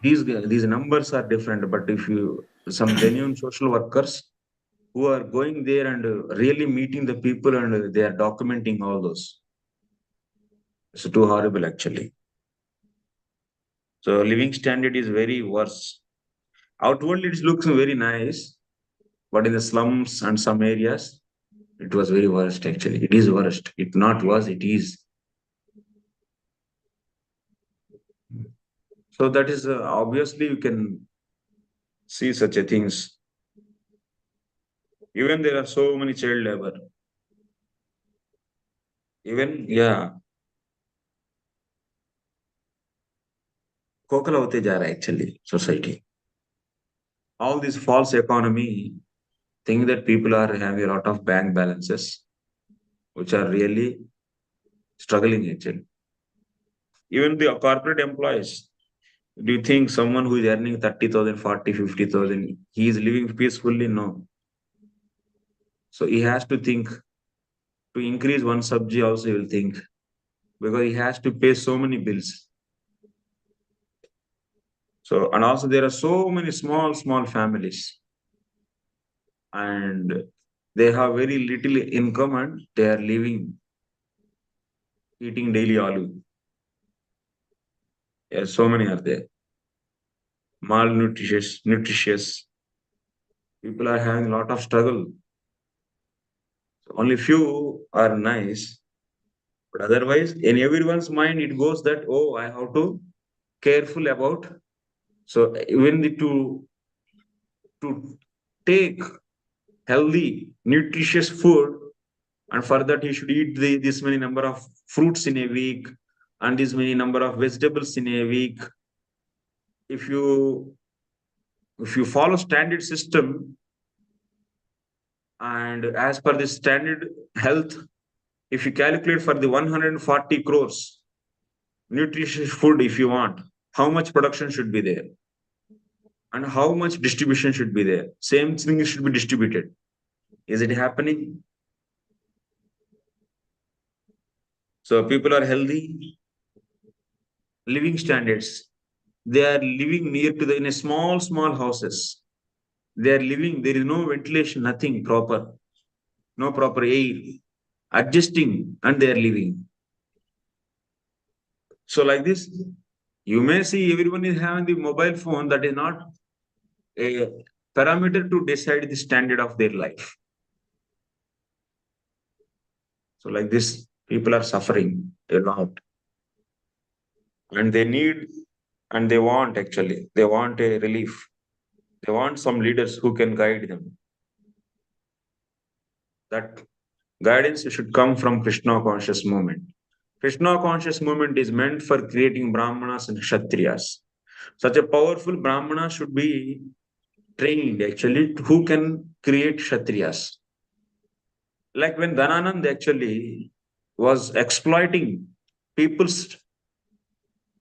These numbers are different, but if you some genuine social workers who are going there and really meeting the people and they are documenting all those, it's too horrible actually. So living standard is very worse. Outwardly it looks very nice, but in the slums and some areas it was very worst actually. It is worst. It not was, it is. So that is obviously you can see such a things. Even there are so many child labor. Even yeah, खोखला होते जा रहा है actually society. All this false economy think that people are having a lot of bank balances, which are really struggling actually. Even the corporate employees, do you think someone who is earning 30,000, 40, 50,000, he is living peacefully? No. So he has to think to increase one subsidy also he will think because he has to pay so many bills. So, and also there are so many small families and they have very little income and they are living, eating daily olive. Yeah, so many are there. Nutritious. People are having a lot of struggle. So only few are nice, but otherwise, in everyone's mind, it goes that, oh, I have to careful about. So even to take healthy, nutritious food, and for that you should eat this many number of fruits in a week and this many number of vegetables in a week. If you follow standard system and as per the standard health, if you calculate for the 140 crores nutritious food, if you want, how much production should be there and how much distribution should be there, same thing should be distributed. Is it happening? So people are healthy, living standards, they are living near to the in a small houses. They are living, there is no ventilation, nothing proper, no proper air, adjusting, and they are living. So like this, you may see everyone is having the mobile phone. That is not a parameter to decide the standard of their life. So like this, people are suffering a lot. And they need and they want actually, they want a relief. They want some leaders who can guide them. That guidance should come from Krishna conscious movement. Krishna conscious movement is meant for creating Brahmanas and Kshatriyas. Such a powerful Brahmana should be trained actually who can create Kshatriyas. Like when Dhananand actually was exploiting people's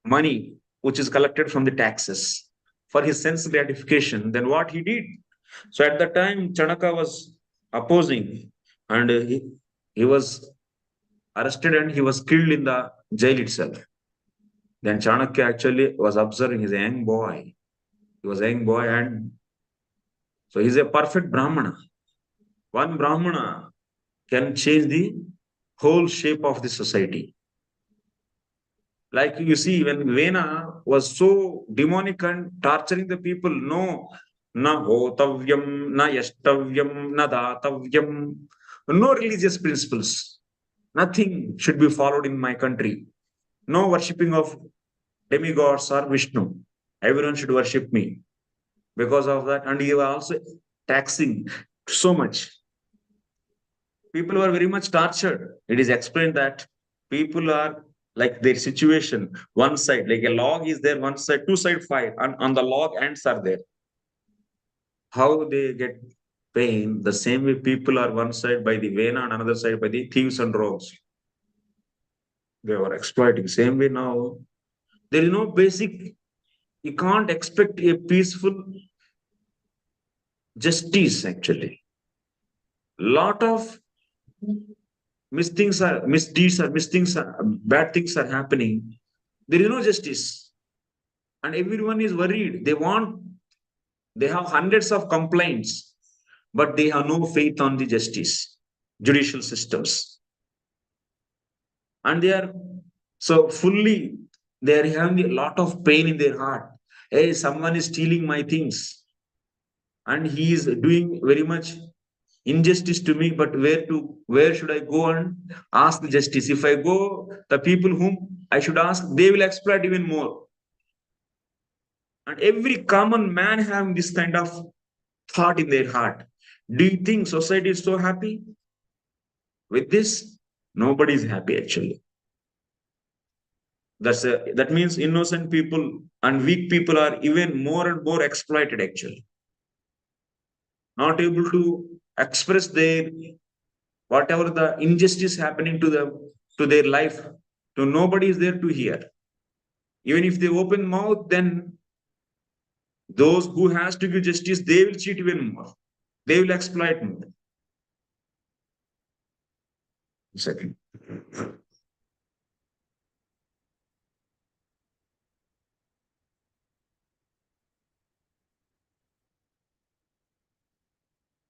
money, which is collected from the taxes for his sense gratification, then what he did? So at that time, Chanaka was opposing and he was arrested and he was killed in the jail itself. Then Chanakya actually was observing his young boy. He was a young boy and so he's a perfect Brahmana. One Brahmana can change the whole shape of the society. Like you see, when Vena was so demonic and torturing the people, no, na hotavyam, na yashtavyam, na datavyam, no religious principles. Nothing should be followed in my country. No worshipping of demigods or Vishnu. Everyone should worship me. Because of that, and he was also taxing so much. People were very much tortured. It is explained that people are like their situation, one side, like a log is there, one side, two side fire, and on the log ants are there. How they get pain, the same way people are one side by the Vena and another side by the thieves and rogues. They were exploiting. Same way now, there is no basic, you can't expect a peaceful justice actually. Lot of bad things are happening, there is no justice. And everyone is worried. They have hundreds of complaints, but they have no faith on the justice, judicial systems. And they are they are having a lot of pain in their heart. Hey, someone is stealing my things, and he is doing very much injustice to me, but where should I go and ask the justice? If I go, the people whom I should ask, they will exploit even more. And every common man having this kind of thought in their heart. Do you think society is so happy with this? Nobody is happy actually. That means innocent people and weak people are even more and more exploited actually. Not able to express their whatever the injustice happening to them, to their life, to nobody is there to hear. Even if they open mouth, then those who has to give justice, they will cheat even more. They will exploit more. Second.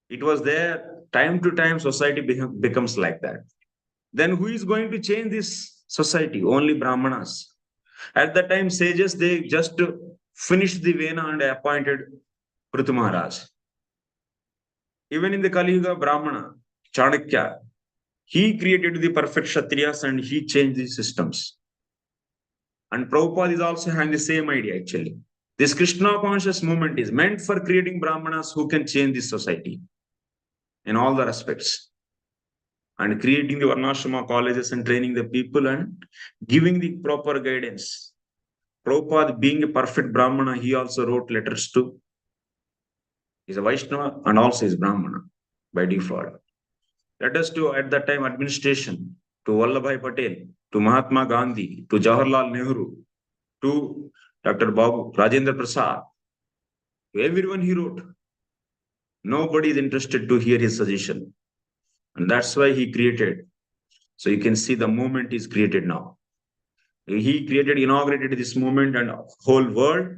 It was there, time to time, society becomes like that. Then who is going to change this society? Only Brahmanas. At that time, sages, they just finished the Vena and appointed Prithu Maharaj. Even in the Kali Yuga, Brahmana, Chanakya, he created the perfect Kshatriyas and he changed the systems. And Prabhupada is also having the same idea actually. This Krishna conscious movement is meant for creating Brahmanas who can change this society in all the aspects. And creating the Varnashrama colleges and training the people and giving the proper guidance. Prabhupada, being a perfect Brahmana, he also wrote letters to. He's a Vaishnava and also is Brahmana by default. Letters to, at that time, administration, to Vallabhai Patel, to Mahatma Gandhi, to Jawaharlal Nehru, to Dr. Babu, Rajendra Prasad. To everyone he wrote. Nobody is interested to hear his suggestion. And that's why he created. So you can see the movement is created now. He inaugurated this movement and whole world.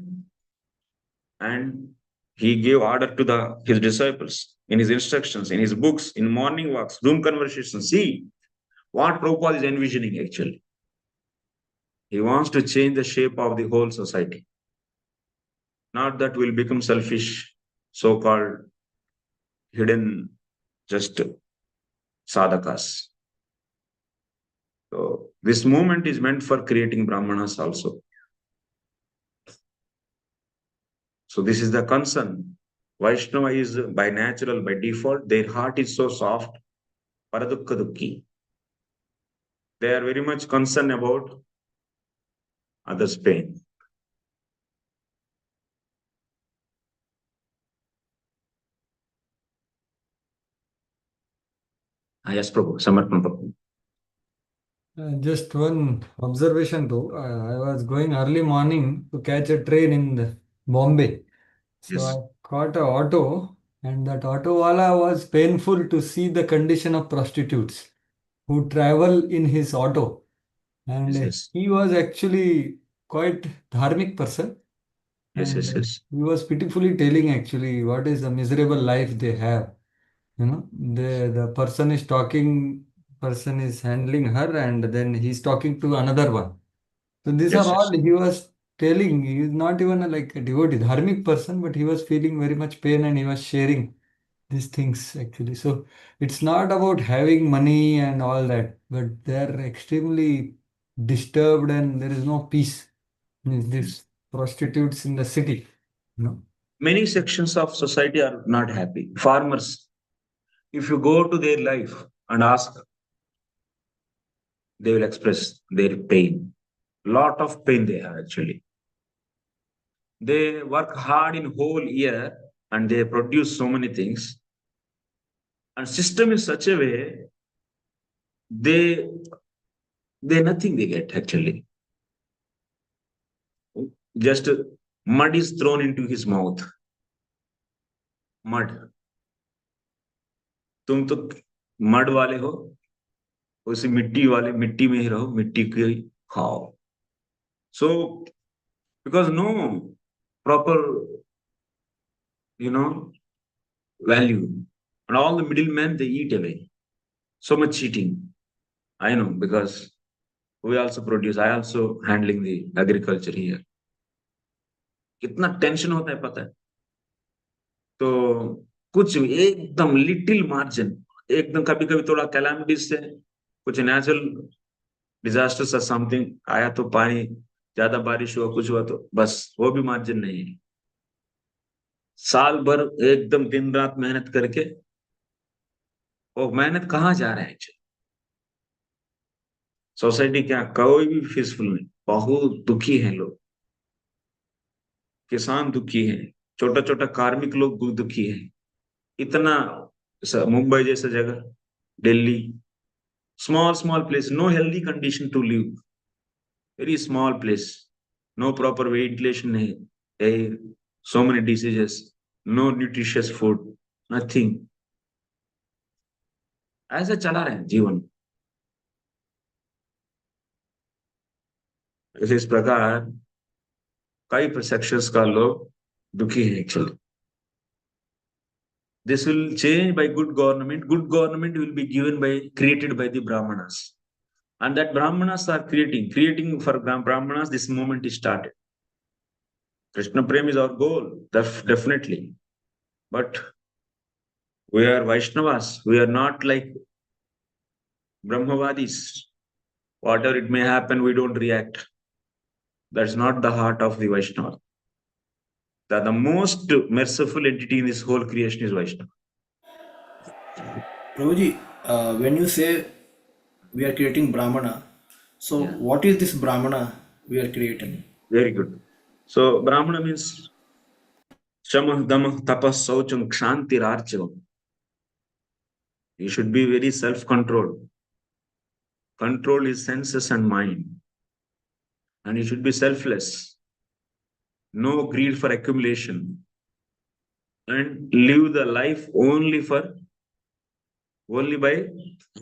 And he gave order to his disciples in his instructions, in his books, in morning walks, room conversations. See what Prabhupada is envisioning actually. He wants to change the shape of the whole society. Not that will become selfish, so-called hidden just sadhakas. So this movement is meant for creating Brahmanas also. So this is the concern. Vaishnava is by natural, by default, their heart is so soft. Paradukka dukki. They are very much concerned about others' pain. Yes, Prabhu. Samarpan Prabhu. Just one observation though. I was going early morning to catch a train in Bombay. So Yes. I caught an auto, and that auto wala was painful to see the condition of prostitutes who travel in his auto. And Yes. he was actually quite dharmic person. Yes. And Yes. he was pitifully telling actually what is the miserable life they have. You know, the person is talking, person is handling her, and then he's talking to another one. So these are Yes. all he was telling. He is not even like a devotee, dharmic person, but he was feeling very much pain and he was sharing these things actually. So it's not about having money and all that, but they're extremely disturbed and there is no peace. These prostitutes in the city, you know. Many sections of society are not happy. Farmers, if you go to their life and ask, they will express their pain. Lot of pain they have actually. They work hard in whole year and they produce so many things. And system is such a way they nothing they get actually. Just mud is thrown into his mouth. Mud. तुम तो mud वाले हो, उसी मिट्टी वाले मिट्टी में ही रहो, मिट्टी की खाओ. So because no proper, value, and all the middlemen, they eat away. So much cheating. I know, because we also produce. I also handling the agriculture here. कितना टेंशन होता है पता है. तो कुछ एकदम लिटिल मार्जिन, एकदम कभी कभी थोड़ा कैलामिटीज से, कुछ नेचुरल डिजास्टर सा समथिंग आया तो पानी ज्यादा बारिश हुआ, कुछ हुआ तो बस वो भी मार्जिन नहीं है. साल भर एकदम दिन रात मेहनत करके, वो मेहनत कहाँ जा रहा है. सोसाइटी क्या कोई भी पीसफुल नहीं, बहुत दुखी हैं लोग. किसान दुखी है, छोटा छोटा कार्मिक लोग दुखी है. इतना मुंबई जैसा जगह, Delhi, small place, no healthy condition to live, very small place, no proper ventilation, air, so many diseases, no nutritious food, nothing. ऐसा चला रहे हैं जीवन. इस प्रकार कई सेक्शंस का लोग दुखी है actually. This will change by good government. Good government will be created by the Brahmanas. And that Brahmanas are creating for Brahmanas, this movement is started. Krishna Prem is our goal, definitely. But we are Vaishnavas. We are not like Brahmavadis. Whatever it may happen, we don't react. That's not the heart of the Vaishnava. The most merciful entity in this whole creation is Vaishnava. Prabhuji, when you say we are creating Brahmana, so Yeah. what is this Brahmana we are creating? Very good. So Brahmana means Shamah, Damah, Tapas, Saucham, Kshanti, Archavam. You should be very self-controlled. Control his senses and mind. And you should be selfless. No greed for accumulation. And live the life only by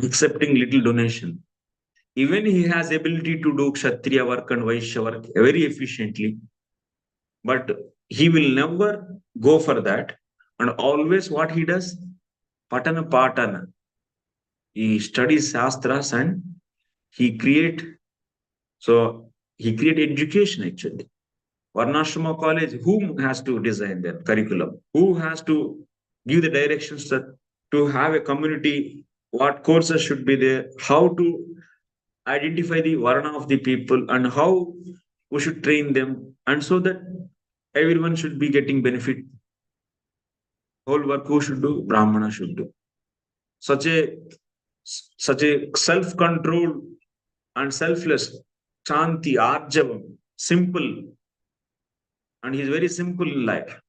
accepting little donation. Even he has ability to do Kshatriya work and Vaishya work very efficiently. But he will never go for that. And always what he does? Patana Patana. He studies Shastras and he create education actually. Varnashrama college, who has to design their curriculum? Who has to give the directions to have a community? What courses should be there? How to identify the Varna of the people and how we should train them, and so that everyone should be getting benefit. Whole work who should do? Brahmana should do. Such a self-control and selfless, Shanti, Arjavam, simple. And he is very simple in life.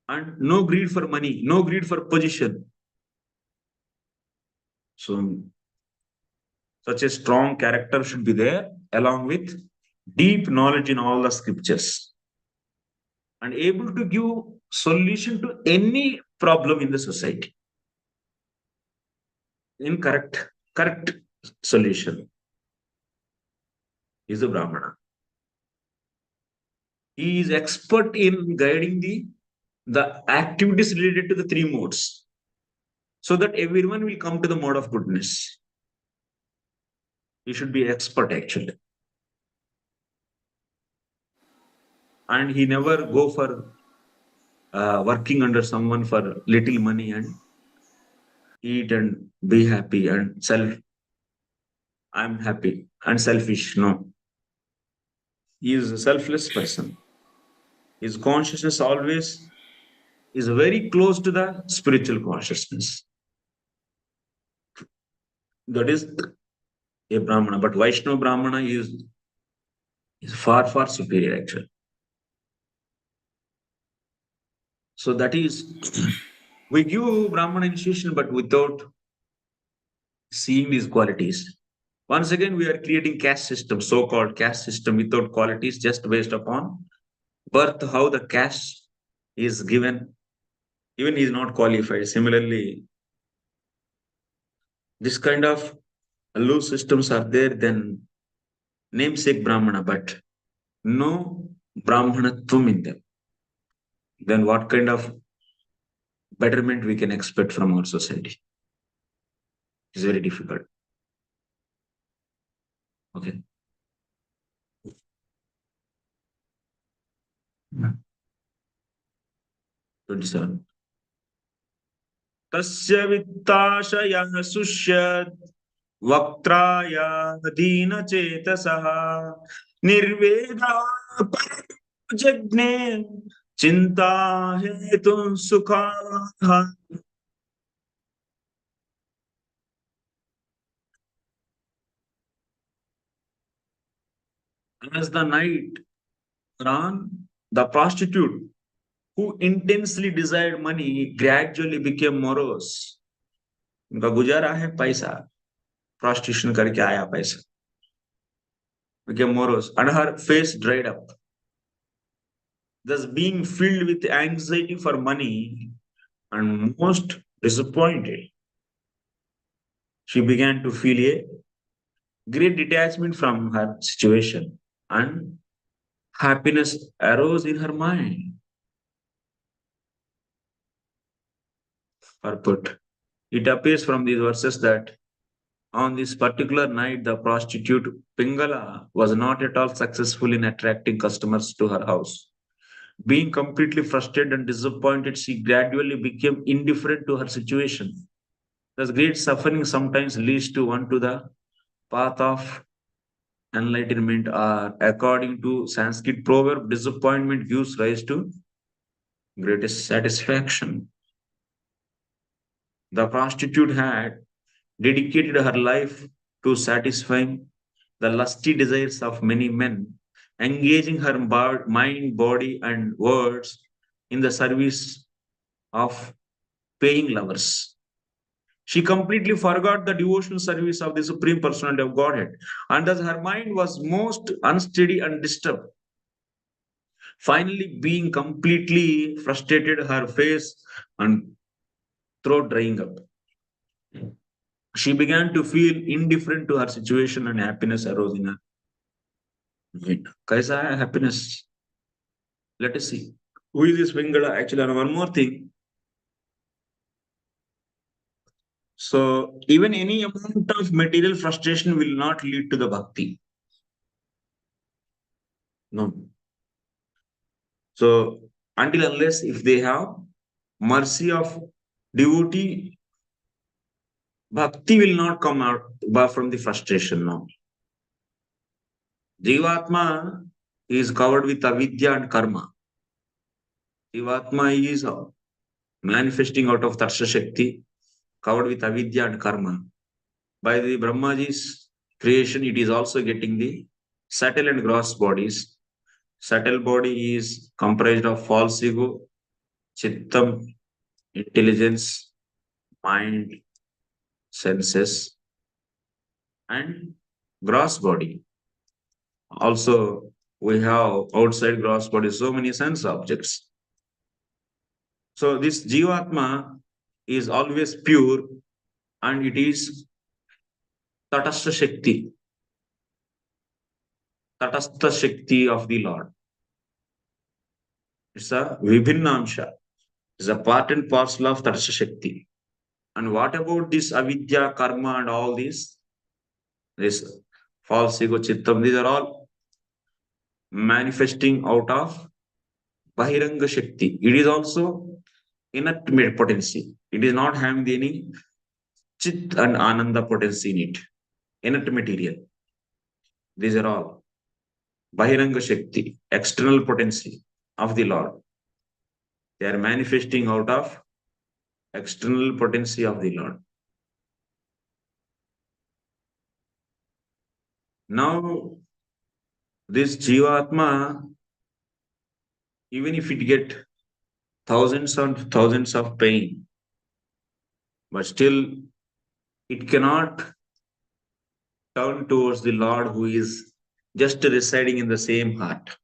And no greed for money, no greed for position. So, such a strong character should be there, along with deep knowledge in all the scriptures. And able to give solution to any problem in the society. In correct solution is a Brahmana. He is expert in guiding the activities related to the three modes, so that everyone will come to the mode of goodness. He should be expert actually. And he never go for working under someone for little money and eat and be happy and I'm happy and selfish. No. He is a selfless person. His consciousness always is very close to the spiritual consciousness. That is a Brahmana. But Vaishnava Brahmana is far, far superior actually. So that is, we give Brahmana initiation, but without seeing these qualities. Once again, we are creating caste system, so-called caste system without qualities, just based upon birth, how the caste is given. Even he is not qualified. Similarly, this kind of loose systems are there, then namesake Brahmana, but no Brahmanatvam in them, then what kind of betterment we can expect from our society? It's very difficult. Okay. 27. Tasya vittaşayah sushyat vaktaya dina chetasaha nirveda parajagne chinta hetun sukhaha. As the night ran, the prostitute who intensely desired money gradually became morose. उनका गुजारा है पैसा, prostitution करके आया पैसा, became morose, and her face dried up. Thus, being filled with anxiety for money and most disappointed, she began to feel a great detachment from her situation, and happiness arose in her mind. Purport. It appears from these verses that on this particular night, the prostitute Piṅgalā was not at all successful in attracting customers to her house. Being completely frustrated and disappointed, she gradually became indifferent to her situation. Thus, great suffering sometimes leads to one to the path of enlightenment, or according to Sanskrit proverb, disappointment gives rise to greatest satisfaction. The prostitute had dedicated her life to satisfying the lusty desires of many men, engaging her mind, body, and words in the service of paying lovers. She completely forgot the devotional service of the Supreme Personality of Godhead, and thus her mind was most unsteady and disturbed. Finally, being completely frustrated, her face and throat drying up, she began to feel indifferent to her situation, and happiness arose in her mind. Kaisa hai happiness? Let us see. Who is this Piṅgalā? Actually, and one more thing. So, even any amount of material frustration will not lead to the bhakti. No. So, until unless if they have mercy of devotee, bhakti will not come out from the frustration now. Jivatma is covered with avidya and karma. Jivatma is manifesting out of Tarsha Shakti, covered with avidya and karma. By the Brahmaji's creation, it is also getting the subtle and gross bodies. Subtle body is comprised of false ego, chittam, intelligence, mind, senses, and gross body. Also, we have outside gross body so many sense objects. So this Jivatma is always pure, and it is Tatastha Shakti. Tatastha Shakti of the Lord. It's a Vibhinnamsha. It's a part and parcel of Tatastha Shakti. And what about this avidya, karma, and all these? This false ego, chittam, these are all manifesting out of Bahiranga Shakti. It is also inert potency. It is not having any Chit and Ananda potency in it. Inert material. These are all Bahiranga Shakti, external potency of the Lord. They are manifesting out of external potency of the Lord. Now, this Jivatma, even if it get thousands and thousands of pain, but still it cannot turn towards the Lord who is just residing in the same heart,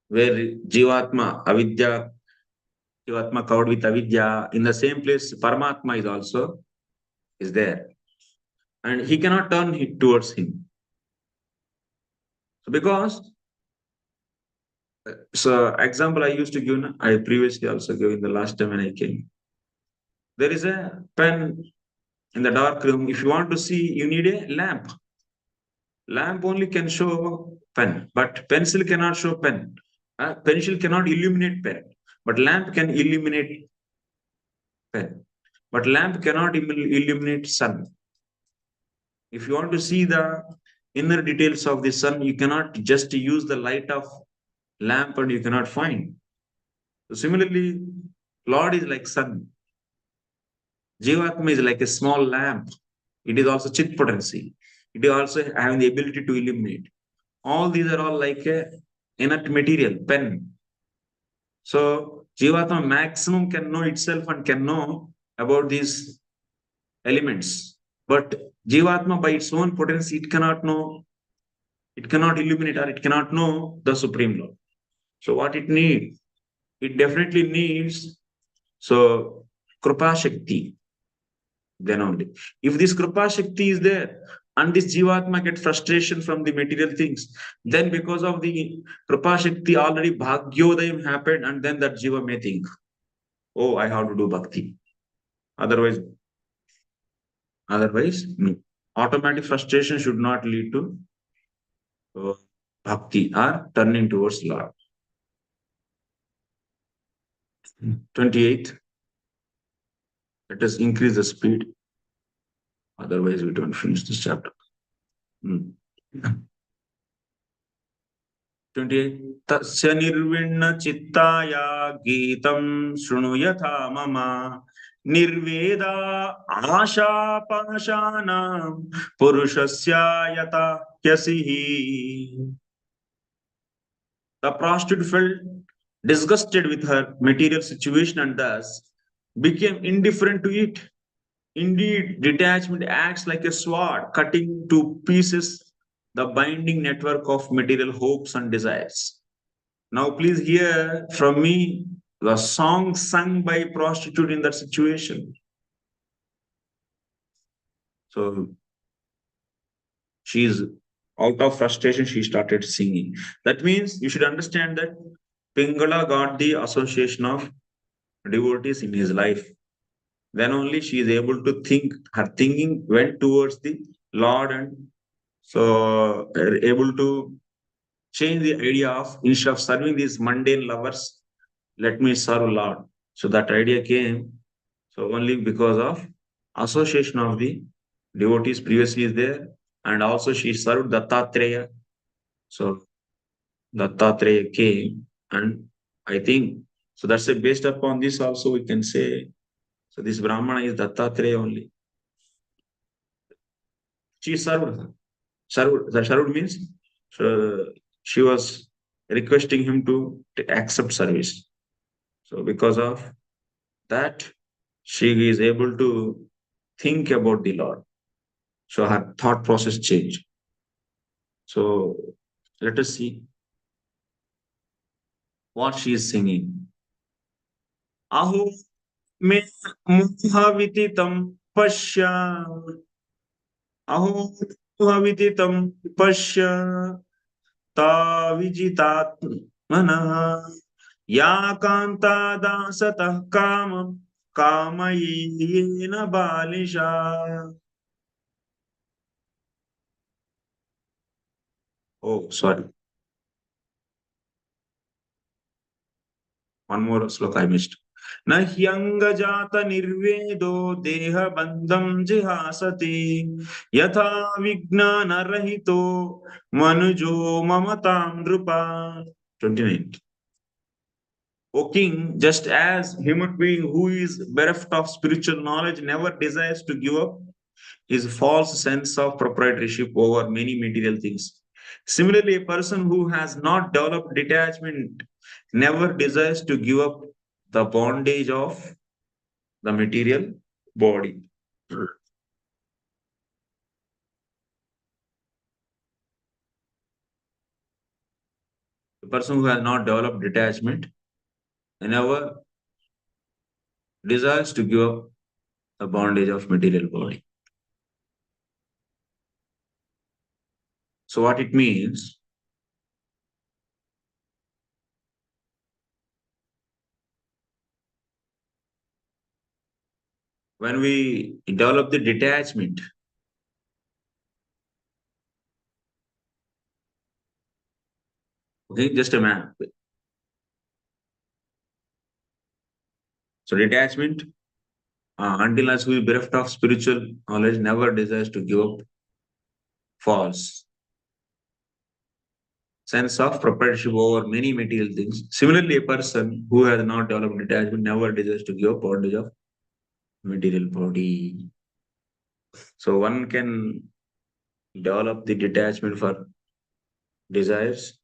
where Jivatma, avidya, Jivatma covered with avidya, in the same place Paramatma is also is there. and he cannot turn it towards him. So because, so example I used to give, I previously also gave in the last time when I came. There is a pen in the dark room. If you want to see, you need a lamp. Lamp only can show pen, but pencil cannot show pen. Pencil cannot illuminate pen, but lamp can illuminate pen. But lamp cannot illuminate sun. If you want to see the inner details of the sun, you cannot just use the light of lamp and you cannot find. So similarly, Lord is like sun. Jivatma is like a small lamp. It is also chit potency. It is also having the ability to illuminate. All these are all like a inert material, pen. So Jivatma maximum can know itself and can know about these elements. But Jivatma by its own potency, it cannot know, it cannot illuminate, or it cannot know the Supreme Lord. So what it needs? It definitely needs, so Krupa Shakti. Then only. If this Krupa Shakti is there, and this Jivatma get frustration from the material things, then because of the Krupa Shakti, already Bhagyodayam happened, and then that Jiva may think, oh, I have to do Bhakti. Otherwise, no. Automatic frustration should not lead to Bhakti or turning towards Lord. 28. Let us increase the speed. Otherwise, we don't finish this chapter. 28. Tasya nirvinna chittaya geetam shrunuyatha mama nirveda asha pashanam purushasya yata kyasihi. The prostitute felt disgusted with her material situation and thus became indifferent to it. Indeed, detachment acts like a sword, cutting to pieces the binding network of material hopes and desires. Now, please hear from me the song sung by a prostitute in that situation. So, she's out of frustration, she started singing. That means you should understand that Piṅgalā got the association of devotees in his life. Then only she is able to think, her thinking went towards the Lord, and so able to change the idea of, instead of serving these mundane lovers, let me serve Lord. So that idea came. So only because of association of the devotees previously is there, and also she served Dattatreya. So Dattatreya came, and I think so that's based upon this also we can say. So this Brahmana is Dattatreya only. She served. Served means she was requesting him to accept service. So because of that, she is able to think about the Lord. So her thought process changed. So let us see what she is singing. Aho me muhavititam pashya. Aho muhavititam pashya. Tavijitatmanah ya kanta dasatah kamam kamayena balisha. Oh, sorry. One more sloka I missed. Na hyanga jata nirvedo deha bandham jihasati yatha vignana rahito manujo mamatam drupa. 29. O king, just as human being who is bereft of spiritual knowledge never desires to give up his false sense of proprietorship over many material things, similarly, a person who has not developed detachment never desires to give up the bondage of the material body. The person who has not developed detachment never desires to give up the bondage of material body. So what it means? When we develop the detachment, okay, just a man. So detachment, until as we bereft of spiritual knowledge, never desires to give up false sense of proprietorship over many material things. Similarly, a person who has not developed detachment never desires to give up bondage of material body. So one can develop the detachment for desires,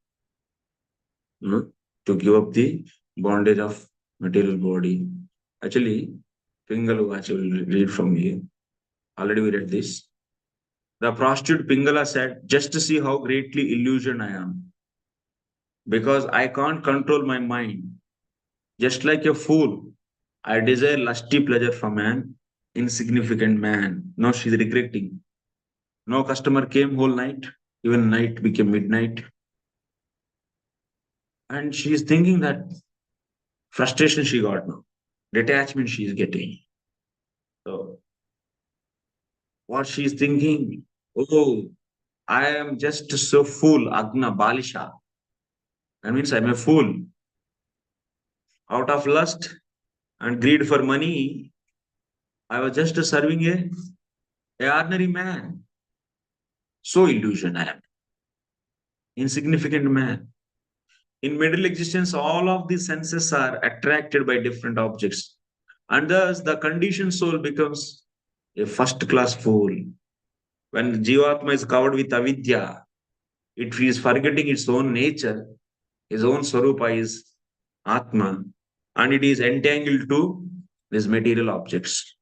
to give up the bondage of material body. Actually, Piṅgalā, actually will read from here. Already we read this. The prostitute Piṅgalā said, just to see how greatly illusioned I am, because I can't control my mind. Just like a fool, I desire lusty pleasure from an insignificant man. Now she's regretting. No customer came whole night. Even night became midnight. And she is thinking that frustration she got now. Detachment she is getting. So what she is thinking, oh, I am just so fool, Agna Balisha. That means I'm a fool. Out of lust and greed for money, I was just serving a ordinary man. So illusion I am. Insignificant man. In middle existence, all of these senses are attracted by different objects. And thus the conditioned soul becomes a first class fool. When Jivatma is covered with avidya, it is forgetting its own nature, his own swarupa is Atma, and it is entangled to these material objects.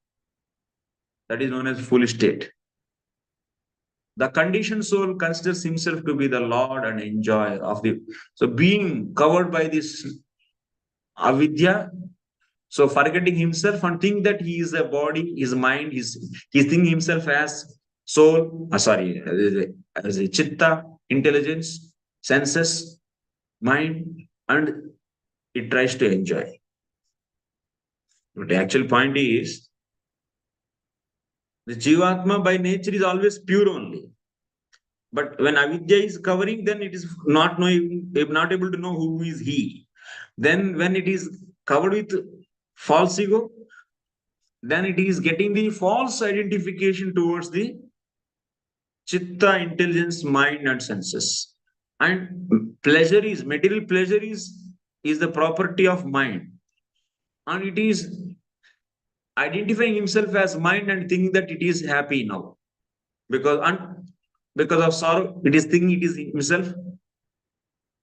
That is known as foolish state. The conditioned soul considers himself to be the Lord and enjoyer of the. So being covered by this avidya, so forgetting himself and think that he is a body, his mind, he thinking himself as soul, as a chitta, intelligence, senses, mind, and it tries to enjoy. But the actual point is, the Jivatma by nature is always pure only. But when avidya is covering, then it is not knowing, not able to know who is he. Then when it is covered with false ego, then it is getting the false identification towards the chitta, intelligence, mind, and senses. And pleasure is, material pleasure is the property of mind. And it is identifying himself as mind and thinking that it is happy now. Because of sorrow, it is thinking it is himself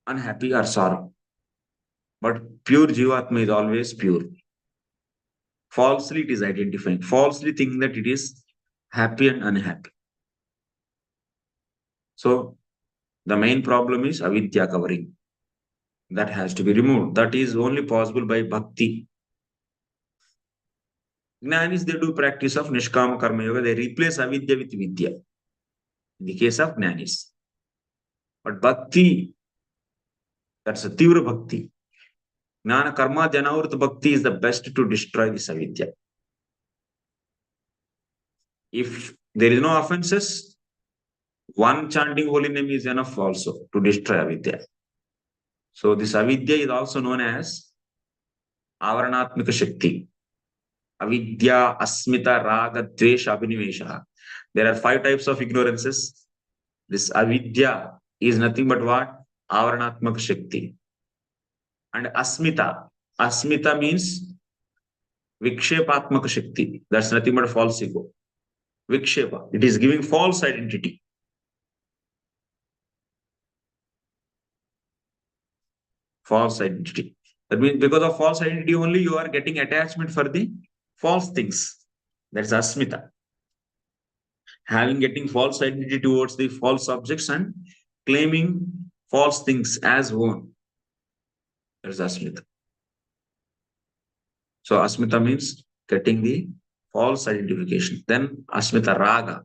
unhappy or sorrow. But pure Jivatma is always pure. Falsely it is identifying, falsely thinking that it is happy and unhappy. So the main problem is avidya covering. That has to be removed. That is only possible by bhakti. Jnanis, they do practice of Nishkama Karma Yoga. They replace avidya with vidya. In the case of Jnanis. But bhakti, that's a Tivra bhakti. Jnana Karma Janavrta bhakti is the best to destroy this avidya. If there is no offenses, one chanting holy name is enough also to destroy avidya. So this avidya is also known as avaranatmika shakti. Avidya, asmita, raga, dvesha, abhinivesha. There are 5 types of ignorances. This avidya is nothing but what? Avaranatmaka shakti. And asmita. Asmita means vikshepatmaka shakti. That's nothing but false ego. Vikshepa. It is giving false identity. False identity. That means because of false identity only, you are getting attachment for the false things. That's asmita. Getting false identity towards the false objects and claiming false things as own. That's asmita. So asmita means getting the false identification. Then asmita raga.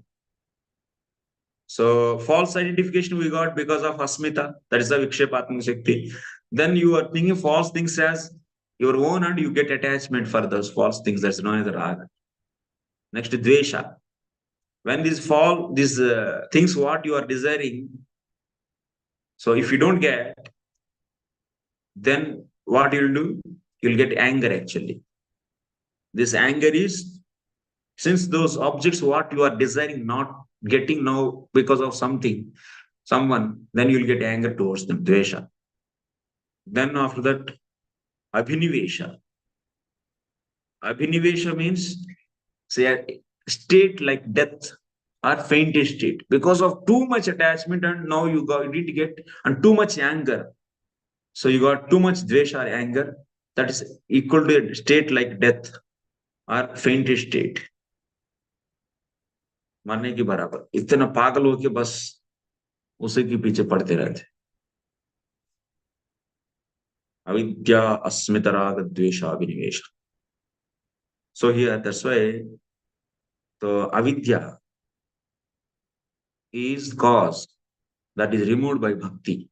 So false identification we got because of asmita, that is the vikshepatmika shakti. Then you are thinking false things as your own and you get attachment for those false things. That's known as raga. Next, dvesha. When these things what you are desiring, so if you don't get, then what you'll do? You'll get anger actually. This anger is, since those objects what you are desiring not getting now because of someone, then you'll get anger towards them, dvesha. Then after that, abhinivesha. Abhinivesha means, say, a state like death or fainted state because of too much attachment, and now you didn't get, and too much anger. So you got too much dvesha or anger, that is equal to a state like death or fainted state. मरने के बराबर, इतना पागल हो के बस उसी के पीछे पड़ते रहते. Avidya, asmita, raga, dvesha, abhinivesha. So here, that's why the avidya is cause that is removed by bhakti.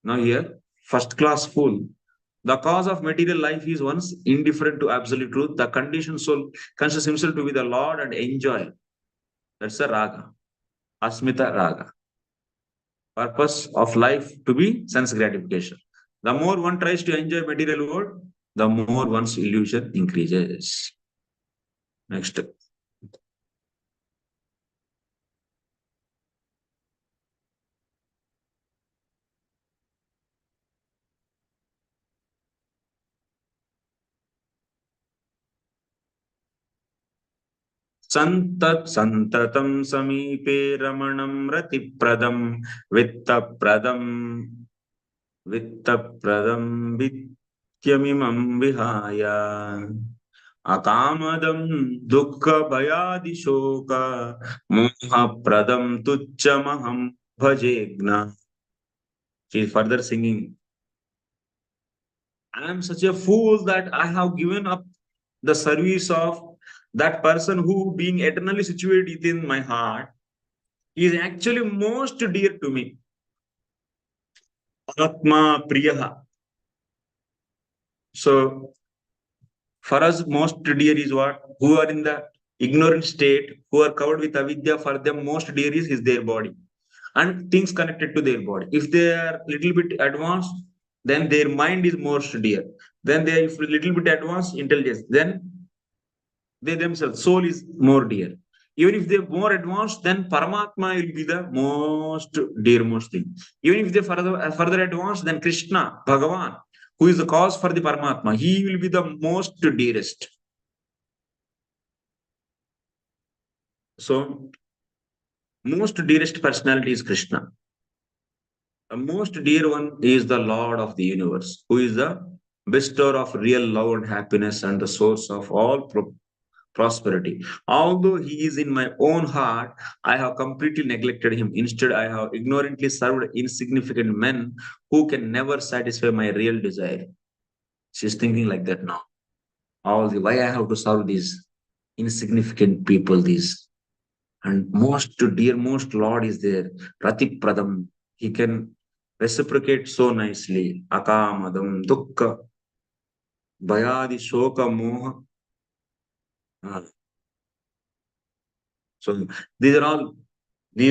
Now here, first class fool. The cause of material life is once indifferent to absolute truth. The conditioned soul considers himself to be the Lord and enjoy. That's the raga. Asmita raga. Purpose of life to be sense gratification. The more one tries to enjoy material world, the more one's illusion increases. Next. संतत संततम समीपे रमणम रतिप्रदम वित्तप्रदम वित्तमिमं विहाय अकामदं दुःख भयादि शोक मोहप्रदं तुच्छमहं भजेग्न. She is further singing, I am such a fool that I have given up the service of that person who, being eternally situated within my heart, is actually most dear to me. Atma Priyaha. So, for us, most dear is what? Who are in the ignorant state, who are covered with avidya, for them, most dear is their body and things connected to their body. If they are little bit advanced, then their mind is most dear. Then they are little bit advanced intelligence, then they themselves, soul is more dear. Even if they're more advanced, then Paramatma will be the most dearmost thing. Even if they further advanced, then Krishna, Bhagavan, who is the cause for the Paramatma, he will be the most dearest. So, most dearest personality is Krishna. The most dear one is the Lord of the universe, who is the bestower of real love and happiness and the source of all prosperity. Although he is in my own heart, I have completely neglected him. Instead, I have ignorantly served insignificant men who can never satisfy my real desire. She's thinking like that now. Why I have to serve these insignificant people, these. And most dearmost Lord is there, Rati Pradam. He can reciprocate so nicely. Akamadam, Dukkha, Bhayadi, Shoka, Moha. So these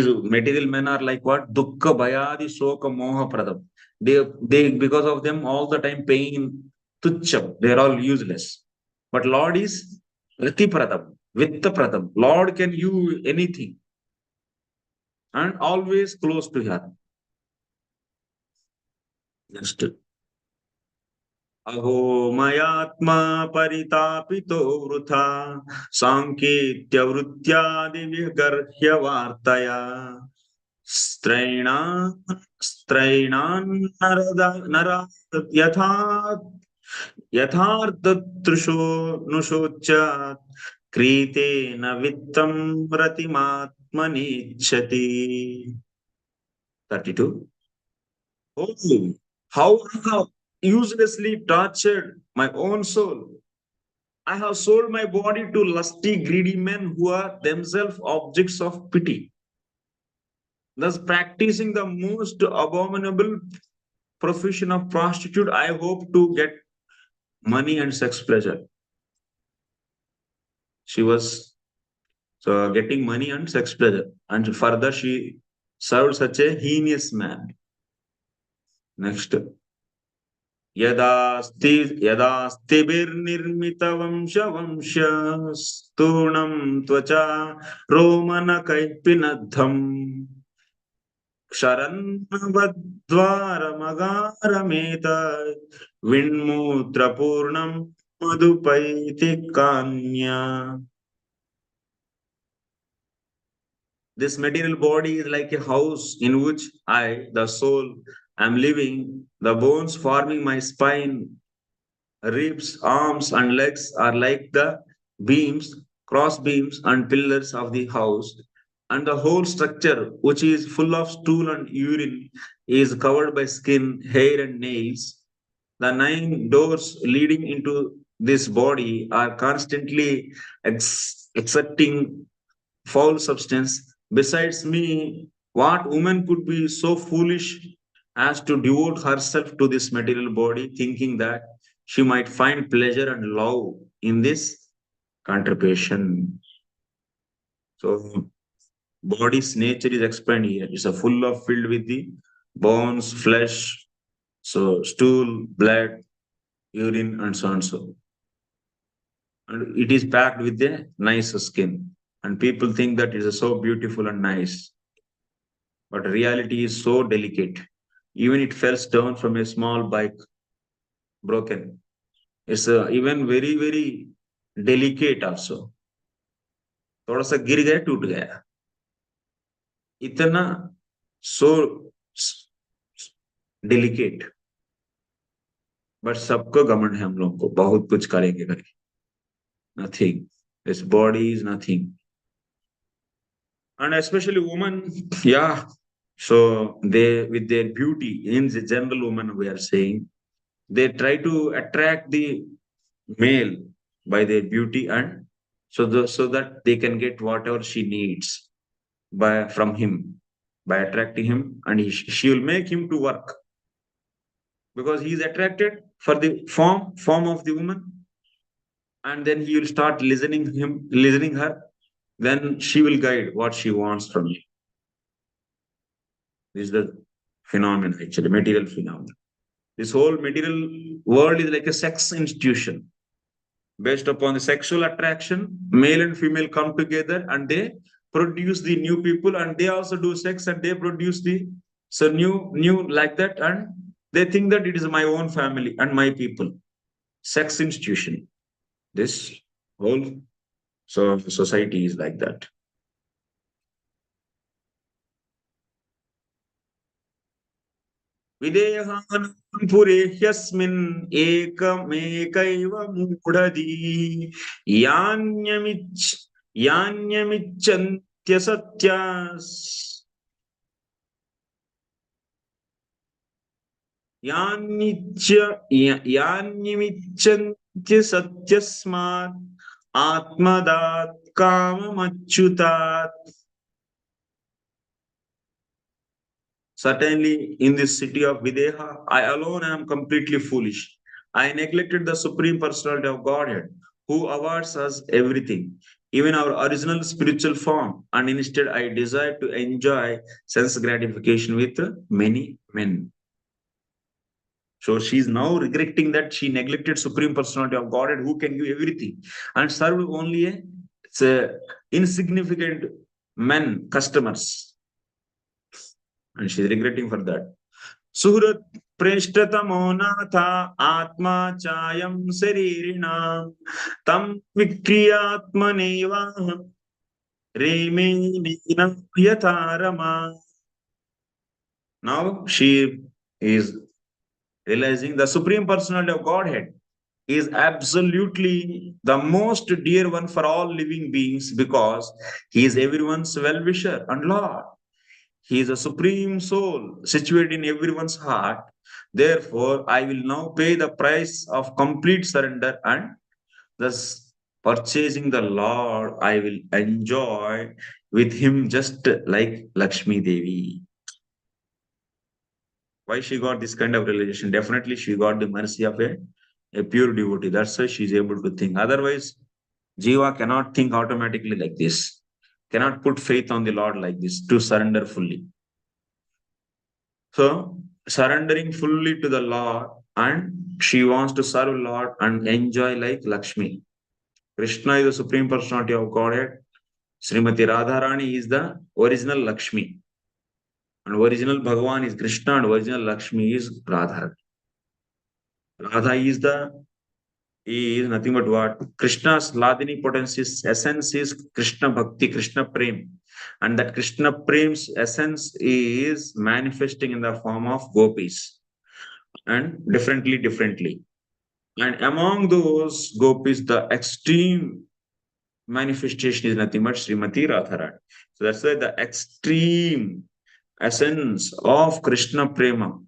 material men are like what? Dukkha, Bhayadi, Shoka, Moha, Pradam. They because of them all the time pain, tucham, they are all useless. But Lord is Rati Pradam, Vitta Pradam. Lord can use anything and always close to her. Next. Aho mayatma paritapito vrutha sanketya vrutyadi vigarhya vartaya strainan nara yatharthatrusho nushocha krite na vittam ratimatmanichati. 32. Oh, how I have uselessly tortured my own soul. I have sold my body to lusty, greedy men who are themselves objects of pity. thus practicing the most abominable profession of prostitute, I hope to get money and sex pleasure. She was getting money and sex pleasure, and further she served such a heinous man. Next. यदास्तिभिर्निर्मितवंशवंशस्तूणं त्वचा रोमनकैपिनद्धम् क्षरन्नवद्वारमगारमेत विण्मूत्रपूर्णं मधुपैतिकान्या. This material body is like a house in which I, the soul, am living. The bones forming my spine, ribs, arms, and legs are like the beams, cross beams, and pillars of the house. And the whole structure, which is full of stool and urine, is covered by skin, hair, and nails. The 9 doors leading into this body are constantly exerting foul substance. Besides me, what woman could be so foolish as to devote herself to this material body, thinking that she might find pleasure and love in this contribution? So, body's nature is explained here. It's a full of filled with the bones, flesh, so stool, blood, urine, and so on so. And it is packed with a nice skin. And people think that it is so beautiful and nice. But reality is so delicate. Even it falls down from a small bike, broken. It's even very, very delicate also. थोड़ा सा गिर गया टूट गया. इतना so delicate. But सबको घमंड है हम लोगों को, बहुत कुछ करेंगे करके. Nothing. This body is nothing. And especially women, yeah. So they, with their beauty, in the general woman, we are saying, they try to attract the male by their beauty, and so that they can get whatever she needs from him by attracting him, and she will make him to work because he is attracted for the form of the woman, and then he will start listening her. Then she will guide what she wants from him. This is the phenomenon, actually, material phenomenon. This whole material world is like a sex institution. Based upon the sexual attraction, male and female come together and they produce the new people, and they also do sex and they produce the new like that, and they think that it is my own family and my people. Sex institution. This whole society is like that. पुरे ह्यस्मिन् एकमेकैव मूढधी यान्यमिच्छन्त्यसत्यास् यान्यमिच्छन्त्यसत्यस्मात् आत्मदात् काममच्युतात्. Certainly, in this city of Videha, I alone am completely foolish. I neglected the Supreme Personality of Godhead, who awards us everything, even our original spiritual form, and instead I desire to enjoy sense gratification with many men. So she is now regretting that she neglected Supreme Personality of Godhead, who can give everything, and served only a insignificant men, customers. And she is regretting for that. Suhrat preshtatamo natha atma chayam saririna tam vikriyatmaneva reme nina yatarama. Now she is realizing the Supreme Personality of Godhead is absolutely the most dear one for all living beings, because he is everyone's well-wisher and Lord. He is a supreme soul situated in everyone's heart. Therefore, I will now pay the price of complete surrender and thus purchasing the Lord, I will enjoy with him just like Lakshmi Devi. Why she got this kind of realization? Definitely she got the mercy of a pure devotee. That's why she's able to think. Otherwise, Jiva cannot think automatically like this, cannot put faith on the Lord like this to surrender fully. So, surrendering fully to the Lord, and she wants to serve Lord and enjoy like Lakshmi. Krishna is the Supreme Personality of Godhead. Srimati Radharani is the original Lakshmi. And original Bhagavan is Krishna and original Lakshmi is Radha. Radha is nothing but what? Krishna's Ladini potency's essence is Krishna Bhakti, Krishna Prem. And that Krishna Prem's essence is manifesting in the form of gopis. And differently. And among those gopis, the extreme manifestation is nothing but Srimati Radharani. So that's why the extreme essence of Krishna Prema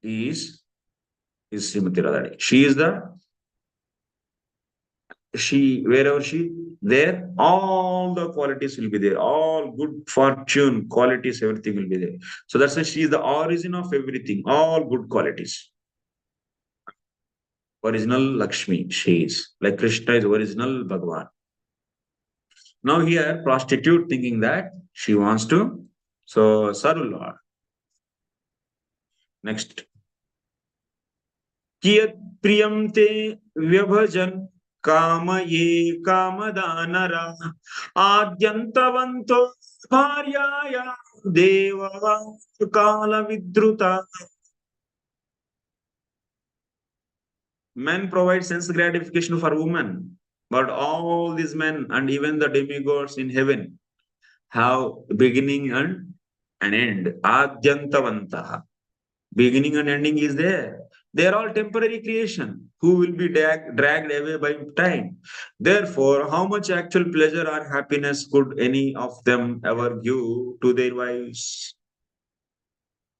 is Srimati Radharani. Wherever there, all the qualities will be there, all good fortune, qualities, everything will be there. So that's why she is the origin of everything, all good qualities. Original Lakshmi, she is. Like Krishna is original Bhagavan. Now here, prostitute thinking that she wants to serve Lord. Next. Kiyat priyam te vyabhajan kama ye kamadanara adyantavanto bharyaya deva kala vidruta. Men provide sense gratification for women, but all these men and even the demigods in heaven have beginning and an end. Adyantavantaha. Beginning and ending is there. They are all temporary creation who will be dragged away by time. Therefore, how much actual pleasure or happiness could any of them ever give to their wives?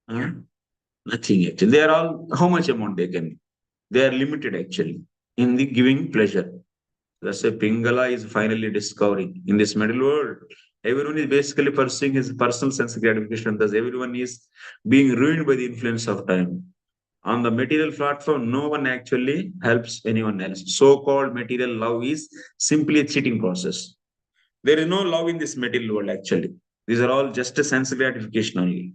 Nothing actually. They are all, how much amount they can? They are limited actually in the giving pleasure. That's why Piṅgalā is finally discovering in this middle world. Everyone is basically pursuing his personal sense gratification. Thus, everyone is being ruined by the influence of time. On the material platform, no one actually helps anyone else. So-called material love is simply a cheating process. There is no love in this material world actually. These are all just a sense gratification only.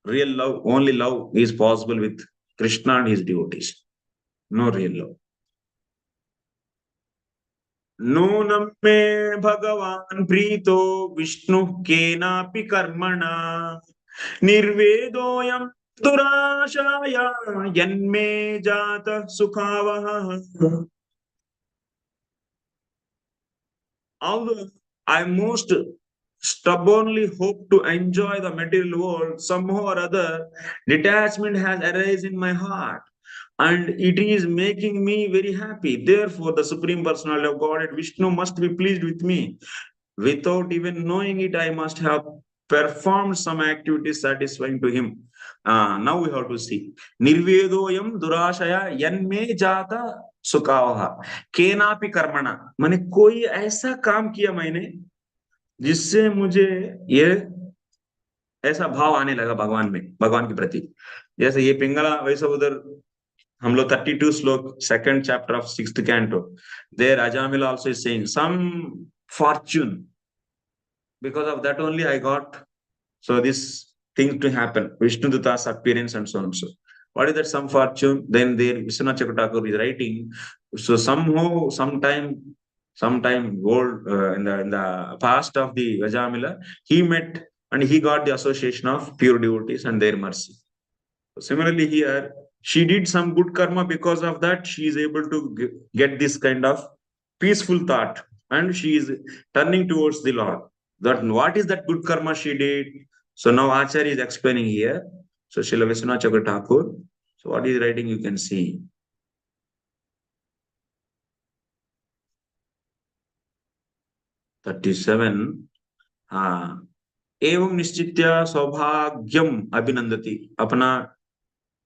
Real love, only love is possible with Krishna and his devotees. No real love. नूनं मे भगवान् प्रीतो विष्णुः केनापि कर्मणा निर्वेदोऽयं दुराशाय यन्मे जातः सुखावहः. Although I most stubbornly hope to enjoy the material world, somehow or other, detachment has arisen in my heart. And it is making me very happy. Therefore, the Supreme Personality of Godhead, Vishnu, must be pleased with me. Without even knowing it, I must have performed some activity satisfying to him. Now we have to see. Nirvedoyam durashaya yanme jata sukavaha. Kenapi karmana. माने कोई ऐसा काम किया मैंने जिससे मुझे ये ऐसा भाव आने लगा भगवान में, भगवान के प्रति. जैसे ये पिंगला, वैसा उधर हम लोग 32 श्लोक, 2nd chapter of 6th canto. There Ajamila also is saying some fortune. Because of that only I got this thing to happen. Vishnu Dutta's appearance and so on and so. What is that some fortune? Then there Vishwanath Chakravarti is writing. So somehow, sometime old in the past of the Ajamila, he met and he got the association of pure devotees and their mercy. Similarly here, she did some good karma. Because of that, she is able to get this kind of peaceful thought and she is turning towards the Lord. That what is that good karma she did? So now Acharya is explaining here. So Srila Vishwanath Chakravarti. So what he is writing, you can see. (37) एवं निश्चित्य सौभाग्यम अभिनंदति. अपना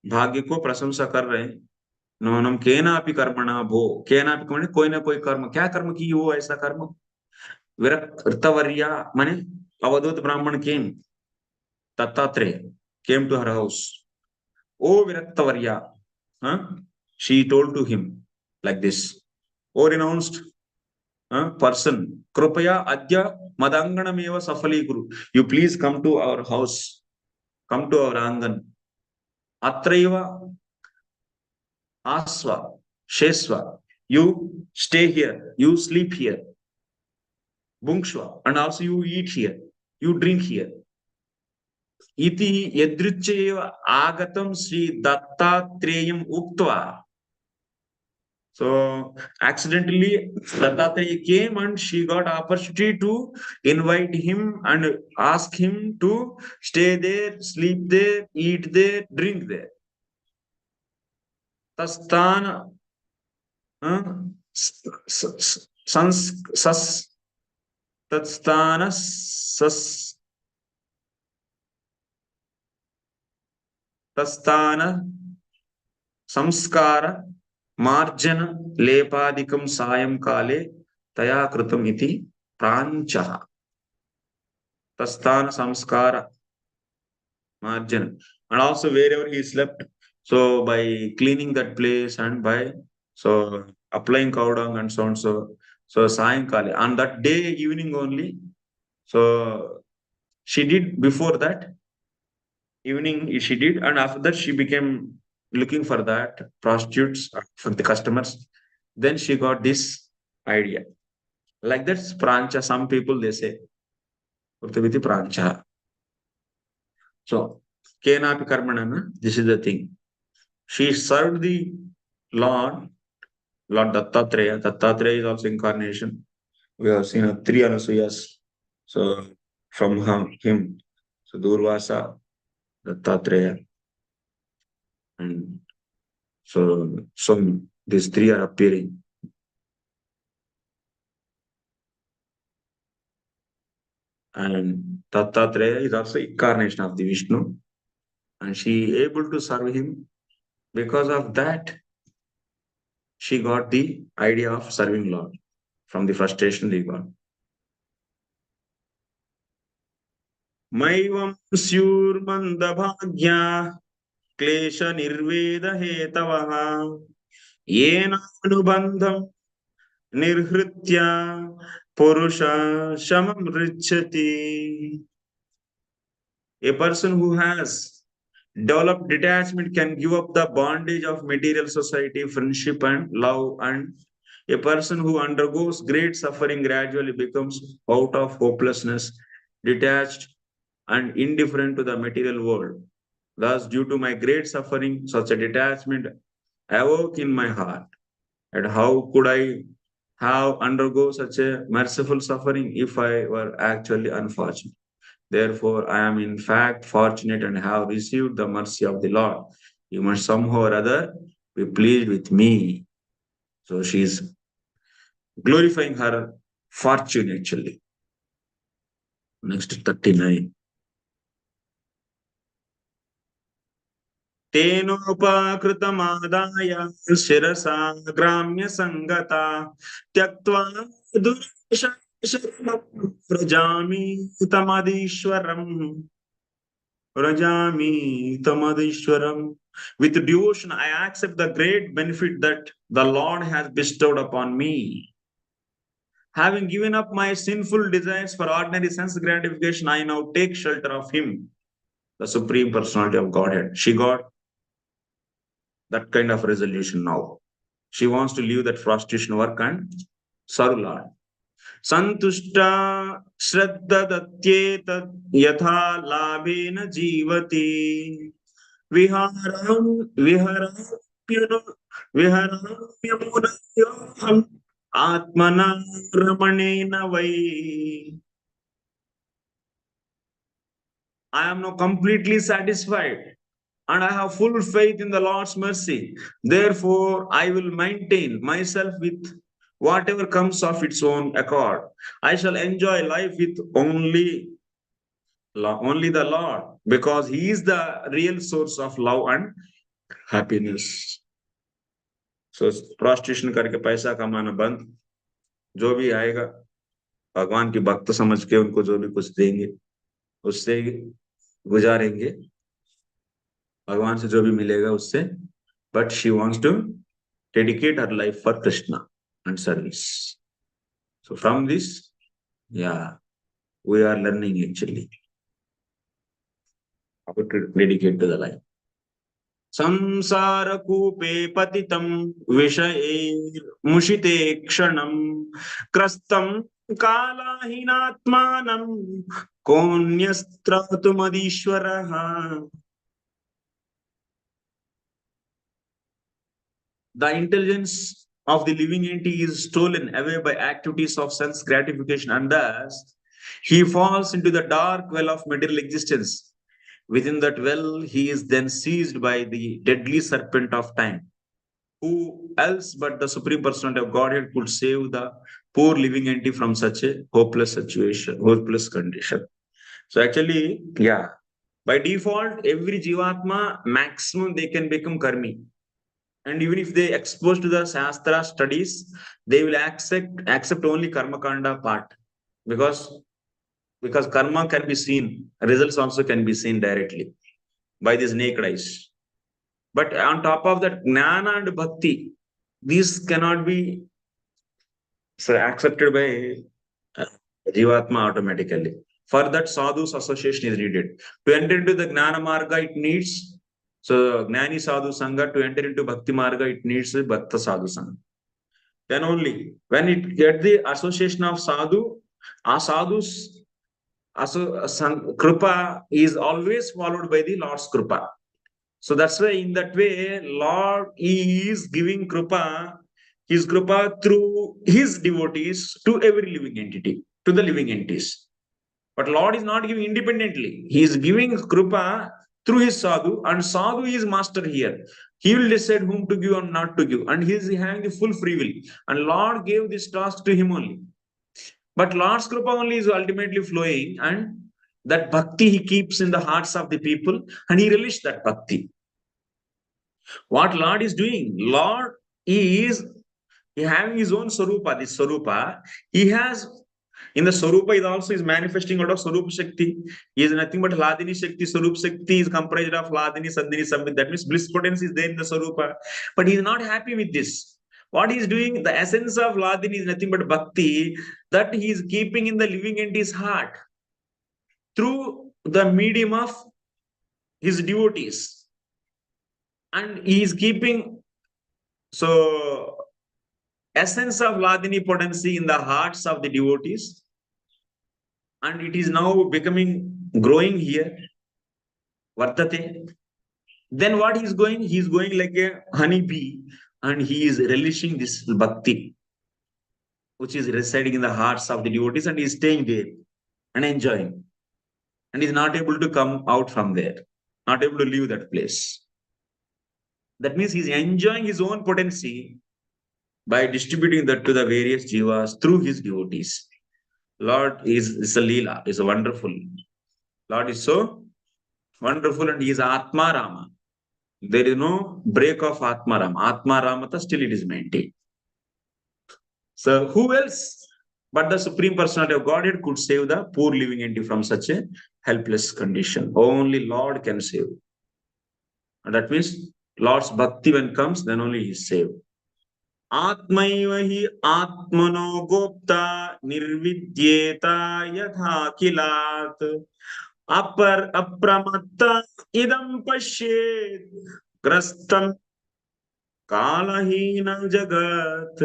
भाग्य को प्रशंसा कर रहे हैं. नूनम केनापि कर्मणा भो, केनापि माने कोई ना कोई कर्म, क्या कर्म की वो ऐसा कर्म, विरक्तवर्या माने अवधूत ब्राह्मण came to her house. Oh Viraktavarya, huh? She told to him like this. Oh renounced person, Krupaya Adya Madanganameva Safali Guru. You please come to our house, come to our Angan. Atraiva Aswa, Sheswa. You stay here, you sleep here. Bungshwa, and also you eat here, you drink here. Iti yadrucheva agatam Sri Dattatreya uktva. So accidentally Dattatreya came and she got opportunity to invite him and ask him to stay there, sleep there, eat there, drink there. Tastana sas Tatstana sas Tastana samskara marjana lepadikam sayam kale taya kritam iti pranchaha. Tastana samskara marjana. And also wherever he slept, so by cleaning that place and by so applying cow dung and so on, so sayam kale. On that day evening only, so she did before that evening she did, and after that she became looking for that prostitutes for the customers. Then she got this idea. Like that's prancha. Some people they say Urtaviti prancha. So kenapi karmanana, this is the thing. She served the Lord Dattatreya. Dattatreya is also incarnation. We have seen three Anasuyas. So from him, so Durvasa, Dattatreya, and so these three are appearing. And Dattatreya is also incarnation of the Vishnu, and she able to serve him. Because of that, she got the idea of serving Lord. From the frustration they got. Maivam syurmandabhagya klesha nirveda hetavaha yena anubandham nirhritya purusha shamam richati. A person who has developed detachment can give up the bondage of material society, friendship, and love. And a person who undergoes great suffering gradually becomes out of hopelessness, detached, and indifferent to the material world. Thus, due to my great suffering, such a detachment awoke in my heart. And how could I have undergo such a merciful suffering if I were actually unfortunate? Therefore, I am in fact fortunate and have received the mercy of the Lord. You must somehow or other be pleased with me. So she is glorifying her fortune actually. Next 39. तेनोपकृतमादाय शिरसा ग्राम्य संगता त्यक्त्वा दुर्शरणं व्रजामि तमदीश्वरम्. With devotion, I accept the great benefit that the Lord has bestowed upon me. Having given up my sinful desires for ordinary sense gratification, I now take shelter of Him, the Supreme Personality of Godhead. She got that kind of resolution now. She wants to leave that frustration work and serve Lord. Santushta Shraddha Datyet Yatha Labhena Jivati Viharam Viharamyamunayam Atmana Ramanena Vai. I am now completely satisfied and I have full faith in the Lord's mercy. Therefore, I will maintain myself with whatever comes of its own accord. I shall enjoy life with only the Lord, because He is the real source of love and happiness. So prostitution करके पैसा कमाना बंद, जो भी आएगा भगवान की भक्त समझ के उनको जो भी कुछ देंगे उससे गुजारेंगे, भगवान से जो भी मिलेगा उससे. But she wants to dedicate her life for Krishna and service. So from this, yeah, we are learning actually how to dedicate to the life. संसार कूपे पतितं विषयैर्मुषिते क्षणं क्रस्तं कालहीनात्मानं कोऽन्यस्त्रातुमदीश्वरः. The intelligence of the living entity is stolen away by activities of sense gratification, and thus he falls into the dark well of material existence. Within that well, he is then seized by the deadly serpent of time. Who else but the Supreme Personality of Godhead could save the poor living entity from such a hopeless situation, hopeless condition? So actually, yeah, by default, every Jivatma, maximum they can become karmi. And even if they exposed to the Shastra studies, they will accept only Karma Kanda part. Because karma can be seen, results also can be seen directly by these naked eyes. But on top of that, Jnana and Bhakti, these cannot be accepted by Jivatma automatically. For that, sadhu's association is needed. To enter into the Jnana Marga, it needs, so Jnani Sadhu Sangha. To enter into Bhakti Marga, it needs Bhakta Sadhu Sangha. Then only, when it get the association of sadhu, a sadhu's kripa is always followed by the Lord's kripa. So that's why in that way, Lord is giving kripa, his kripa through his devotees to every living entity, to the living entities. But Lord is not giving independently. He is giving kripa through his sadhu, and sadhu is master here. He will decide whom to give and not to give, and he is having the full free will. And Lord gave this task to him only. But Lord's kripa only is ultimately flowing, and that bhakti he keeps in the hearts of the people, and he relishes that bhakti. What Lord is doing? Lord is having his own Sarupa. This Sarupa, he has in the Sarupa is also is manifesting out of Sarupa Shakti. He is nothing but Hladini Shakti. Sarupa Shakti is comprised of Hladini, Sandhini, Samvit. That means bliss potency is there in the Sarupa. But he is not happy with this. What he is doing, the essence of Hladini is nothing but Bhakti that he is keeping in the living entity's heart through the medium of his devotees. And he is keeping, so essence of Hladini potency in the hearts of the devotees. And it is now growing here. Vartate. Then what he is going? He is going like a honeybee, and he is relishing this bhakti, which is residing in the hearts of the devotees, and he is staying there and enjoying. And is not able to come out from there, not able to leave that place. That means he is enjoying his own potency by distributing that to the various jivas through his devotees. Lord is a Leela, is a wonderful. Lord is so wonderful, and he is Atma Rama. There is no break of Atma Rama. Atma Ramata still it is maintained. So who else but the Supreme Personality of Godhead could save the poor living entity from such a helpless condition? Only Lord can save. And that means Lord's bhakti when comes, then only he is saved. Atmaiva hi atmano gopta nirvidyeta yatha kilat apramatta idam pashyet grastam kalahina jagat.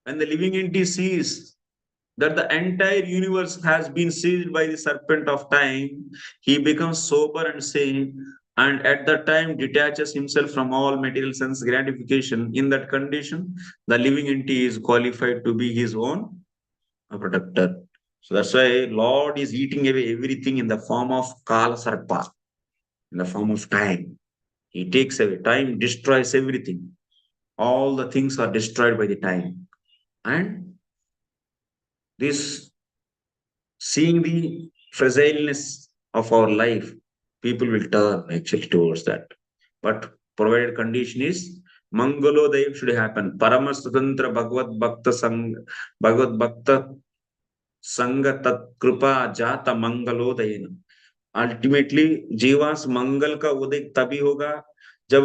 When the living entity sees that the entire universe has been seized by the serpent of time, he becomes sober and sane, and at that time detaches himself from all material sense gratification. In that condition, the living entity is qualified to be his own protector. So that's why Lord is eating away everything in the form of Kala Sarpa, in the form of time. He takes away time, destroys everything. All the things are destroyed by the time. And this, seeing the fragileness of our life, people will turn actually towards that. But provided condition is Mangalodaya should happen. Parama Sutantra Bhagavad Bhakta Sangha Tat Kripa Jata Mangalodayana. Ultimately जीवास मंगल का उदय तभी होगा जब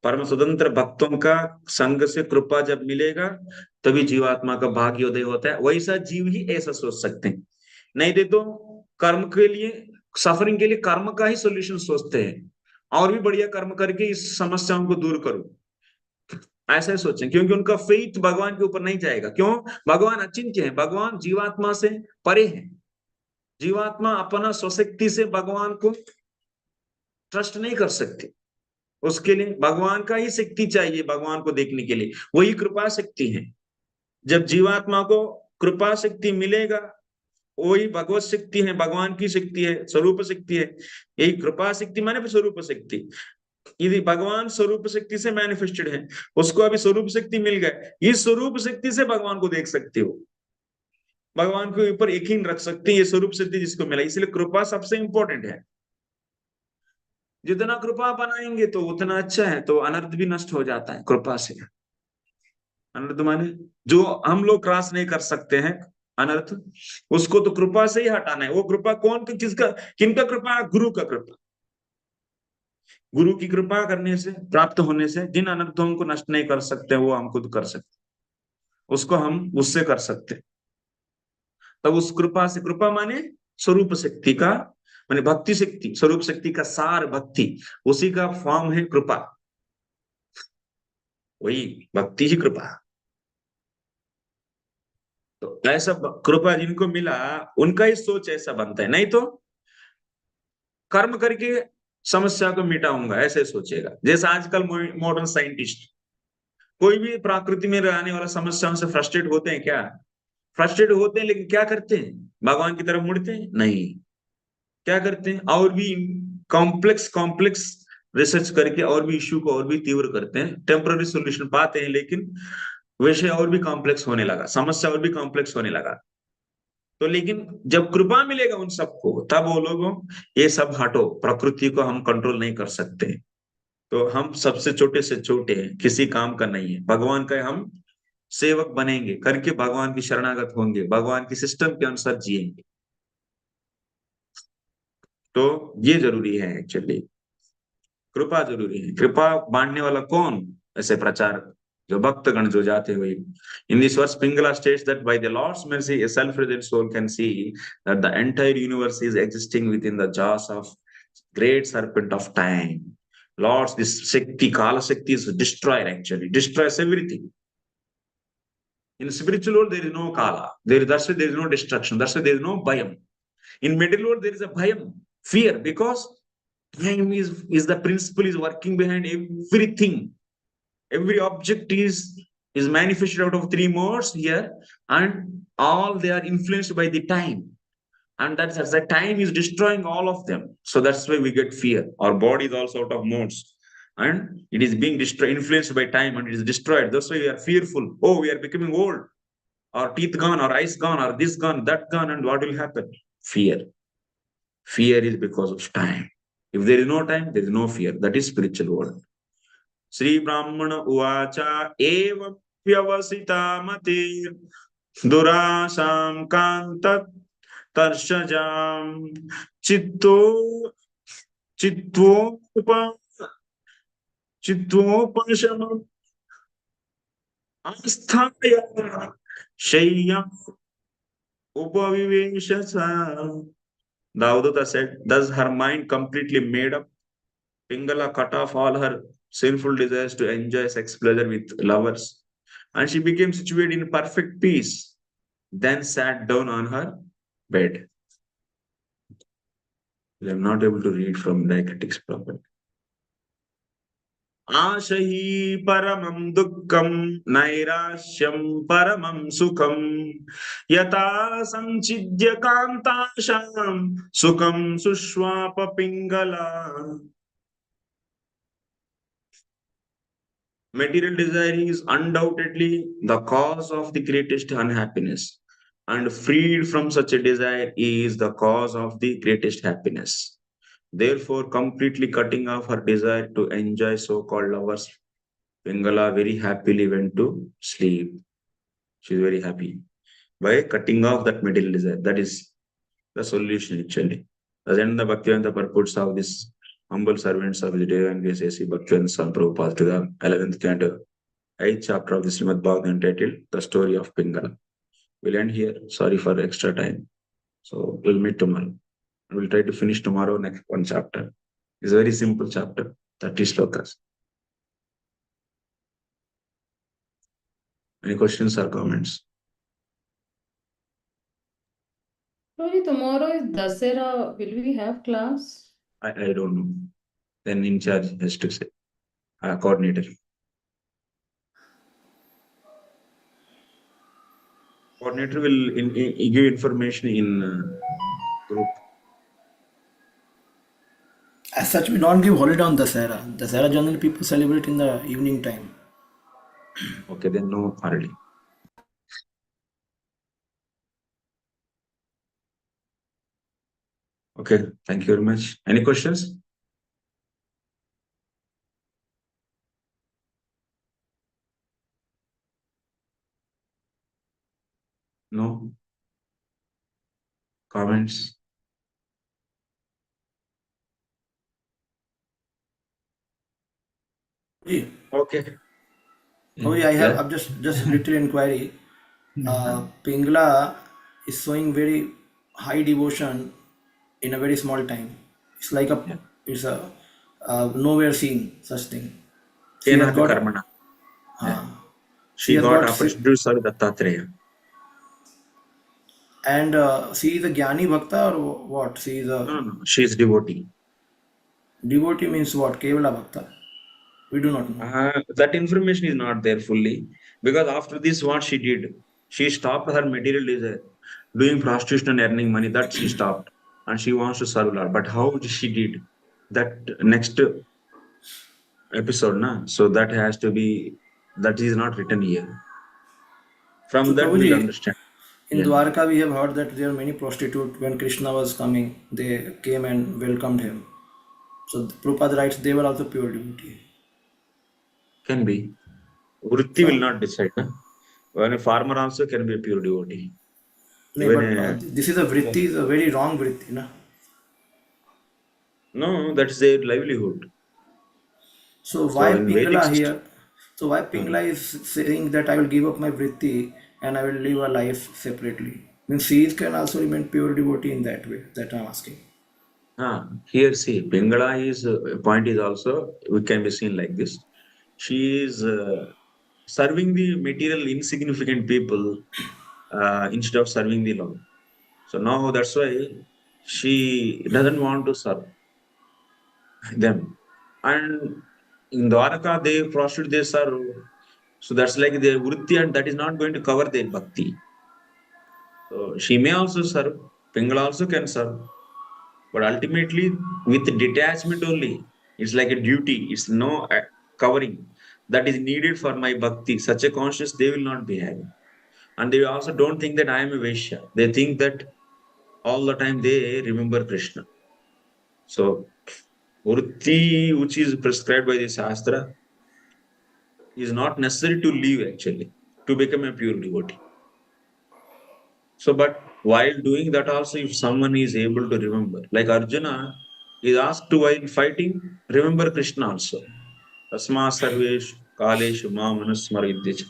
परम स्वतंत्र भक्तों का संग से कृपा जब मिलेगा, तभी जीवात्मा का भाग्योदय होता है। वैसा जीव ही ऐसा सोच सकते हैं, नहीं तो कर्म के लिए, सफरिंग के लिए कर्म का ही सोल्यूशन सोचते हैं, और भी बढ़िया कर्म करके इस समस्याओं को दूर करो, ऐसा ही सोचें, क्योंकि उनका फेथ भगवान के ऊपर नहीं जाएगा। क्यों? भगवान अचिंत्य है, भगवान जीवात्मा से परे है। जीवात्मा अपना स्वशक्ति से भगवान को ट्रस्ट नहीं कर सकती, उसके लिए भगवान का ही शक्ति चाहिए भगवान को देखने के लिए, वही कृपा शक्ति है। जब जीवात्मा को कृपा शक्ति मिलेगा, वही भगवत शक्ति है, भगवान की शक्ति है, स्वरूप शक्ति है। यही कृपा शक्ति माने स्वरूप शक्ति। यदि भगवान स्वरूप शक्ति से मैनिफेस्टेड है, उसको अभी स्वरूप शक्ति मिल गए, इस स्वरूप शक्ति से भगवान को देख सकते हो, भगवान के ऊपर यकीन रख सकते हैं, ये स्वरूप शक्ति जिसको मिला। इसलिए कृपा सबसे इंपॉर्टेंट है। जितना कृपा बनाएंगे तो उतना अच्छा है, तो अनर्थ भी नष्ट हो जाता है कृपा से। अनर्थ माने जो हम लोग क्रॉस नहीं कर सकते हैं अनर्थ, उसको तो कृपा से ही हटाना है। वो कृपा कौन, किसका, किनका कृपा? गुरु का कृपा। गुरु की कृपा करने से, प्राप्त होने से जिन अनर्थों को नष्ट नहीं कर सकते, वो हम खुद कर सकते, उसको हम उससे कर सकते। तब उस कृपा से, कृपा माने स्वरूप शक्ति का, माने भक्ति शक्ति, स्वरूप शक्ति का सार भक्ति, उसी का फॉर्म है कृपा, वही भक्ति ही कृपा। तो ऐसा कृपा जिनको मिला, उनका ही सोच ऐसा बनता है, नहीं तो कर्म करके समस्या को मिटाऊंगा ऐसे सोचेगा। जैसा आजकल मॉडर्न साइंटिस्ट, कोई भी प्रकृति में रहने वाला समस्याओं से फ्रस्ट्रेट होते हैं क्या? फ्रस्ट्रेट होते हैं, लेकिन क्या करते हैं? भगवान की तरफ मुड़ते हैं? नहीं। क्या करते हैं? और भी कॉम्प्लेक्स रिसर्च करके और भी इश्यू को और भी तीव्र करते हैं, टेम्पररी सॉल्यूशन पाते हैं, लेकिन विषय और भी कॉम्प्लेक्स होने लगा, समस्या और भी कॉम्प्लेक्स होने लगा। तो लेकिन जब कृपा मिलेगा उन सबको, तब वो लोगों, ये सब हटो, प्रकृति को हम कंट्रोल नहीं कर सकते, तो हम सबसे छोटे से छोटे हैं, किसी काम का नहीं है, भगवान का हम सेवक बनेंगे, करके भगवान की शरणागत होंगे, भगवान के सिस्टम के अनुसार जिएंगे। तो ये जरूरी है, एक्चुअली कृपा जरूरी है। कृपा बांटने वाला कौन? ऐसे प्रचार जो भक्तगण जो जाते हुए। In this verse, Pingala states that by the Lord's mercy, a self-reliant soul can see that the entire universe is existing within the jaws of great serpent of time. Lord's this Shakti, Kala Shakti is destroyed, actually destroys everything. In spiritual world, there is no Kala. That's why there is no destruction. That's why there is no Bhayam. In material world, there is a Bhayam, fear, because time is the principle is working behind everything. Every object is manifested out of three modes here, and all they are influenced by the time. And that's the time is destroying all of them. So that's why we get fear. Our body is also out of modes, and it is being influenced by time, and it is destroyed. That's why we are fearful. Oh, we are becoming old. Our teeth gone, our eyes gone, or this gone, that gone, and what will happen? Fear. Fear is because of time. If there is no time, there is no fear. That is spiritual world. Sri Brahmana Uvacha Evam Vyavasita Mati Durasam Kantat Tarshajam Chittopashamam Asthaya Shayyam Upaviveshasa. The Avadhuta said, thus her mind completely made up. Piṅgalā cut off all her sinful desires to enjoy sex pleasure with lovers, and she became situated in perfect peace, then sat down on her bed. I am not able to read from diacritics properly. Ashahi paramam dukkam nairashyam paramam sukham yata sanchidya kantasham sukham sushwapa Piṅgalā. Material desire is undoubtedly the cause of the greatest unhappiness, and freed from such a desire is the cause of the greatest happiness. Therefore, completely cutting off her desire to enjoy so-called lovers, Piṅgalā very happily went to sleep. She's very happy by cutting off that material desire. That is the solution actually. The end the Bhaktivedanta purports of this humble servants of the Divine Grace A.C. Bhaktivedanta Swami Prabhupada to the 11th canto, 8th chapter of the Srimad Bhagavatam entitled The Story of Piṅgalā. We'll end here. Sorry for extra time. So we'll meet tomorrow. We'll try to finish tomorrow next one chapter. It's a very simple chapter, 30 slokas. Any questions or comments? Sorry, tomorrow is Dasera. Will we have class? I don't know. Then in charge has to say. Coordinator. Coordinator will give information in group. As such, we don't give holiday on Dasera. Dasera generally people celebrate in the evening time. Okay, then no holiday. Okay, thank you very much. Any questions? No? Comments? Yeah. Okay. Oh, yeah, I've just little inquiry. Piṅgalā is showing very high devotion in a very small time. It's like it's a nowhere seen such thing. She has got Karmana. she She has got got opportunity to serve Dattatreya. and she is a Jnani Bhakta or what? She is a No, she is devotee. devotee means what? Kevala Bhakta. We do not know. That information is not there fully because after this, what she did, she stopped her material desire, doing prostitution and earning money. That she stopped, and she wants to serve Lord. But how she did that next episode, na? So that has to be that is not written here. From So that Prabhuji, we'll understand. in Dwarka, we have heard that there are many prostitutes. When Krishna was coming, they came and welcomed him. So Prabhupada writes they were also pure devotee. Can be. Vritti will not decide. Na? When a farmer also can be a pure devotee. No, but this is a vritti, is a very wrong vritti, na? No, that's their livelihood. So why Piṅgalā Vedic here? So why Piṅgalā is saying that I will give up my vritti and I will live a life separately? Means she can also remain pure devotee in that way. That I'm asking. Here, see, Piṅgalā is point is also we can be seen like this. She is serving the material insignificant people instead of serving the Lord. So now that's why she doesn't want to serve them. And in Dwaraka, they prostitute, they serve. So that's like their vritti, and that is not going to cover their bhakti. So she may also serve. Piṅgalā also can serve. But ultimately, with detachment only, it's like a duty. It's no covering that is needed for my bhakti. Such a conscience they will not be having. And they also don't think that I am a Vaishya. They think that all the time they remember Krishna. So, vritti, which is prescribed by the Shastra, is not necessary to leave actually, to become a pure devotee. So, but while doing that also, if someone is able to remember, like Arjuna is asked to while fighting, remember Krishna also. Tasma sarvesh kaleshu ma manusmaravidya.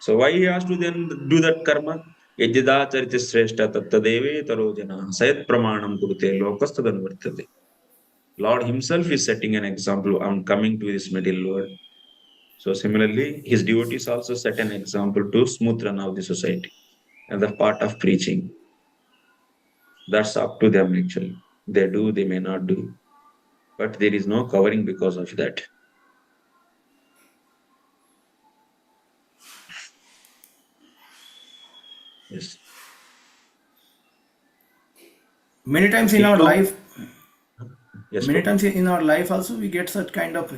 So why he has to then do that karma? Yajida charita sreshta tattadeve tarojana sayat pramanam kurte lokasthadan vartate. Lord himself is setting an example on coming to this material world. So similarly, his devotees also set an example to smooth run of the society and the part of preaching. That's up to them actually. They do, they may not do. But there is no covering because of that. Yes. Many times in our life, yes, many times in our life also we get such kind of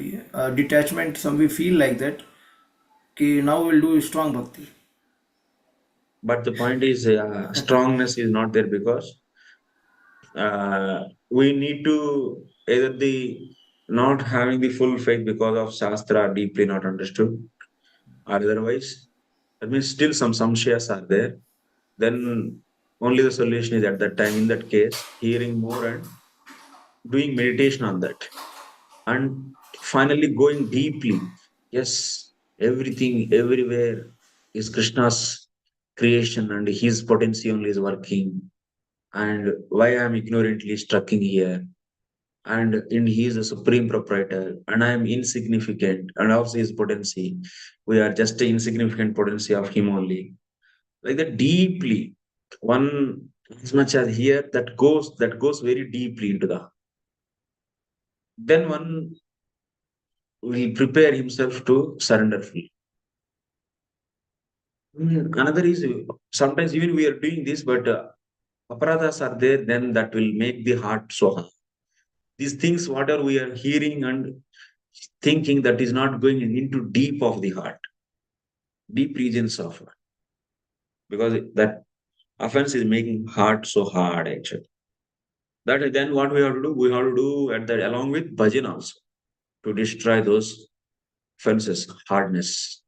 detachment. Some we feel like that. Okay, now we'll do strong bhakti. But the point is, strongness is not there because we need to either the not having the full faith because of Shastra deeply not understood, or otherwise, that means still some samshayas are there. Then only the solution is at that time, in that case, hearing more and doing meditation on that. And finally going deeply. Yes, everything, everywhere is Krishna's creation and his potency only is working. And why I am ignorantly stuck in here? And in he is the supreme proprietor, and I am insignificant, and of his potency, we are just the insignificant potency of him only. Like that deeply, one as much as here that goes very deeply into the. Then one will prepare himself to surrender fully. Another is sometimes even we are doing this, but aparadhas are there, then that will make the heart so hard. These things, whatever we are hearing and thinking, that is not going into deep of the heart, deep regions of heart, because that offense is making heart so hard actually. That then what we have to do? We have to do at that along with bhajan also to destroy those fences, hardness.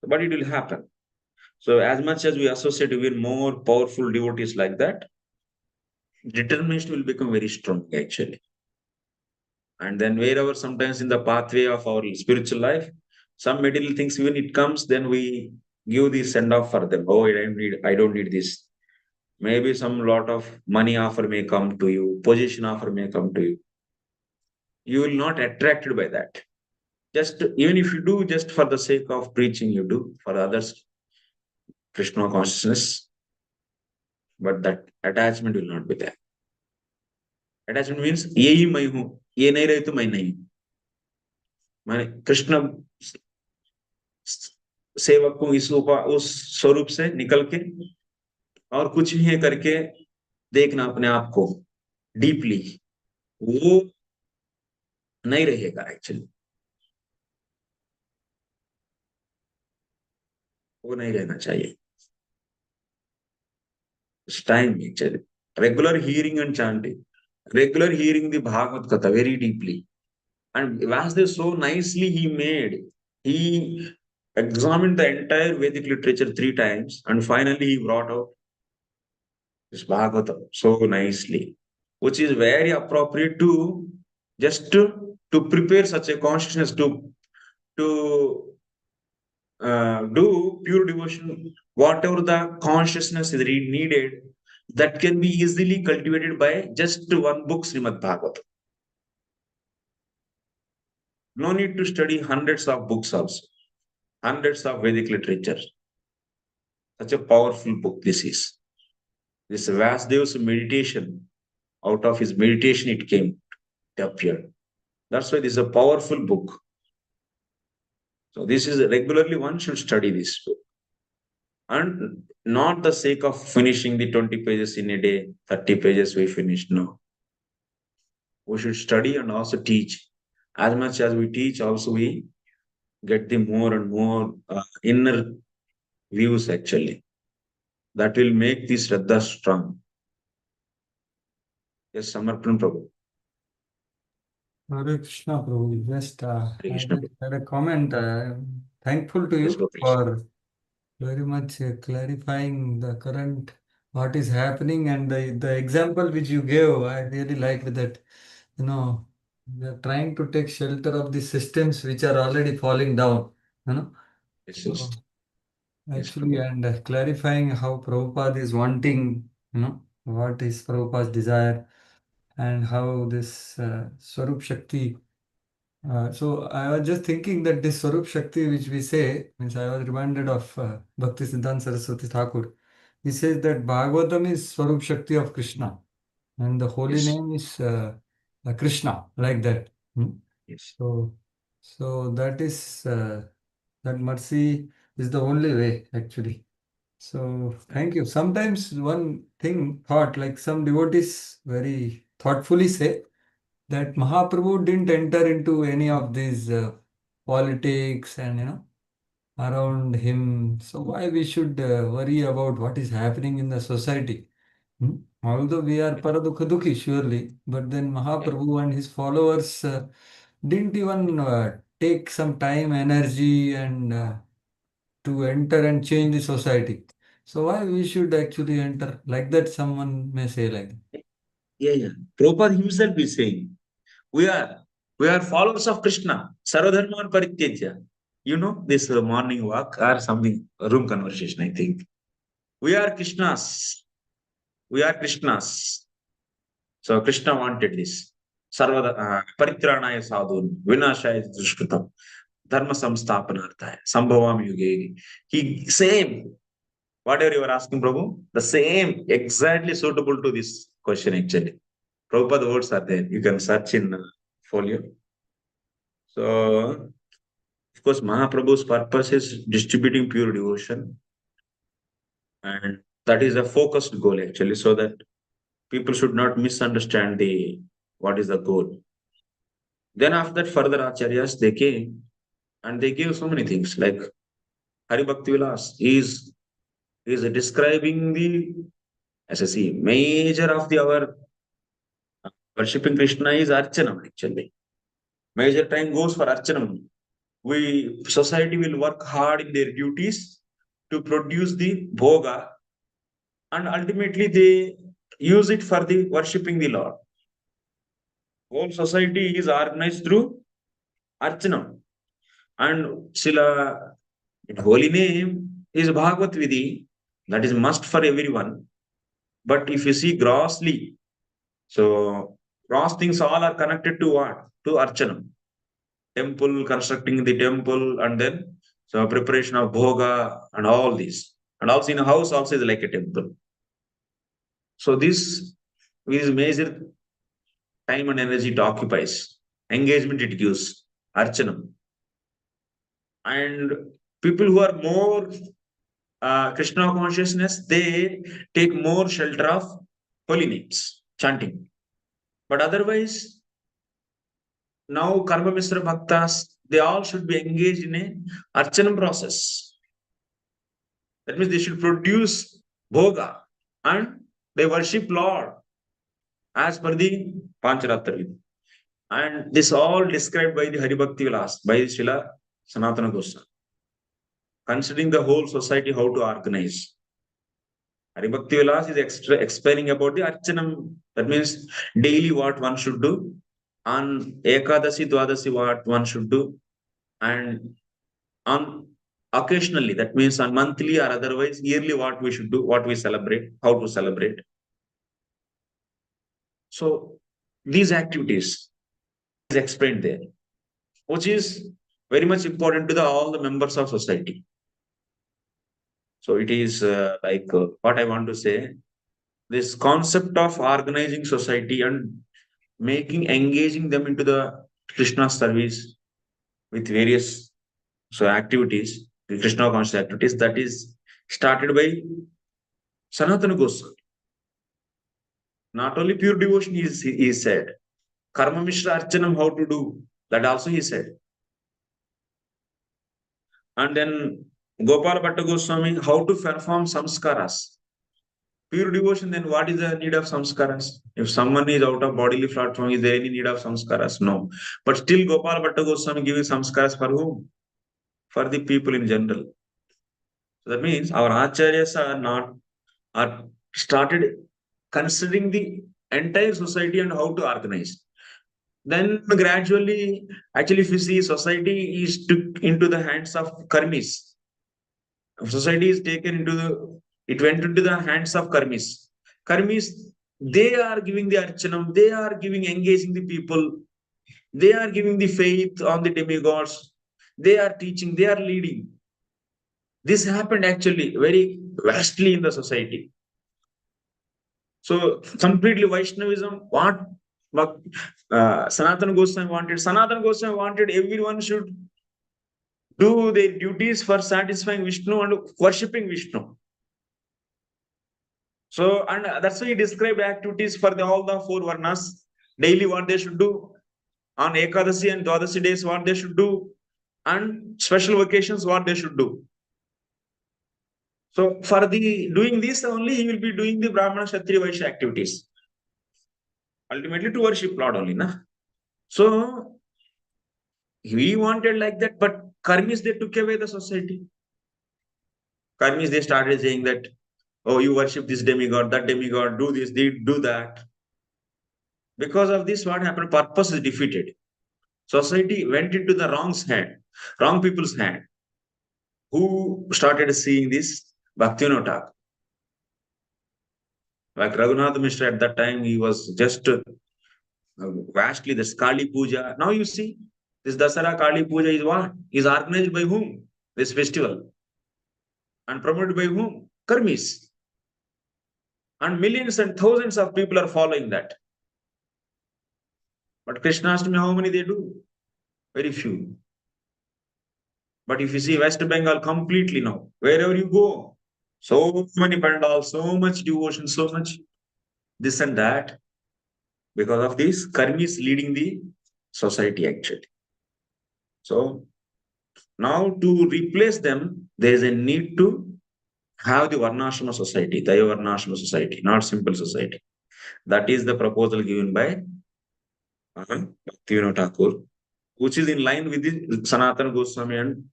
But it will happen. So as much as we associate with more powerful devotees like that, determination will become very strong actually. And then wherever sometimes in the pathway of our spiritual life, some material things when it comes, then we give the send off for them. Oh, I don't need this. Maybe some lot of money offer may come to you, position offer may come to you. You will not attracted by that. Just even if you do just for the sake of preaching, you do for others, Krishna consciousness, but that attachment will not be there. Attachment means ये ही मैं हूं, ये नहीं रहे तो मैं नहीं हूं. मैं कृष्ण सेवक हूं उस स्वरूप से निकल के और कुछ भी है करके देखना अपने आप को डीपली, वो नहीं रहेगा एक्चुअली. वो नहीं रहना चाहिए. It's time actually. Regular hearing and chanting, regular hearing the Bhagavad Katha very deeply. And Vasudev so nicely he examined the entire Vedic literature 3 times and finally he brought out this Bhagavatam so nicely, which is very appropriate to just to prepare such a consciousness to do pure devotion, whatever the consciousness is needed, that can be easily cultivated by just one book, Srimad Bhagavatam. No need to study hundreds of books also, hundreds of Vedic literature. Such a powerful book this is. This Vasudev's meditation, out of his meditation it came, it appeared. That's why this is a powerful book. So this is regularly one should study this book. And not the sake of finishing the 20 pages in a day, 30 pages we finish. No. We should study and also teach. As much as we teach, also we get the more and more inner views actually. That will make this Shraddha strong. Yes, Samarpan Prabhu. Hare Krishna, Prabhu. Just Hare I Krishna. just had a comment. Thankful to Yes, you Gopi. for very much clarifying the current what is happening and the example which you gave. I really liked that. You know, we are trying to take shelter of the systems which are already falling down. You know, Yes, so yes. Yes, actually, Prabhu. and clarifying how Prabhupada is wanting. You know, what is Prabhupada's desire and how this Swarup Shakti. So I was just thinking that this Swarup Shakti which we say, means I was reminded of Bhakti Siddhanta Saraswati Thakur. He says that Bhagavatam is Swarup Shakti of Krishna and the holy Yes, name is Krishna, like that. Hmm? yes. So that is that mercy is the only way actually. So thank you. Sometimes one thing thought like some devotees very thoughtfully say that Mahaprabhu didn't enter into any of these politics and around him. So why we should worry about what is happening in the society? Although we are Paradukha Dukhi, surely, but then Mahaprabhu and his followers didn't even take some time, energy, and to enter and change the society. So why we should actually enter like that? Someone may say like that. Yeah. Prabhupada himself is saying, we are followers of Krishna. Sarvadharman Parityajya. You know, this morning walk or something, room conversation, I think. We are Krishnas. We are Krishnas. So Krishna wanted this. Sarvada Paritranaya Sadhun, Vinashaya Dushkritam, Dharma Samsthapanarthaya, Sambhavam Yuge. He same. Whatever you are asking, Prabhu, the same, exactly suitable to this question actually. Prabhupada words are there. You can search in folio. So, of course, Mahaprabhu's purpose is distributing pure devotion. And that is a focused goal actually, so that people should not misunderstand what is the goal. Then after that, further acharyas, they came and they gave so many things like Hari Bhakti Vilas is describing the, as I see, major of our worshipping Krishna is Archanam actually. Major time goes for Archanam. Society will work hard in their duties to produce the bhoga, and ultimately they use it for the worshipping the Lord. Whole society is organized through Archanam. And Sila, holy name is Bhagavad Vidhi, that is must for everyone. But if you see grossly, so gross things all are connected to what? To Archanam. Temple, constructing the temple, and then so preparation of bhoga and all this. And also in a house also is like a temple. So this is major time and energy it occupies. Engagement it gives. Archanam. And people who are more Krishna consciousness, they take more shelter of holy names, chanting. But otherwise, now Karma Misra Bhaktas, they all should be engaged in a Archanam process. That means they should produce bhoga and they worship Lord as per the Pancharatra. And this all described by the Hari Bhakti Vilas, by Srila Sanatana Goswami. Considering the whole society, how to organize. Hari Bhakti Vilas is explaining about the Archanam. That means daily what one should do, on Ekadasi, Dwadasi what one should do, and on occasionally, that means on monthly or otherwise yearly what we should do, what we celebrate, how to celebrate. So these activities is explained there, which is very much important to all the members of society. So it is what I want to say, this concept of organizing society and engaging them into the Krishna service with various activities, the Krishna conscious activities, that is started by Sanatana Goswami. Not only pure devotion he said, Karma Mishra Archanam, how to do, that also he said. And then Gopala Bhatta Goswami, how to perform samskaras. Pure devotion, then what is the need of samskaras? If someone is out of bodily platform, is there any need of samskaras? No. But still Gopala Bhatta Goswami giving samskaras for whom? For the people in general. So that means our acharyas are started considering the entire society and how to organize. Then gradually, actually, if you see, society is took into the hands of karmis. Society is taken it went into the hands of karmis. Karmis, they are giving the archanam, they are engaging the people, they are giving the faith on the demigods, they are teaching, they are leading. This happened actually very vastly in the society. So completely Vaishnavism, what Sanatana Goswami wanted? Sanatana Goswami wanted everyone should do their duties for satisfying Vishnu and worshipping Vishnu. So, and that's why he described activities for all the four varnas, daily what they should do, on Ekadasi and Dwadasi days what they should do, and special vacations what they should do. So for the doing this only, he will be doing the Brahmana, Kshatriya, Vaishya activities. Ultimately to worship Lord only, na? So we wanted like that, but karmis, they took away the society. Karmis, they started saying that, oh, you worship this demigod, that demigod, do this, do that. Because of this, what happened? Purpose is defeated. Society went into the wrong people's hand. Who started seeing this? Bhaktivinoda Thakur. Like Raghunath Mishra at that time, he was just vastly this Kali Puja. Now you see, this Dasara Kali Puja is what? Is organized by whom? This festival. And promoted by whom? Karmis. And millions and thousands of people are following that. But Krishnastami, how many they do? Very few. But if you see West Bengal completely now, wherever you go, so many pandals, so much devotion, so much this and that. Because of this, karmis leading the society actually. So now to replace them, there is a need to have the Varnashrama society, Daya Varnashrama society, not simple society. That is the proposal given by Bhaktivinoda Thakur, which is in line with the Sanatana Goswami and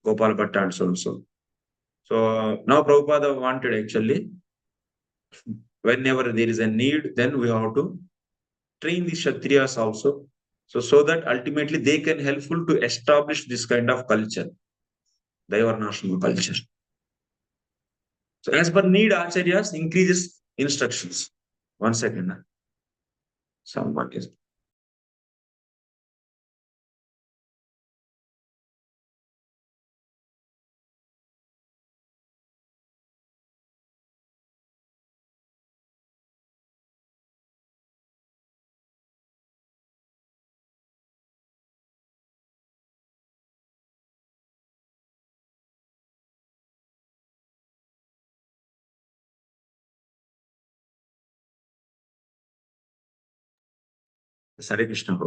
Gopal Bhatta and so on. So now Prabhupada wanted actually, whenever there is a need, then we have to train the Kshatriyas also. So that ultimately they can helpful to establish this kind of culture, Daivarnashrama culture. So as per need, Acharyas increases instructions. 1 second. Someone is. Hare Krishna.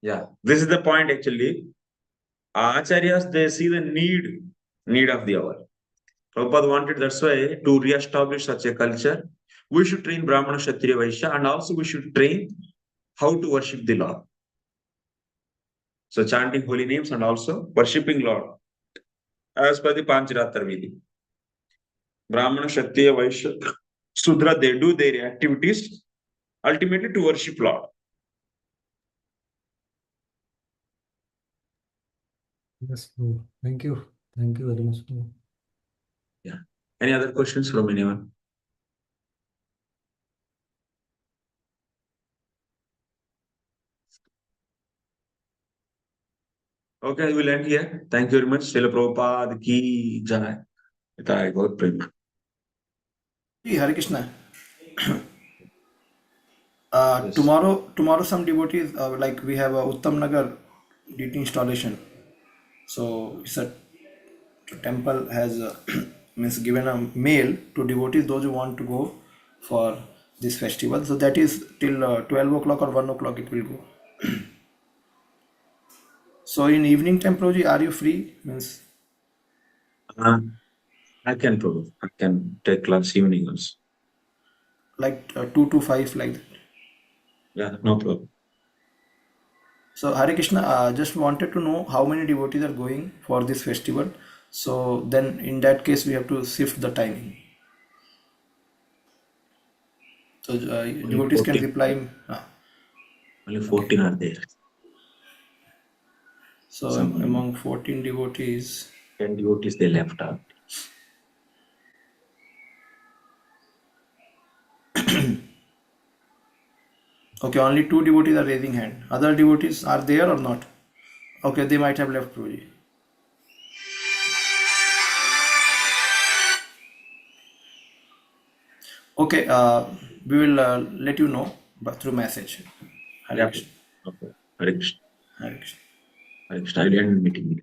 Yeah, this is the point actually. Acharyas, they see the need of the hour. Prabhupada wanted, that's why, to re-establish such a culture, we should train Brahmana, Kshatriya, Vaishya, and also we should train how to worship the Lord. So chanting holy names and also worshipping Lord. As per the Pancharatra Vidi. Brahmana, Kshatriya, Vaishya, Sudra, they do their activities ultimately to worship Lord. Yes, Prabhu. Thank you. Thank you very much, Prabhu. Yeah. Any other questions from anyone? Okay, we'll end here. Thank you very much. Srila Prabhupada ki jai. Jai Gaur Prema. Hare Krishna. Yes. Tomorrow some devotees, like we have a Uttam Nagar DT installation. So it's a temple has means given a mail to devotees, those who want to go for this festival. So that is till 12 o'clock or 1 o'clock it will go. So in evening time, Prabhuji, are you free? Means I can Prabhu. I can take class evening also. like 2 to 5 like that. Yeah, no problem. So Hare Krishna, just wanted to know how many devotees are going for this festival. So then in that case we have to shift the timing. So devotees can 14. reply. Only 14 are there. So Some among 14 devotees, 10 devotees they left out. okay, only 2 devotees are raising hand. Other devotees are there or not? Okay, they might have left, Prabhuji. Okay, we will let you know but through message. Hare Yeah. Krishna. Okay. Hare Krishna. Hare Krishna. Hare Krishna. I'll end the meeting.